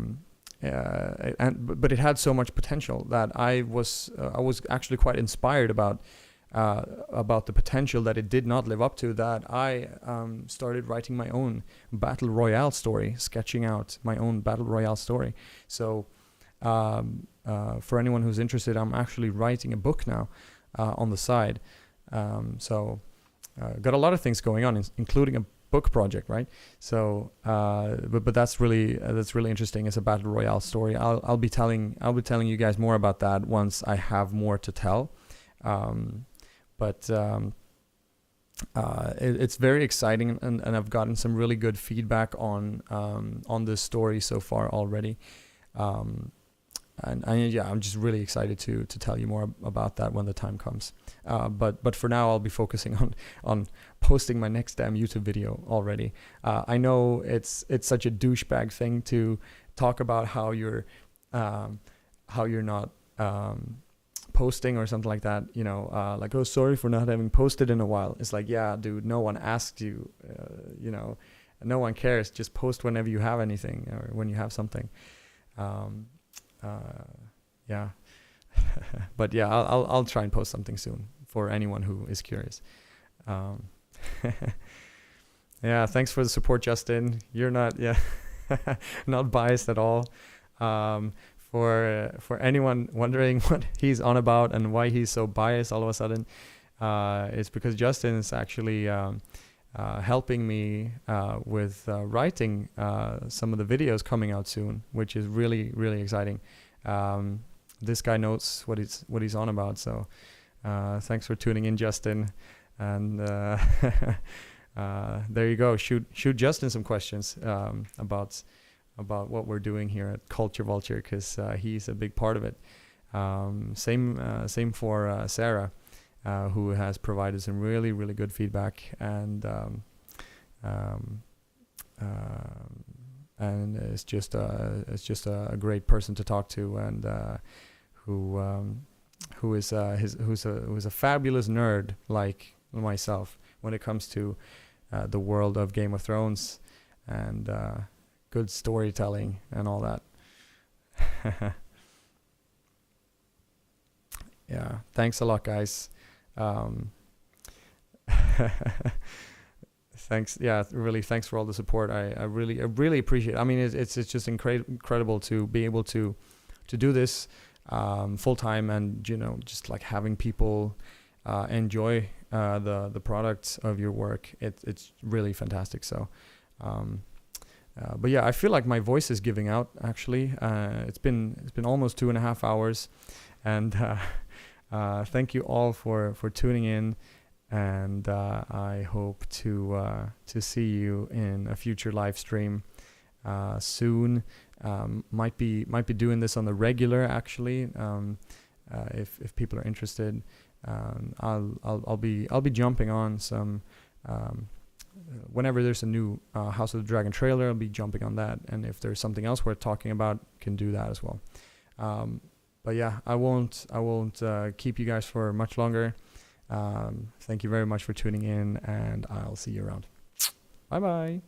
it had so much potential that I was actually quite inspired about the potential that it did not live up to, that I started writing my own battle royale story, sketching out my own battle royale story. So for anyone who's interested, I'm actually writing a book now on the side. So got a lot of things going on, including a book project, right? So but that's really interesting. It's a battle royale story. I'll be telling you guys more about that once I have more to tell. But it's very exciting, and I've gotten some really good feedback on this story so far already. And I'm just really excited to tell you more about that when the time comes. But for now, I'll be focusing on posting my next damn YouTube video already. I know it's such a douchebag thing to talk about how you're not posting or something like that. You know, like, oh, sorry for not having posted in a while. It's like, yeah, dude, no one asked you. You know, no one cares. Just post whenever you have anything or when you have something. Yeah. But yeah, I'll try and post something soon for anyone who is curious. Yeah, thanks for the support, Justin. You're not not biased at all. For anyone wondering what he's on about and why he's so biased all of a sudden, it's because Justin is actually helping me with writing some of the videos coming out soon, which is really, really exciting. This guy knows what he's on about. So thanks for tuning in, Justin. And there you go. Shoot Justin some questions about what we're doing here at Culture Vulture, because he's a big part of it. Same for Sarah, who has provided some really, really good feedback, and is just a great person to talk to, and who's a fabulous nerd like myself when it comes to the world of Game of Thrones and good storytelling and all that. Yeah, thanks a lot, guys. Thanks, yeah, really, thanks for all the support. I really appreciate it. I mean, it's just incredible to be able to do this full time, and you know, just like having people enjoy the products of your work. It's really fantastic. So but yeah, I feel like my voice is giving out, actually. It's been almost 2.5 hours, and thank you all for tuning in, and I hope to see you in a future live stream soon. Might be doing this on the regular, actually, if people are interested. I'll be jumping on some whenever there's a new House of the Dragon trailer. I'll be jumping on that, and if there's something else worth talking about, can do that as well. But yeah, I won't keep you guys for much longer. Thank you very much for tuning in, and I'll see you around. Bye bye.